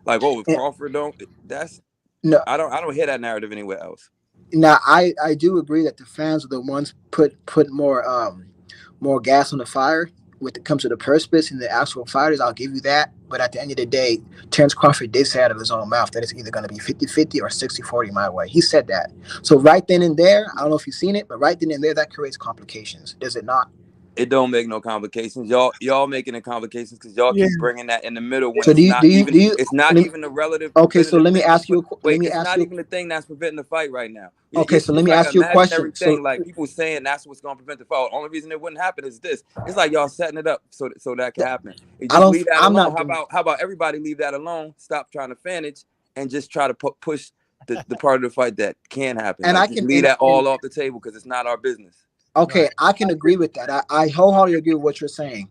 Like, oh, if and, Crawford don't, that's no, I don't hear that narrative anywhere else. now I do agree that the fans are the ones put more gas on the fire when it comes to the purse bits and the actual fighters. I'll give you that. But at the end of the day, Terrence Crawford did say out of his own mouth that it's either going to be 50-50 or 60-40 my way. He said that. So right then and there, I don't know if you've seen it, but right then and there, that creates complications. Does it not? It don't make no complications. Y'all making it complications because y'all Yeah, keep bringing that in the middle when So it's not even it's not let me, even a relative okay, so preventative let me thing that's ask put. you, let Wait, me it's ask not you, even the thing that's preventing the fight right now. okay, so let It's me like ask an you a question. imaginary So thing. Like people saying that's what's gonna prevent the fight. The only reason it wouldn't happen is this. It's like y'all setting it up so that can happen. You I just don't, leave that I'm alone. not doing. How about everybody leave that alone? Stop trying to fanage and just try to push the part of the fight that can happen. And Like I just can, leave that and all off the table because it's not our business. okay, right. I can agree with that. I wholeheartedly agree with what you're saying.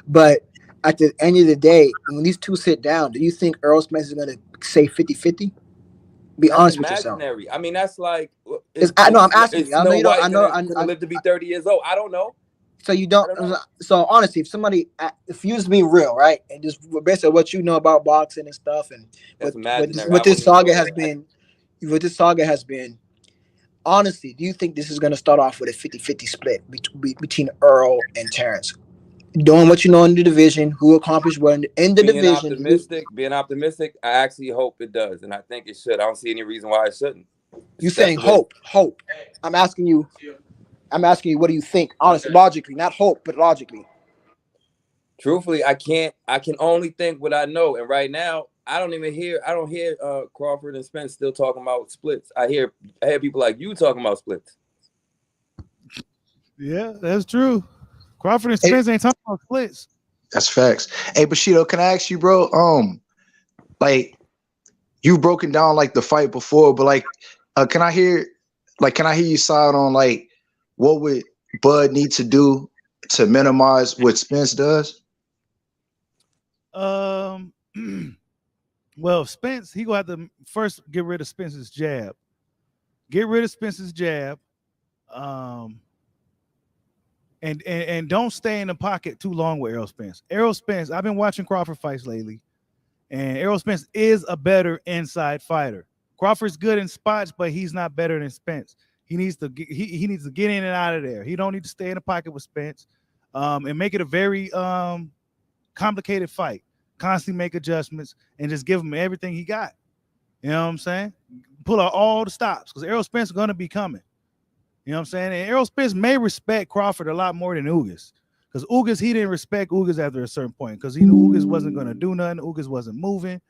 But at the end of the day, when these two sit down, do you think Earl Spence is going to say 50-50? Be That's honest with yourself. imaginary. I mean, that's like It's, I know I'm asking is you. I know Snow you don't. White gonna live to be 30 years old? I don't know. So you I don't. don't know. So honestly, if you just being real, right, and just based on what you know about boxing and stuff, and That's imaginary. what I this wouldn't even saga go has there. been, what this saga has been, honestly, do you think this is going to start off with a 50-50 split between Earl and Terrence? Doing what you know in the division, who accomplished what in the division. Being optimistic, I actually hope it does, and I think it should. I don't see any reason why it shouldn't. You saying hope. I'm asking you, what do you think? Honestly, logically, not hope, but logically. Truthfully, I can only think what I know, and right now, I don't hear Crawford and Spence still talking about splits. I hear people like you talking about splits. Yeah, that's true. Crawford and Spence ain't talking about splits. That's facts. Hey, Bushido, can I ask you, bro? Like you've broken down like the fight before, but like, can I hear you side on like what would Bud need to do to minimize what Spence does? Well, Spence, he gonna have to first get rid of Spence's jab. And don't stay in the pocket too long with Errol Spence. Errol Spence, I've been watching Crawford fights lately, and Errol Spence is a better inside fighter. Crawford's good in spots, but he's not better than Spence. He needs to get in and out of there. He don't need to stay in the pocket with Spence, and make it a very complicated fight. Constantly make adjustments and just give him everything he got. You know what I'm saying? Pull out all the stops because Errol Spence is gonna be coming. You know what I'm saying? And Errol Spence may respect Crawford a lot more than Ugas. Because Ugas, he didn't respect Ugas after a certain point because he knew Ugas wasn't going to do nothing. Ugas wasn't moving.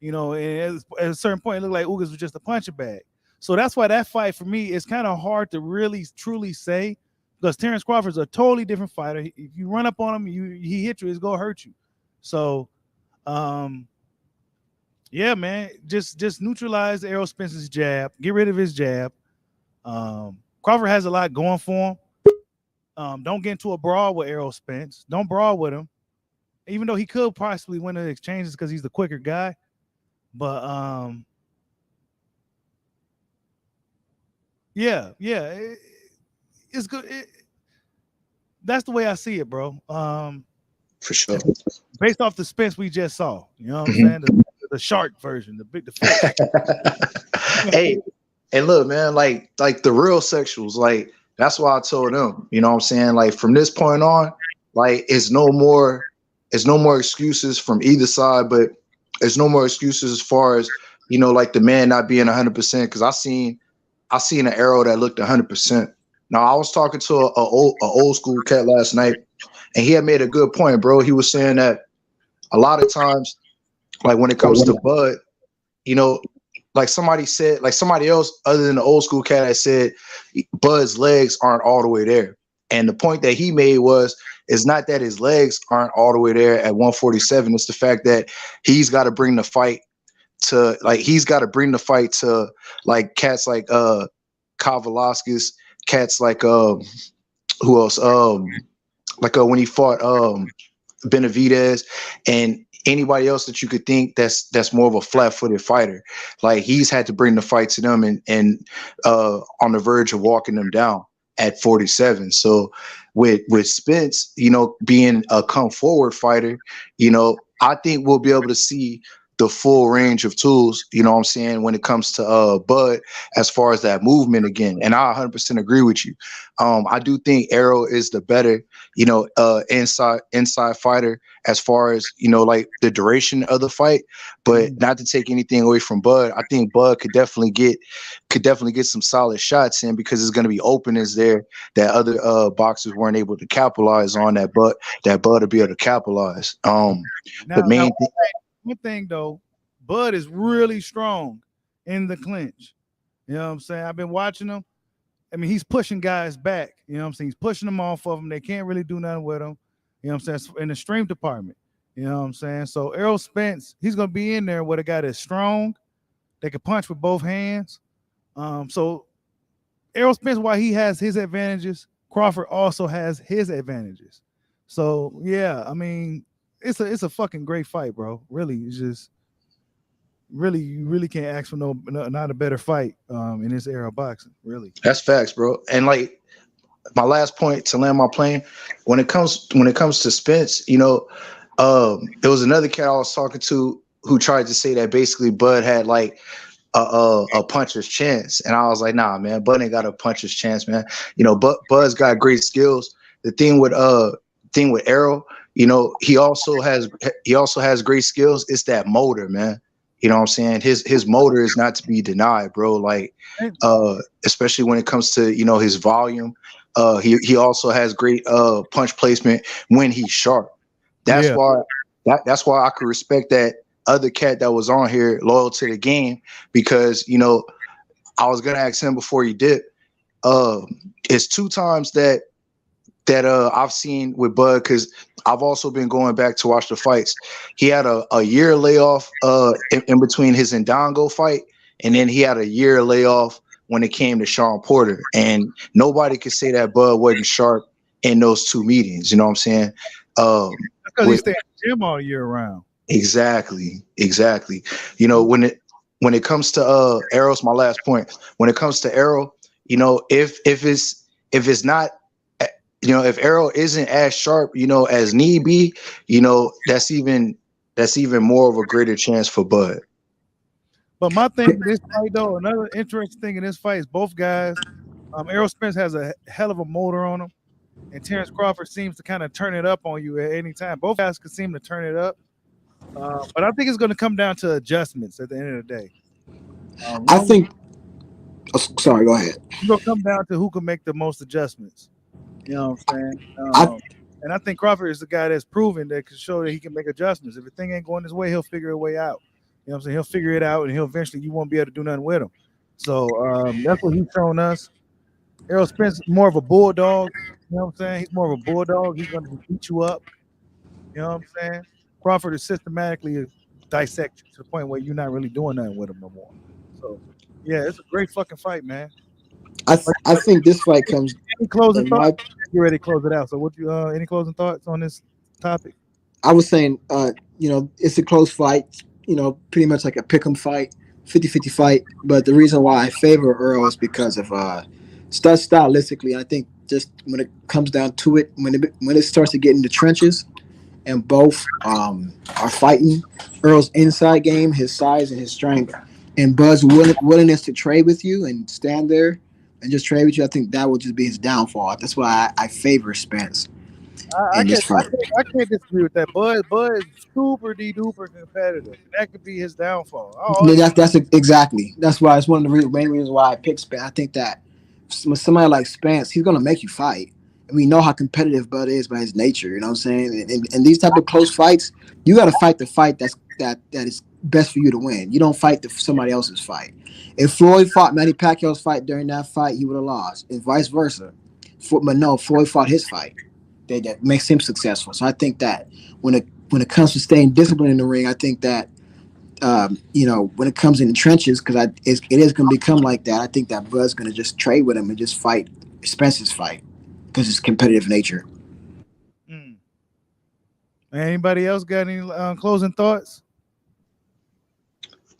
You know, and at a certain point, it looked like Ugas was just a punching bag. So that's why that fight for me is kind of hard to really, truly say because Terrence Crawford's a totally different fighter. If you run up on him, he hit you, it's going to hurt you. So, yeah, man, just neutralize Errol Spence's jab. Get rid of his jab. Crawford has a lot going for him. Don't get into a brawl with Errol Spence. Don't brawl with him, even though he could possibly win the exchanges because he's the quicker guy. But yeah, it's good. That's the way I see it, bro. For sure. Based off the Spence we just saw, you know what I'm saying? The shark version, the fish. Hey. And look, man, like the real sexuals, like that's why I told them, you know what I'm saying? Like from this point on, like it's no more excuses from either side, but it's no more excuses as far as, you know, like the man not being 100%. Because I seen an arrow that looked 100%. Now I was talking to a old school cat last night, and he had made a good point, bro. He was saying that a lot of times, like when it comes to Bud, you know. Like somebody else other than the old school cat had said Bud's legs aren't all the way there. And the point that he made is not that his legs aren't all the way there at 147. It's the fact that he's got to bring the fight to cats like Kavalauskas, cats like who else? When he fought Benavidez and anybody else that you could think that's more of a flat-footed fighter. Like he's had to bring the fight to them and on the verge of walking them down at 47. So with Spence, you know, being a come forward fighter, you know, I think we'll be able to see the full range of tools, you know what I'm saying, when it comes to Bud as far as that movement again. And I 100% agree with you. I do think Arrow is the better, you know, inside fighter as far as, you know, like the duration of the fight, but not to take anything away from Bud. I think Bud could definitely get some solid shots in because it's going to be openings there that other boxers weren't able to capitalize on that Bud to be able to capitalize. One thing though, Bud is really strong in the clinch. You know what I'm saying? I've been watching him. I mean, he's pushing guys back. You know what I'm saying? He's pushing them off of them. They can't really do nothing with him. You know what I'm saying? In the strength department. You know what I'm saying? So Errol Spence, he's gonna be in there with a guy that's strong, that can punch with both hands. So Errol Spence, while he has his advantages, Crawford also has his advantages. So yeah, I mean, it's a fucking great fight, bro. Really, it's just you really can't ask for not a better fight in this era of boxing. Really, that's facts, bro. And like my last point to land my plane, when it comes to Spence, you know, there was another cat I was talking to who tried to say that basically Bud had like a puncher's chance, and I was like, nah, man, Bud ain't got a puncher's chance, man. You know, Bud's got great skills. The thing with thing with Errol, you know, he also has great skills. It's that motor, man. You know what I'm saying? His motor is not to be denied, bro. Like, especially when it comes to, you know, his volume. He also has great punch placement when he's sharp. That's why I could respect that other cat that was on here, loyal to the game, because, you know, I was gonna ask him before he did. It's 2 times that I've seen with Bud, because I've also been going back to watch the fights. He had a year layoff in between his Ndongo fight, and then he had a year layoff when it came to Sean Porter. And nobody could say that Bud wasn't sharp in those 2 meetings. You know what I'm saying? Because he stayed in the gym all year round. Exactly. You know, when it comes to Errol's my last point. When it comes to Errol, you know, if it's not, you know, if Errol isn't as sharp, you know, as need be, you know, that's even more of a greater chance for Bud. But my thing in this fight, though, another interesting thing in this fight is both guys. Errol Spence has a hell of a motor on him, and Terrence Crawford seems to kind of turn it up on you at any time. Both guys can seem to turn it up, but I think it's going to come down to adjustments at the end of the day. I think. Oh, sorry, go ahead. It's going to come down to who can make the most adjustments. You know what I'm saying? And I think Crawford is the guy that's proven that can show that he can make adjustments. If the thing ain't going his way, he'll figure a way out. You know what I'm saying? He'll figure it out, and he'll eventually, you won't be able to do nothing with him. So that's what he's shown us. Errol Spence more of a bulldog. You know what I'm saying? He's more of a bulldog. He's going to beat you up. You know what I'm saying? Crawford is systematically dissect you to the point where you're not really doing nothing with him no more. So, yeah, it's a great fucking fight, man. I think this fight comes. Any closing thoughts? You're ready to close it out. So, what you any closing thoughts on this topic? I was saying, you know, it's a close fight. You know, pretty much like a pick'em fight, 50-50 fight. But the reason why I favor Earl is because of stylistically. I think just when it comes down to it, when it starts to get in the trenches, and both are fighting, Earl's inside game, his size and his strength, and Bud's willingness to trade with you and stand there and just trade with you, I think that would just be his downfall. That's why I favor Spence in this fight. I can't disagree with that. Bud is super duper competitive. That could be his downfall. That's exactly. That's why it's one of the main reasons why I picked Spence. I think that with somebody like Spence, he's going to make you fight. And we know how competitive Bud is by his nature. You know what I'm saying? And these type of close fights, you got to fight the fight that is best for you to win. You don't fight somebody else's fight. If Floyd fought Manny Pacquiao's fight during that fight, he would have lost, and vice versa. But no, Floyd fought his fight. That makes him successful. So I think that when it comes to staying disciplined in the ring, I think that you know, when it comes in the trenches, because it is going to become like that. I think that Bud's going to just trade with him and just fight Spence's fight because it's competitive nature. Anybody else got any closing thoughts?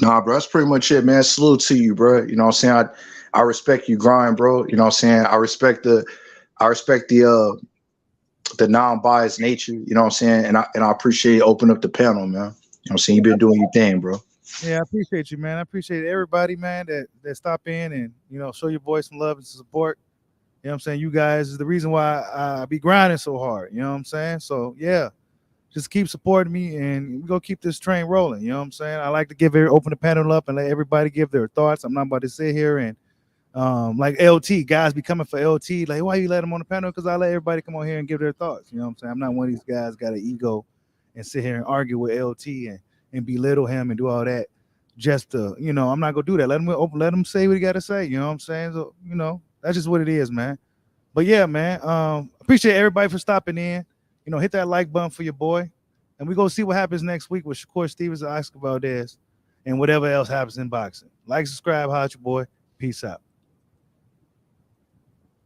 Nah, bro, that's pretty much it, man. Salute to you, bro. You know what I'm saying? I respect you grind, bro. You know what I'm saying? I respect the non-biased nature, you know what I'm saying? And I appreciate you opening up the panel, man. You know what I'm saying? You've been doing your thing, bro. Yeah, I appreciate you, man. I appreciate everybody, man, that stop in and, you know, show your boys some love and support. You know what I'm saying? You guys is the reason why I be grinding so hard. You know what I'm saying? So, yeah, just keep supporting me, and we're going to keep this train rolling. You know what I'm saying? I like to open the panel up and let everybody give their thoughts. I'm not about to sit here and like LT, guys be coming for LT. Like, why you let them on the panel? Because I let everybody come on here and give their thoughts. You know what I'm saying? I'm not one of these guys got an ego and sit here and argue with LT and belittle him and do all that just to, you know, I'm not going to do that. Let him say what he got to say. You know what I'm saying? So, you know, that's just what it is, man. But yeah, man, appreciate everybody for stopping in. You know, hit that like button for your boy. And we go see what happens next week with Shakur Stevenson, Oscar Valdez, and whatever else happens in boxing. Like, subscribe, holla at your boy. Peace out.